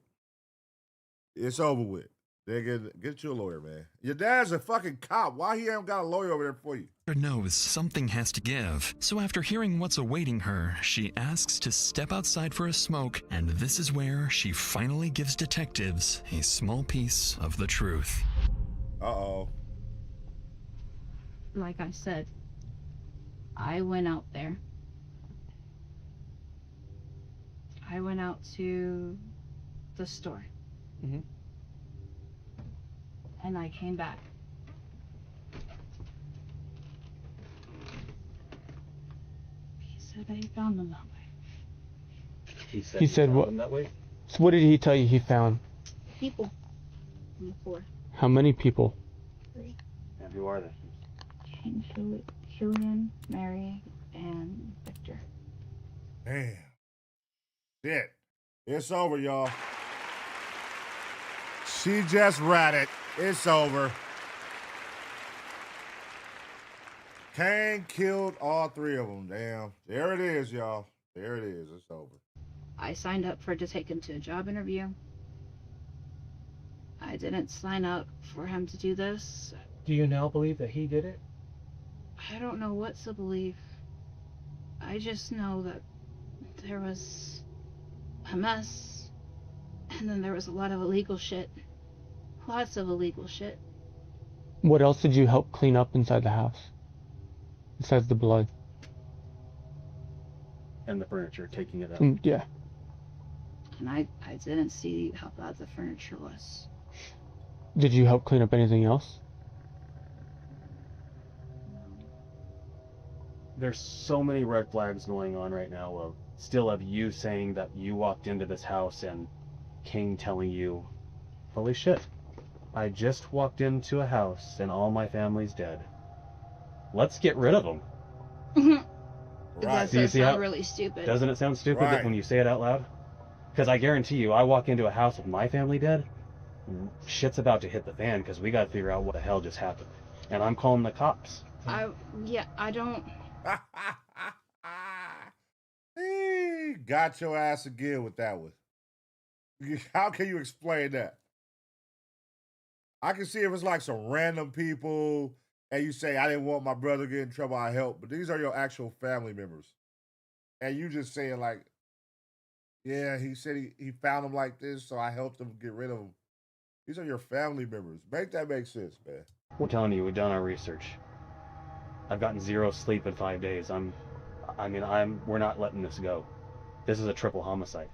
It's over with. They get you a lawyer, man. Your dad's a fucking cop. Why he ain't got a lawyer over there for you? knows something has to give, so after hearing what's awaiting her, she asks to step outside for a smoke, and this is where she finally gives detectives a small piece of the truth. Uh-oh. Like I said, I went out there. I went out to the store. Mm-hmm. And I came back. He said that he found them that way. He said what? That way? So what did he tell you he found? People on the floor. How many people? 3. And who are they? Killian, Mary, and Victor. Damn. Shit. It's over, y'all. She just ratted. It's over. Kane killed all 3 of them. Damn. There it is, y'all. There it is. It's over. I signed up to take him to a job interview. I didn't sign up for him to do this. Do you now believe that he did it? I don't know what to believe. I just know that there was a mess, and then there was a lot of illegal shit. Lots of illegal shit. What else did you help clean up inside the house? Besides the blood? And the furniture, taking it out. Yeah. And I didn't see how bad the furniture was. Did you help clean up anything else? There's so many red flags going on right now of you saying that you walked into this house and King telling you, holy shit, I just walked into a house and all my family's dead. Let's get rid of them. That does sound really stupid. Doesn't it sound stupid when you say it out loud? Because I guarantee you, I walk into a house with my family dead, shit's about to hit the fan because we got to figure out what the hell just happened. And I'm calling the cops. I don't... Got your ass again with that one. How can you explain that? I can see if it's like some random people and you say, I didn't want my brother to get in trouble, I helped. But these are your actual family members. And you just saying like, yeah, he said he found them like this, so I helped him get rid of them. These are your family members. Make that make sense, man. We're telling you, we've done our research. I've gotten 0 sleep in 5 days. We're not letting this go. This is a triple homicide.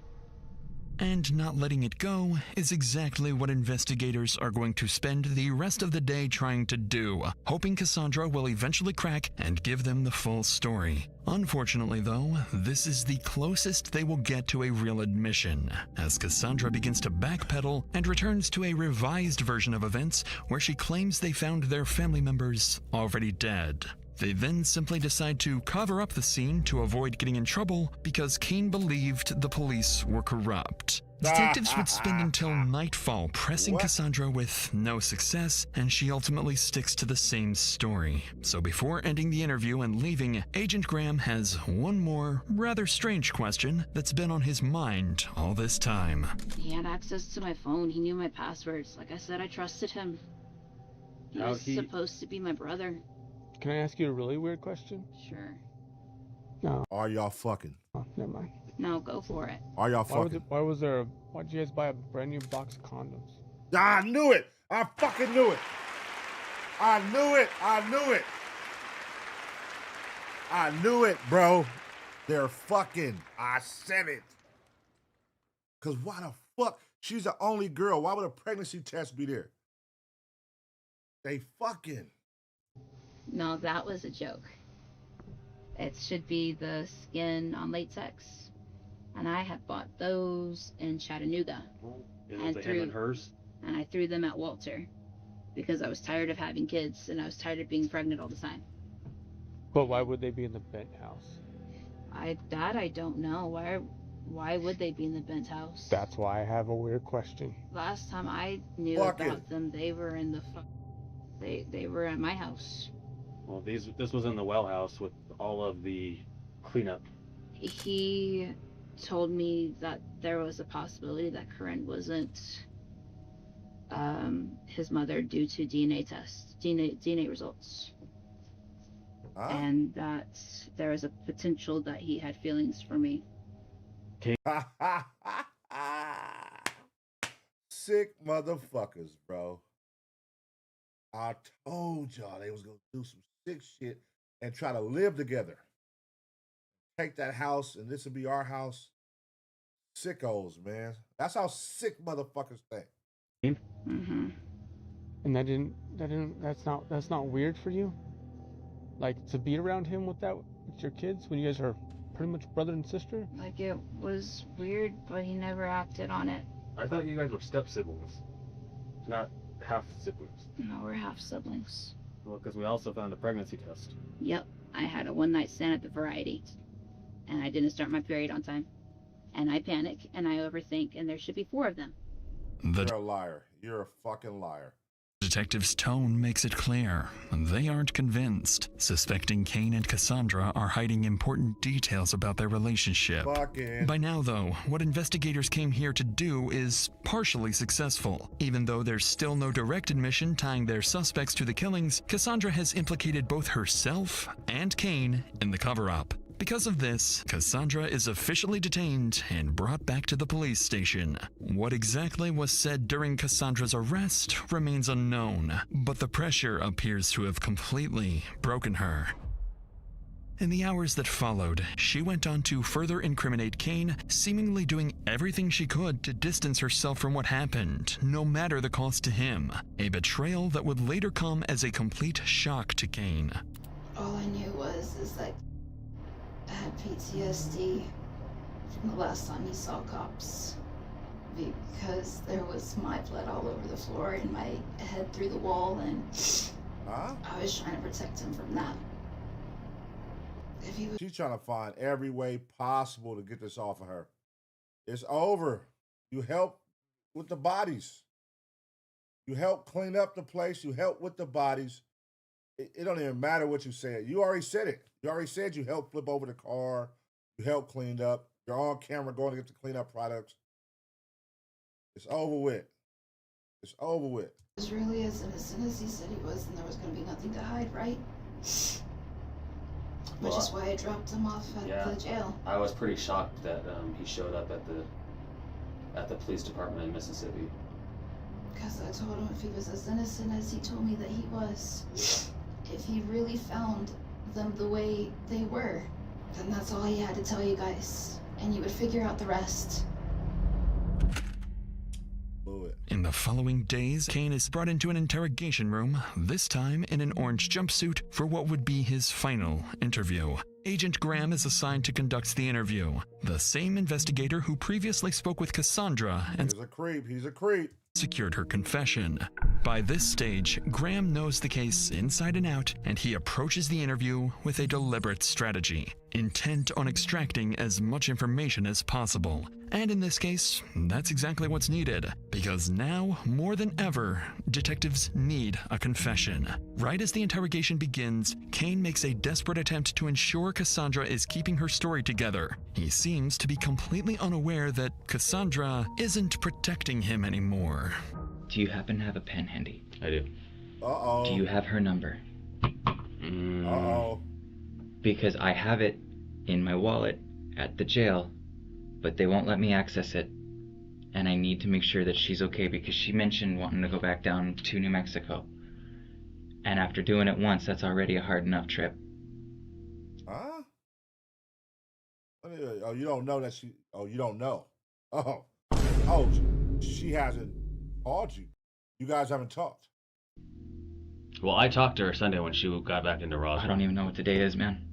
And not letting it go is exactly what investigators are going to spend the rest of the day trying to do, hoping Cassandra will eventually crack and give them the full story. Unfortunately though, this is the closest they will get to a real admission, as Cassandra begins to backpedal and returns to a revised version of events where she claims they found their family members already dead. They then simply decide to cover up the scene to avoid getting in trouble because Kane believed the police were corrupt. Detectives would spend until nightfall pressing Cassandra with no success, and she ultimately sticks to the same story. So before ending the interview and leaving, Agent Graham has one more rather strange question that's been on his mind all this time. He had access to my phone. He knew my passwords. Like I said, I trusted him. He was supposed to be my brother. Can I ask you a really weird question? Sure. No. Are y'all fucking? Oh, never mind. No, go for it. Are y'all fucking? Why did you guys buy a brand new box of condoms? I knew it. I fucking knew it. I knew it. I knew it. I knew it, bro. They're fucking. I said it. Cause why the fuck? She's the only girl. Why would a pregnancy test be there? They fucking. No, that was a joke. It should be the skin on latex. And I had bought those in Chattanooga. And hers? And I threw them at Walter because I was tired of having kids and I was tired of being pregnant all the time. But why would they be in the Bent house? I don't know. Why would they be in the Bent house? That's why I have a weird question. Last time I knew about them, they were in the they were at my house. Well, this was in the well house with all of the cleanup. He told me that there was a possibility that Corinne wasn't his mother due to DNA tests, DNA results. And that there was a potential that he had feelings for me. Sick motherfuckers, bro. I told y'all they was gonna do some sick shit and try to live together. Take that house and this will be our house. Sickos, man. That's how sick motherfuckers think. Mm-hmm. And that's not weird for you? Like to be around him with your kids when you guys are pretty much brother and sister? Like it was weird, but he never acted on it. I thought you guys were step siblings, not half siblings. No, we're half siblings. Well, because we also found a pregnancy test. Yep, I had a one-night stand at the Variety, and I didn't start my period on time. And I panic, and I overthink, and there should be 4 of them. You're a liar. You're a fucking liar. Detective's tone makes it clear they aren't convinced, suspecting Kane and Cassandra are hiding important details about their relationship. By now, though, what investigators came here to do is partially successful. Even though there's still no direct admission tying their suspects to the killings, Cassandra has implicated both herself and Kane in the cover-up. Because of this, Cassandra is officially detained and brought back to the police station. What exactly was said during Cassandra's arrest remains unknown, but the pressure appears to have completely broken her. In the hours that followed, she went on to further incriminate Kane, seemingly doing everything she could to distance herself from what happened, no matter the cost to him. A betrayal that would later come as a complete shock to Kane. All I knew is like I had PTSD from the last time he saw cops because there was my blood all over the floor and my head through the wall, and I was trying to protect him from that. She's trying to find every way possible to get this off of her. It's over. You help with the bodies. You help clean up the place. You help with the bodies. It don't even matter what you said. You already said it. You already said you helped flip over the car. You helped clean up. You're on camera going to get the cleanup products. It's over with. It's over with. He was really as innocent as he said he was, and there was going to be nothing to hide, right? Which is why I dropped him off at the jail. I was pretty shocked that he showed up at the police department in Mississippi. Because I told him if he was as innocent as he told me that he was, if he really found them the way they were, then that's all he had to tell you guys, and you would figure out the rest. In the following days, Kane is brought into an interrogation room, this time in an orange jumpsuit, for what would be his final interview. Agent Graham is assigned to conduct the interview. The same investigator who previously spoke with Cassandra and he's a creep. Secured her confession. By this stage, Graham knows the case inside and out, and he approaches the interview with a deliberate strategy, intent on extracting as much information as possible. And in this case, that's exactly what's needed, because now, more than ever, detectives need a confession. Right as the interrogation begins, Kane makes a desperate attempt to ensure Cassandra is keeping her story together. He seems to be completely unaware that Cassandra isn't protecting him anymore. Do you happen to have a pen handy? I do. Uh-oh. Do you have her number? Uh-oh. Because I have it in my wallet at the jail, but they won't let me access it. And I need to make sure that she's okay because she mentioned wanting to go back down to New Mexico. And after doing it once, that's already a hard enough trip. Huh? Oh, you don't know that she... Oh, you don't know. Oh. Oh, she hasn't called you. You guys haven't talked. Well, I talked to her Sunday when she got back into Roswell. I don't even know what the date is, man.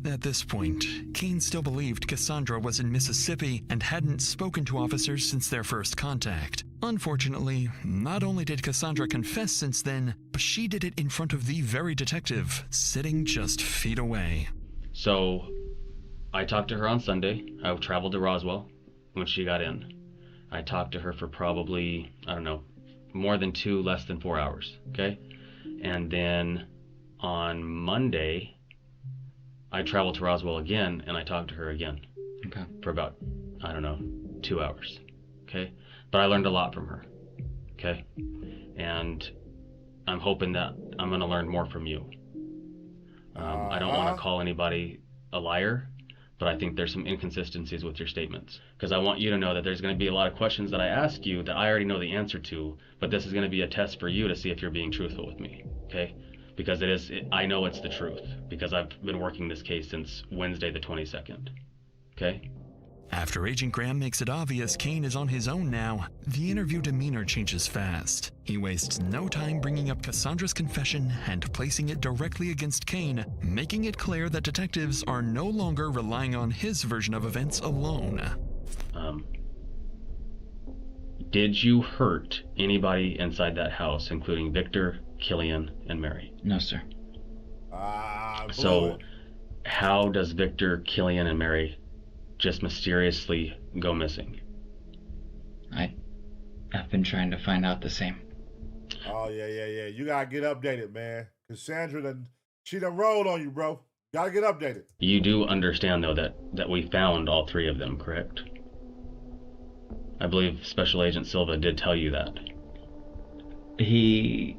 At this point, Kane still believed Cassandra was in Mississippi and hadn't spoken to officers since their first contact. Unfortunately, not only did Cassandra confess since then, but she did it in front of the very detective, sitting just feet away. So, I talked to her on Sunday. I traveled to Roswell when she got in. I talked to her for probably, I don't know, more than 2, less than 4 hours, okay? And then on Monday, I traveled to Roswell again, and I talked to her again. Okay. For about, I don't know, 2 hours, okay? But I learned a lot from her, okay? And I'm hoping that I'm going to learn more from you. I don't want to call anybody a liar, but I think there's some inconsistencies with your statements. Because I want you to know that there's going to be a lot of questions that I ask you that I already know the answer to, but this is going to be a test for you to see if you're being truthful with me, okay? Because I know it's the truth, because I've been working this case since Wednesday the 22nd, okay? After Agent Graham makes it obvious Kane is on his own now, the interview demeanor changes fast. He wastes no time bringing up Cassandra's confession and placing it directly against Kane, making it clear that detectives are no longer relying on his version of events alone. Did you hurt anybody inside that house, including Victor, Killian, and Mary? No, sir. So, how does Victor, Killian, and Mary just mysteriously go missing? I've been trying to find out the same. Oh, yeah. You gotta get updated, man. Cassandra, she done rolled on you, bro. Gotta get updated. You do understand, though, that we found all 3 of them, correct? I believe Special Agent Silva did tell you that. He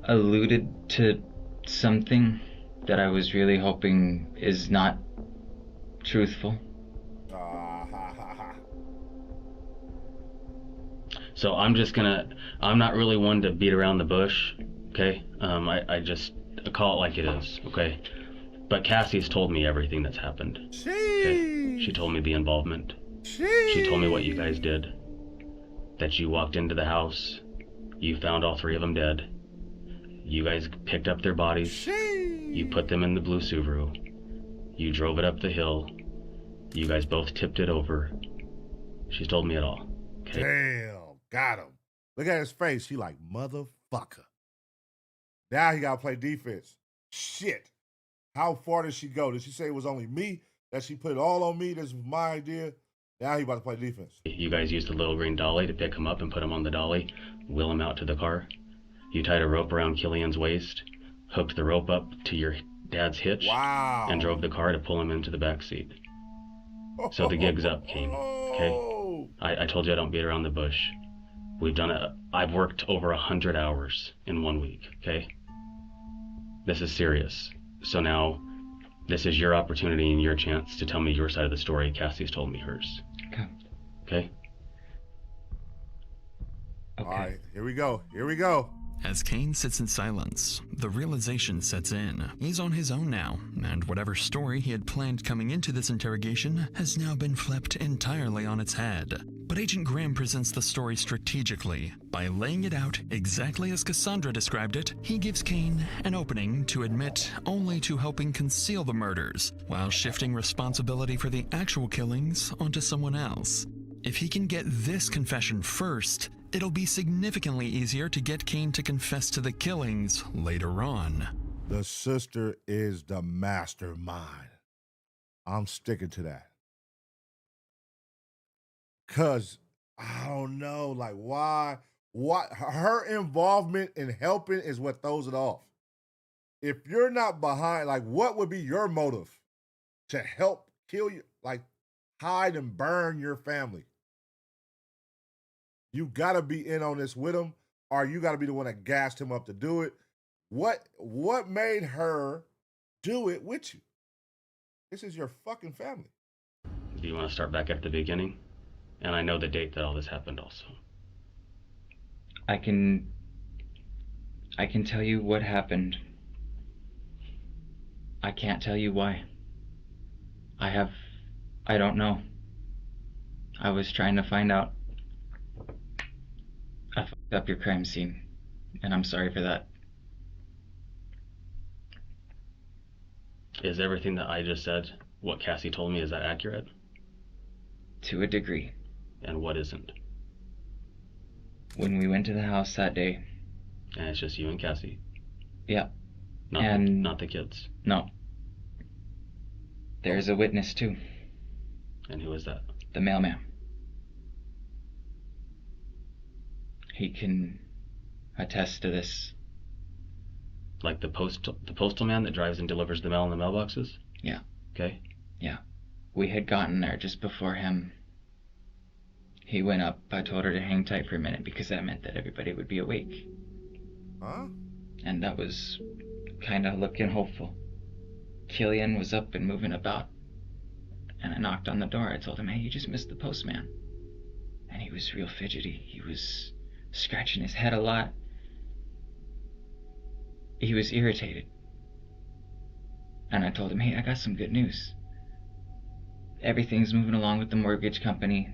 alluded to something that I was really hoping is not truthful. So I'm not really one to beat around the bush, okay? I just call it like it is, okay? But Cassie's told me everything that's happened. Okay? She told me the involvement. She told me what you guys did. That you walked into the house, you found all 3 of them dead. You guys picked up their bodies, you put them in the blue Subaru, you drove it up the hill, you guys both tipped it over. She's told me it all. Okay? Damn, got him. Look at his face. He like, motherfucker. Now he gotta play defense. Shit. How far did she go? Did she say it was only me? That she put it all on me? This was my idea? Now he about to play defense. You guys used the little green dolly to pick him up and put him on the dolly, wheel him out to the car. You tied a rope around Killian's waist, hooked the rope up to your dad's hitch, and drove the car to pull him into the back seat. So the gig's up, Kane, okay? I told you I don't beat around the bush. We've done it. I've worked over 100 hours in 1 week, okay? This is serious. So now, this is your opportunity and your chance to tell me your side of the story. Cassie's told me hers. Okay. Okay? All right, here we go. As Kane sits in silence, the realization sets in. He's on his own now, and whatever story he had planned coming into this interrogation has now been flipped entirely on its head. But Agent Graham presents the story strategically. By laying it out exactly as Cassandra described it, he gives Kane an opening to admit only to helping conceal the murders, while shifting responsibility for the actual killings onto someone else. If he can get this confession first, it'll be significantly easier to get Kane to confess to the killings later on. The sister is the mastermind. I'm sticking to that. Cause I don't know, like why her involvement in helping is what throws it off. If you're not behind, like what would be your motive to help kill you, like hide and burn your family? You gotta be in on this with him, or you gotta be the one that gassed him up to do it. What made her do it with you? This is your fucking family. Do you want to start back at the beginning? And I know the date that all this happened also. I can tell you what happened. I can't tell you why. I don't know. I was trying to find out. I fucked up your crime scene, and I'm sorry for that. Is everything that I just said, what Cassie told me, is that accurate? To a degree. And what isn't? When we went to the house that day. And it's just you and Cassie? Yeah. Not the kids? No. There's a witness too. And who is that? The mailman. He can attest to this. Like the postal man that drives and delivers the mail in the mailboxes? Yeah. Okay. Yeah. We had gotten there just before him. He went up. I told her to hang tight for a minute because that meant that everybody would be awake. Huh? And that was kind of looking hopeful. Killian was up and moving about. And I knocked on the door. I told him, hey, you just missed the postman. And he was real fidgety. He was scratching his head a lot. He was irritated. And I told him, hey, I got some good news. Everything's moving along with the mortgage company.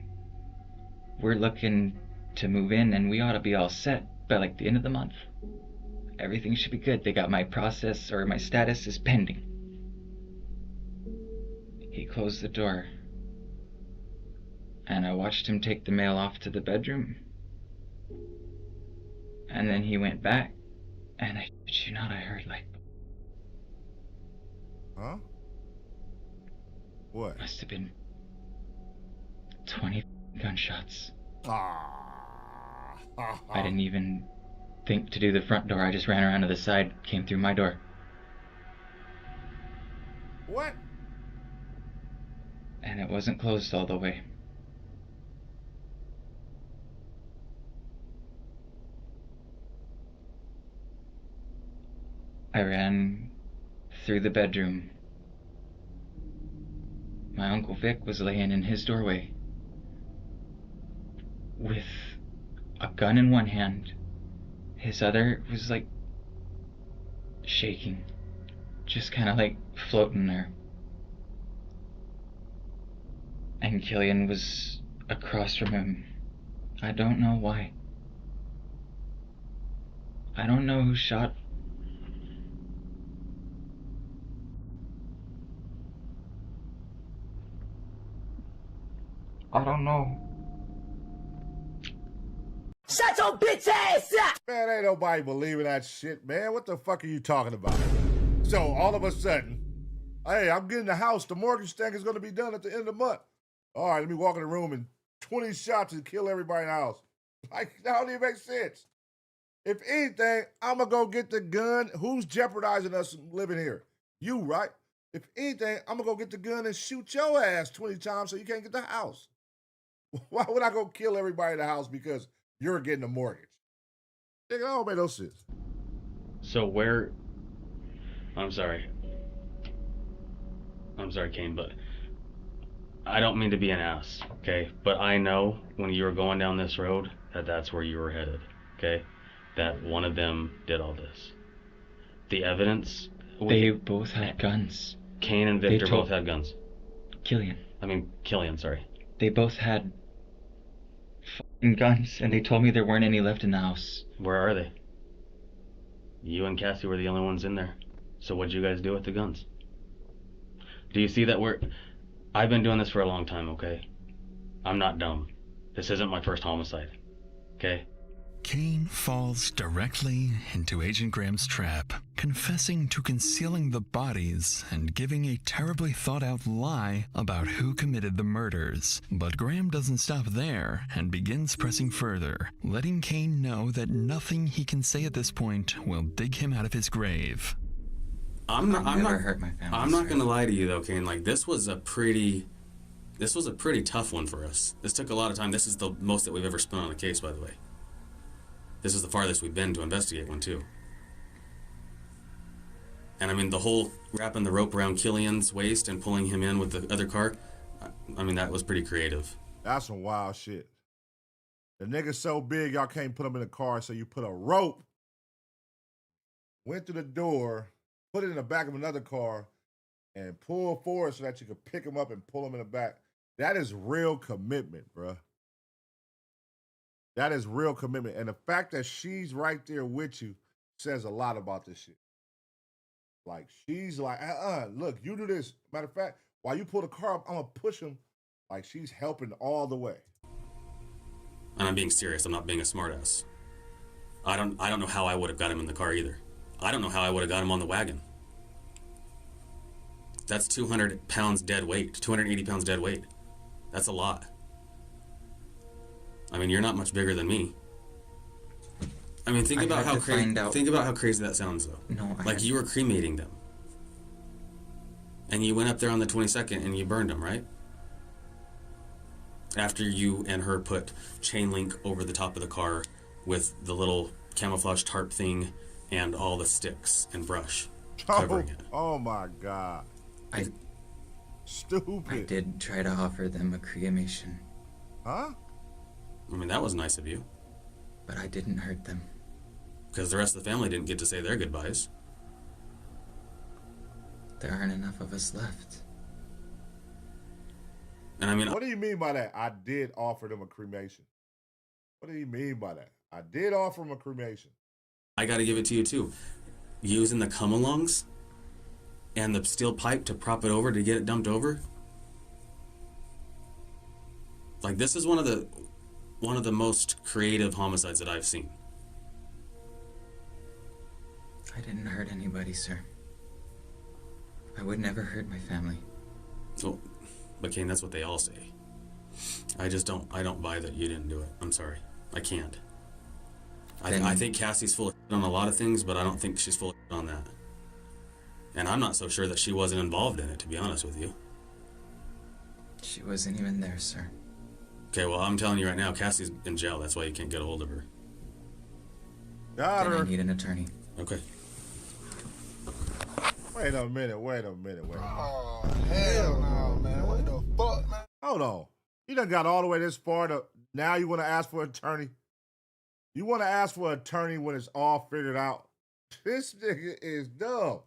We're looking to move in, and we ought to be all set by like the end of the month. Everything should be good. They got my process, or my status is pending. He closed the door, and I watched him take the mail off to the bedroom. And then he went back, and I shit you not, I heard like... Huh? What? Must have been 20 gunshots. Ah. I didn't even think to do the front door. I just ran around to the side, came through my door. What? And it wasn't closed all the way. I ran through the bedroom. My Uncle Vic was laying in his doorway with a gun in one hand. His other was like shaking, just kind of like floating there. And Killian was across from him. I don't know why. I don't know who shot. I don't know. Shut your bitch ass up! Man, ain't nobody believing that shit, man. What the fuck are you talking about? So all of a sudden, hey, I'm getting the house. The mortgage thing is going to be done at the end of the month. All right, let me walk in the room and 20 shots and kill everybody in the house. Like, that don't even make sense. If anything, I'm going to go get the gun. Who's jeopardizing us living here? You, right? If anything, I'm going to go get the gun and shoot your ass 20 times so you can't get the house. Why would I go kill everybody in the house because you're getting a mortgage? Nigga, that don't make no sense. So where... I'm sorry, Kane, but I don't mean to be an ass, okay? But I know when you were going down this road that that's where you were headed, okay? That one of them did all this. The evidence... They both had guns. Kane and Victor both had guns. Killian, sorry. They both had f***ing guns, and they told me there weren't any left in the house. Where are they? You and Cassie were the only ones in there. So what'd you guys do with the guns? Do you see that I've been doing this for a long time, okay? I'm not dumb. This isn't my first homicide, okay? Kane falls directly into Agent Graham's trap, confessing to concealing the bodies and giving a terribly thought-out lie about who committed the murders. But Graham doesn't stop there and begins pressing further, letting Kane know that nothing he can say at this point will dig him out of his grave. I'm not gonna lie to you though, Kane. Like this was a pretty tough one for us. This took a lot of time. This is the most that we've ever spent on a case, by the way. This is the farthest we've been to investigate one too. And I mean the whole wrapping the rope around Killian's waist and pulling him in with the other car, I mean that was pretty creative. That's some wild shit. The nigga's so big y'all can't put him in the car, so you put a rope, went through the door, put it in the back of another car, and pull forward so that you could pick him up and pull him in the back. That is real commitment, bruh. That is real commitment. And the fact that she's right there with you says a lot about this shit. Like, she's like, look, you do this. Matter of fact, while you pull the car up, I'm going to push him. Like, she's helping all the way. And I'm being serious. I'm not being a smartass. I don't know how I would have got him in the car either. I don't know how I would have got him on the wagon. That's 200 pounds dead weight, 280 pounds dead weight. That's a lot. I mean, you're not much bigger than me. I mean, think about how crazy that sounds, though. No, like you were cremating them, and you went up there on the 22nd and you burned them, right? After you and her put chain link over the top of the car with the little camouflage tarp thing and all the sticks and brush covering it. Oh my God. Stupid. I did try to offer them a cremation. Huh? I mean, that was nice of you. But I didn't hurt them. Because the rest of the family didn't get to say their goodbyes. There aren't enough of us left. And I mean... What do you mean by that? I did offer them a cremation. What do you mean by that? I did offer them a cremation. I gotta give it to you, too. Using the come-alongs and the steel pipe to prop it over to get it dumped over. Like, this is one of the most creative homicides that I've seen. I didn't hurt anybody, sir. I would never hurt my family. Oh, but Kane, that's what they all say. I don't buy that you didn't do it. I'm sorry. I can't. I think Cassie's full of shit on a lot of things, but I don't think she's full of shit on that. And I'm not so sure that she wasn't involved in it, to be honest with you. She wasn't even there, sir. Okay, well, I'm telling you right now, Cassie's in jail. That's why you can't get a hold of her. Got her. I need an attorney. Okay. Wait a minute. Oh, hell no, man. What the fuck, man? Hold on. You done got all the way this far to now you want to ask for an attorney? You want to ask for an attorney when it's all figured out? This nigga is dumb.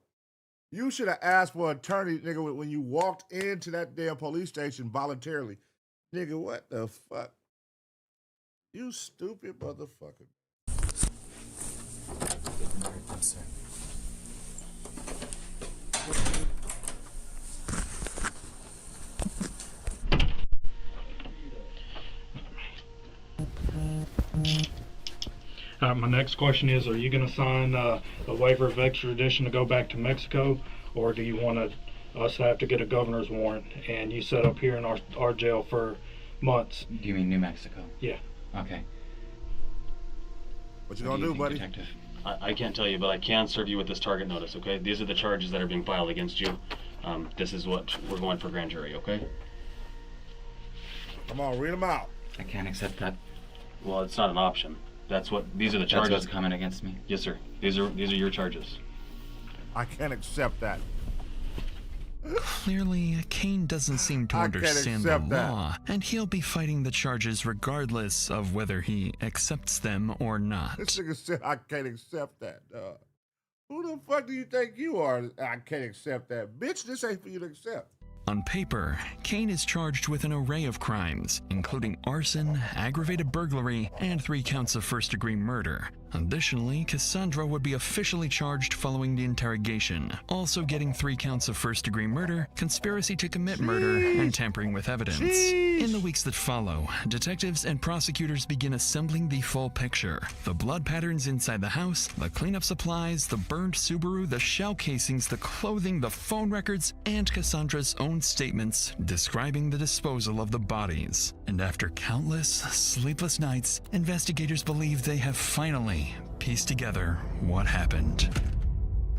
You should have asked for an attorney, nigga, when you walked into that damn police station voluntarily. Nigga, what the fuck? You stupid motherfucker. My next question is, are you going to sign a waiver of extradition to go back to Mexico, or do you want us to have to get a governor's warrant and you set up here in our jail for months? Do you mean New Mexico? Yeah. Okay. What you gonna do, buddy? Detective? I can't tell you, but I can serve you with this target notice, okay? These are the charges that are being filed against you. This is what we're going for grand jury, okay? Come on, read them out. I can't accept that. Well, it's not an option. These are the charges. That's what's coming against me. Yes, sir. These are your charges. I can't accept that. Clearly, Kane doesn't seem to understand the law, and he'll be fighting the charges regardless of whether he accepts them or not. This nigga said, I can't accept that. Who the fuck do you think you are? I can't accept that. Bitch, this ain't for you to accept. On paper, Kane is charged with an array of crimes, including arson, aggravated burglary, and 3 counts of first-degree murder. Additionally, Cassandra would be officially charged following the interrogation, also getting 3 counts of first-degree murder, conspiracy to commit murder, and tampering with evidence. In the weeks that follow, detectives and prosecutors begin assembling the full picture. The blood patterns inside the house, the cleanup supplies, the burned Subaru, the shell casings, the clothing, the phone records, and Cassandra's own statements describing the disposal of the bodies. And after countless sleepless nights, investigators believe they have finally pieced together what happened.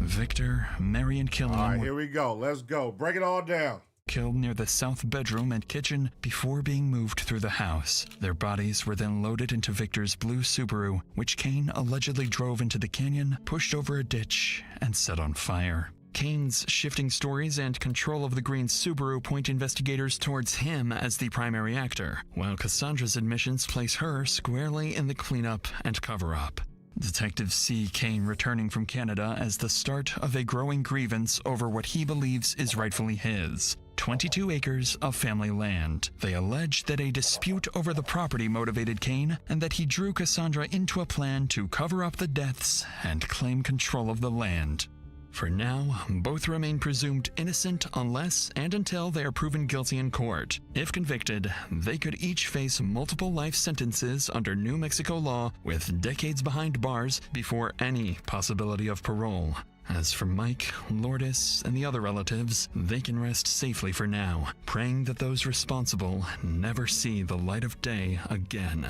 Victor, Mary, and Killian All right, here we go. Let's go. Break it all down. Killed near the south bedroom and kitchen before being moved through the house. Their bodies were then loaded into Victor's blue Subaru, which Kane allegedly drove into the canyon, pushed over a ditch, and set on fire. Kane's shifting stories and control of the green Subaru point investigators towards him as the primary actor, while Cassandra's admissions place her squarely in the cleanup and cover-up. Detectives see Kane returning from Canada as the start of a growing grievance over what he believes is rightfully his. 22 acres of family land. They allege that a dispute over the property motivated Kane and that he drew Cassandra into a plan to cover up the deaths and claim control of the land. For now, both remain presumed innocent unless and until they are proven guilty in court. If convicted, they could each face multiple life sentences under New Mexico law with decades behind bars before any possibility of parole. As for Mike, Lourdes, and the other relatives, they can rest safely for now, praying that those responsible never see the light of day again.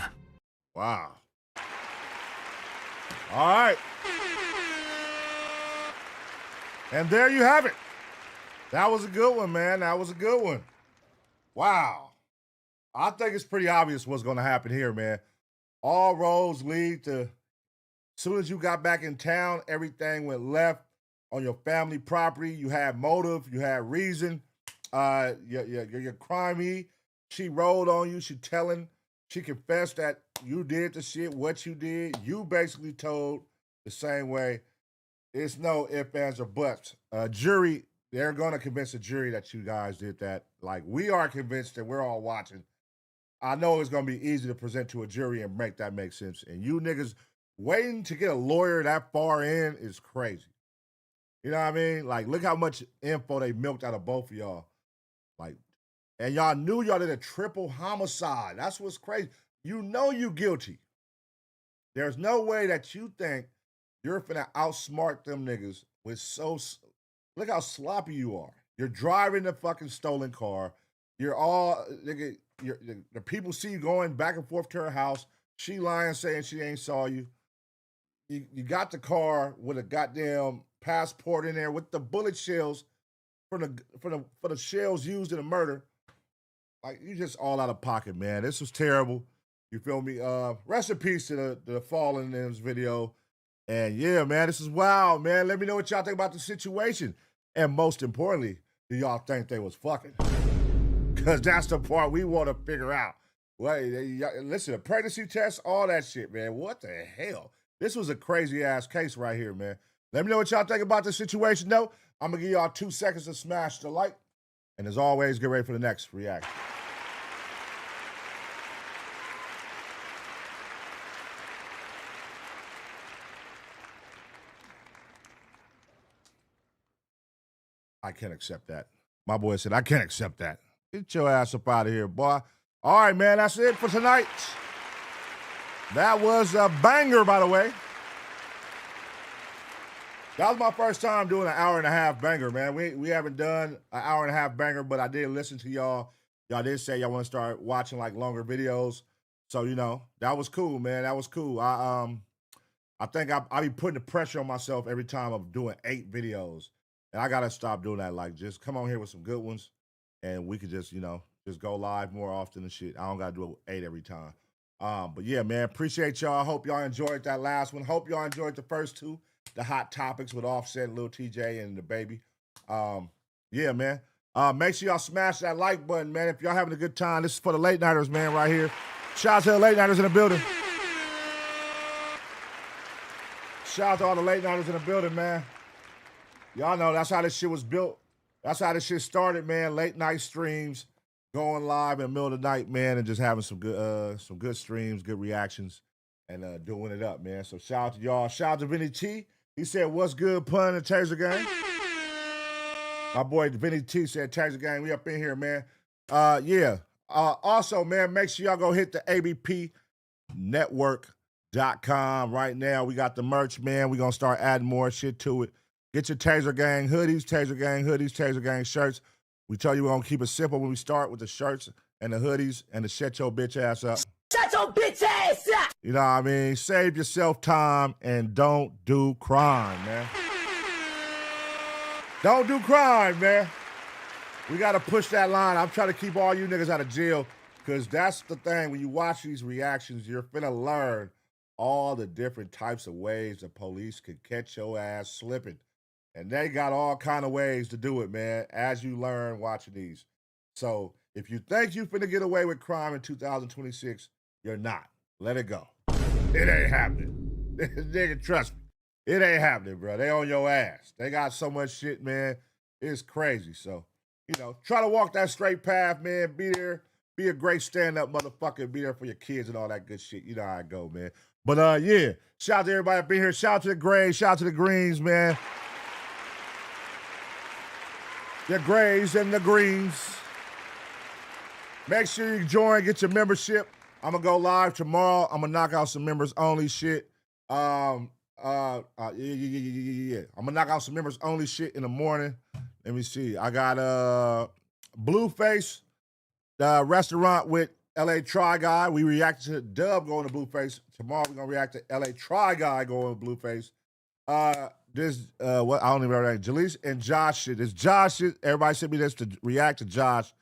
Wow. All right. And there you have it. That was a good one, man. That was a good one. Wow. I think it's pretty obvious what's going to happen here, man. All roads lead to, as soon as you got back in town, everything went left on your family property. You had motive. You had reason. You're crimey. She rolled on you. She confessed that you did the shit, what you did. You basically told the same way. It's no ifs, ands, or buts. Jury, they're going to convince the jury that you guys did that. Like, we are convinced that we're all watching. I know it's going to be easy to present to a jury and make that make sense. And you niggas waiting to get a lawyer that far in is crazy. You know what I mean? Like, look how much info they milked out of both of y'all. Like, and y'all knew y'all did a triple homicide. That's what's crazy. You know you guilty. There's no way that you think you're finna outsmart them niggas with look how sloppy you are. You're driving the fucking stolen car. You're all, nigga, the people see you going back and forth to her house. She lying, saying she ain't saw you. You got the car with a goddamn passport in there with the bullet shells for the shells used in the murder. Like, you just all out of pocket, man. This was terrible. You feel me? Rest in peace to the fallen in this video. And yeah, man, this is wild, man. Let me know what y'all think about the situation. And most importantly, do y'all think they was fucking? Because that's the part we want to figure out. Well, listen, a pregnancy test, all that shit, man. What the hell? This was a crazy-ass case right here, man. Let me know what y'all think about the situation, though. I'm going to give y'all 2 seconds to smash the like. And as always, get ready for the next reaction. I can't accept that. My boy said, I can't accept that. Get your ass up out of here, boy. All right, man, that's it for tonight. That was a banger, by the way. That was my first time doing an hour-and-a-half banger, man. We haven't done an hour-and-a-half banger, but I did listen to y'all. Y'all did say y'all want to start watching, like, longer videos. So, you know, that was cool, man. That was cool. I think I be putting the pressure on myself every time I'm doing 8 videos. And I got to stop doing that. Like, just come on here with some good ones, and we could just, you know, just go live more often and shit. I don't got to do 8 every time. But, yeah, man, appreciate y'all. Hope y'all enjoyed that last one. Hope y'all enjoyed the first 2, the hot topics with Offset, Lil TJAY, and DaBaby. Yeah, man. Make sure y'all smash that like button, man. If y'all having a good time, this is for the late nighters, man, right here. Shout out to the late nighters in the building. Shout out to all the late nighters in the building, man. Y'all know that's how this shit was built. That's how this shit started, man. Late night streams, going live in the middle of the night, man, and just having some good streams, good reactions, and doing it up, man. So shout out to y'all. Shout out to Vinny T. He said, "What's good, Pun and Taser Gang?" My boy Vinny T said, "Taser Gang, we up in here, man." Yeah. Also, man, make sure y'all go hit the ABPnetwork.com right now. We got the merch, man. We're gonna start adding more shit to it. Get your Taser Gang hoodies, Taser Gang hoodies, Taser Gang shirts. We tell you we're gonna keep it simple when we start with the shirts and the hoodies and the shut your bitch ass up. Shut your bitch ass up! You know what I mean? Save yourself time and don't do crime, man. Don't do crime, man. We got to push that line. I'm trying to keep all you niggas out of jail because that's the thing. When you watch these reactions, you're finna learn all the different types of ways the police could catch your ass slipping. And they got all kind of ways to do it, man, as you learn watching these. So if you think you finna get away with crime in 2026, you're not. Let it go. It ain't happening. Nigga, trust me. It ain't happening, bro. They on your ass. They got so much shit, man. It's crazy. So, you know, try to walk that straight path, man. Be there. Be a great stand-up motherfucker. Be there for your kids and all that good shit. You know how I go, man. But, yeah. Shout out to everybody up in here. Shout out to the Grays. Shout out to the Greens, man. The Grays and the Greens. Make sure you join. Get your membership. I'm going to go live tomorrow. I'm going to knock out some members-only shit. Yeah. I'm going to knock out some members-only shit in the morning. Let me see. I got Blueface, the restaurant with LA Try Guy. We reacted to Dub going to Blueface. Tomorrow we're going to react to LA Try Guy going to Blueface. This, what I don't even remember that. Jaleese and Josh shit. This Josh shit. Everybody sent me this to react to Josh.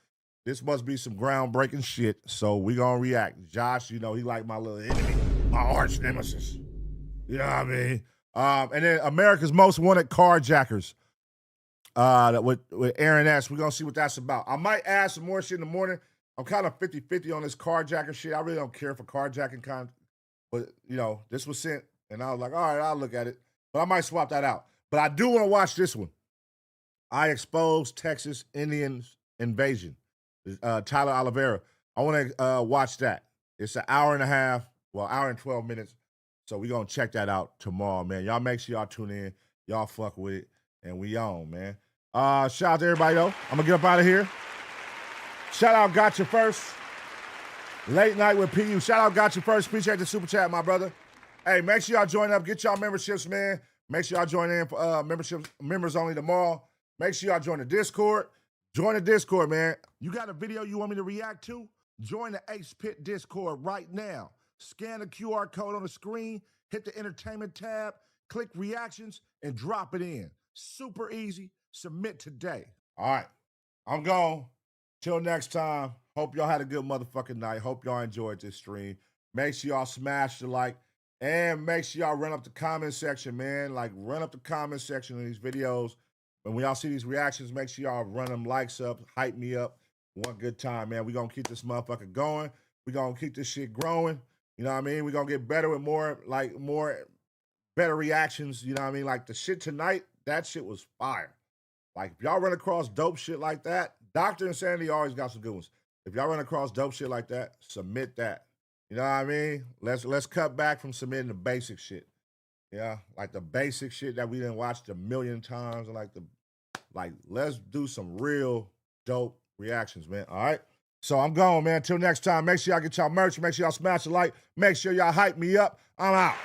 This must be some groundbreaking shit. So we going to react. Josh, you know, he like my little enemy, my arch nemesis. You know what I mean? And then America's Most Wanted Carjackers with Aaron S. We're going to see what that's about. I might add some more shit in the morning. I'm kind of 50-50 on this carjacker shit. I really don't care for carjacking but, you know, this was sent, and I was like, all right, I'll look at it. But I might swap that out. But I do want to watch this one. I Exposed Texas Indians Invasion. Tyler Oliveira. I want to watch that. It's an hour and a half, well, hour and 12 minutes. So we're going to check that out tomorrow, man. Y'all make sure y'all tune in. Y'all fuck with it. And we on, man. Shout out to everybody, though. I'm going to get up out of here. Shout out Got You First. Late Night with PU. Shout out Got You First. Appreciate the super chat, my brother. Hey, make sure y'all join up. Get y'all memberships, man. Make sure y'all join in for members only tomorrow. Make sure y'all join the Discord. Join the Discord, man. You got a video you want me to react to? Join the Ace Pit Discord right now. Scan the QR code on the screen, hit the entertainment tab, click reactions, and drop it in. Super easy. Submit today. All right. I'm gone. Till next time. Hope y'all had a good motherfucking night. Hope y'all enjoyed this stream. Make sure y'all smash the like. And make sure y'all run up the comment section, man. Like, run up the comment section of these videos. And when y'all see these reactions, make sure y'all run them likes up, hype me up. One good time, man. We're going to keep this motherfucker going. We're going to keep this shit growing. You know what I mean? We're going to get better with better reactions. You know what I mean? Like, the shit tonight, that shit was fire. Like, if y'all run across dope shit like that, Dr. Insanity always got some good ones. If y'all run across dope shit like that, submit that. You know what I mean? Let's cut back from submitting the basic shit. Yeah, like the basic shit that we didn't watch a million times. And let's do some real dope reactions, man. All right? So I'm gone, man. Till next time, make sure y'all get y'all merch. Make sure y'all smash the like. Make sure y'all hype me up. I'm out.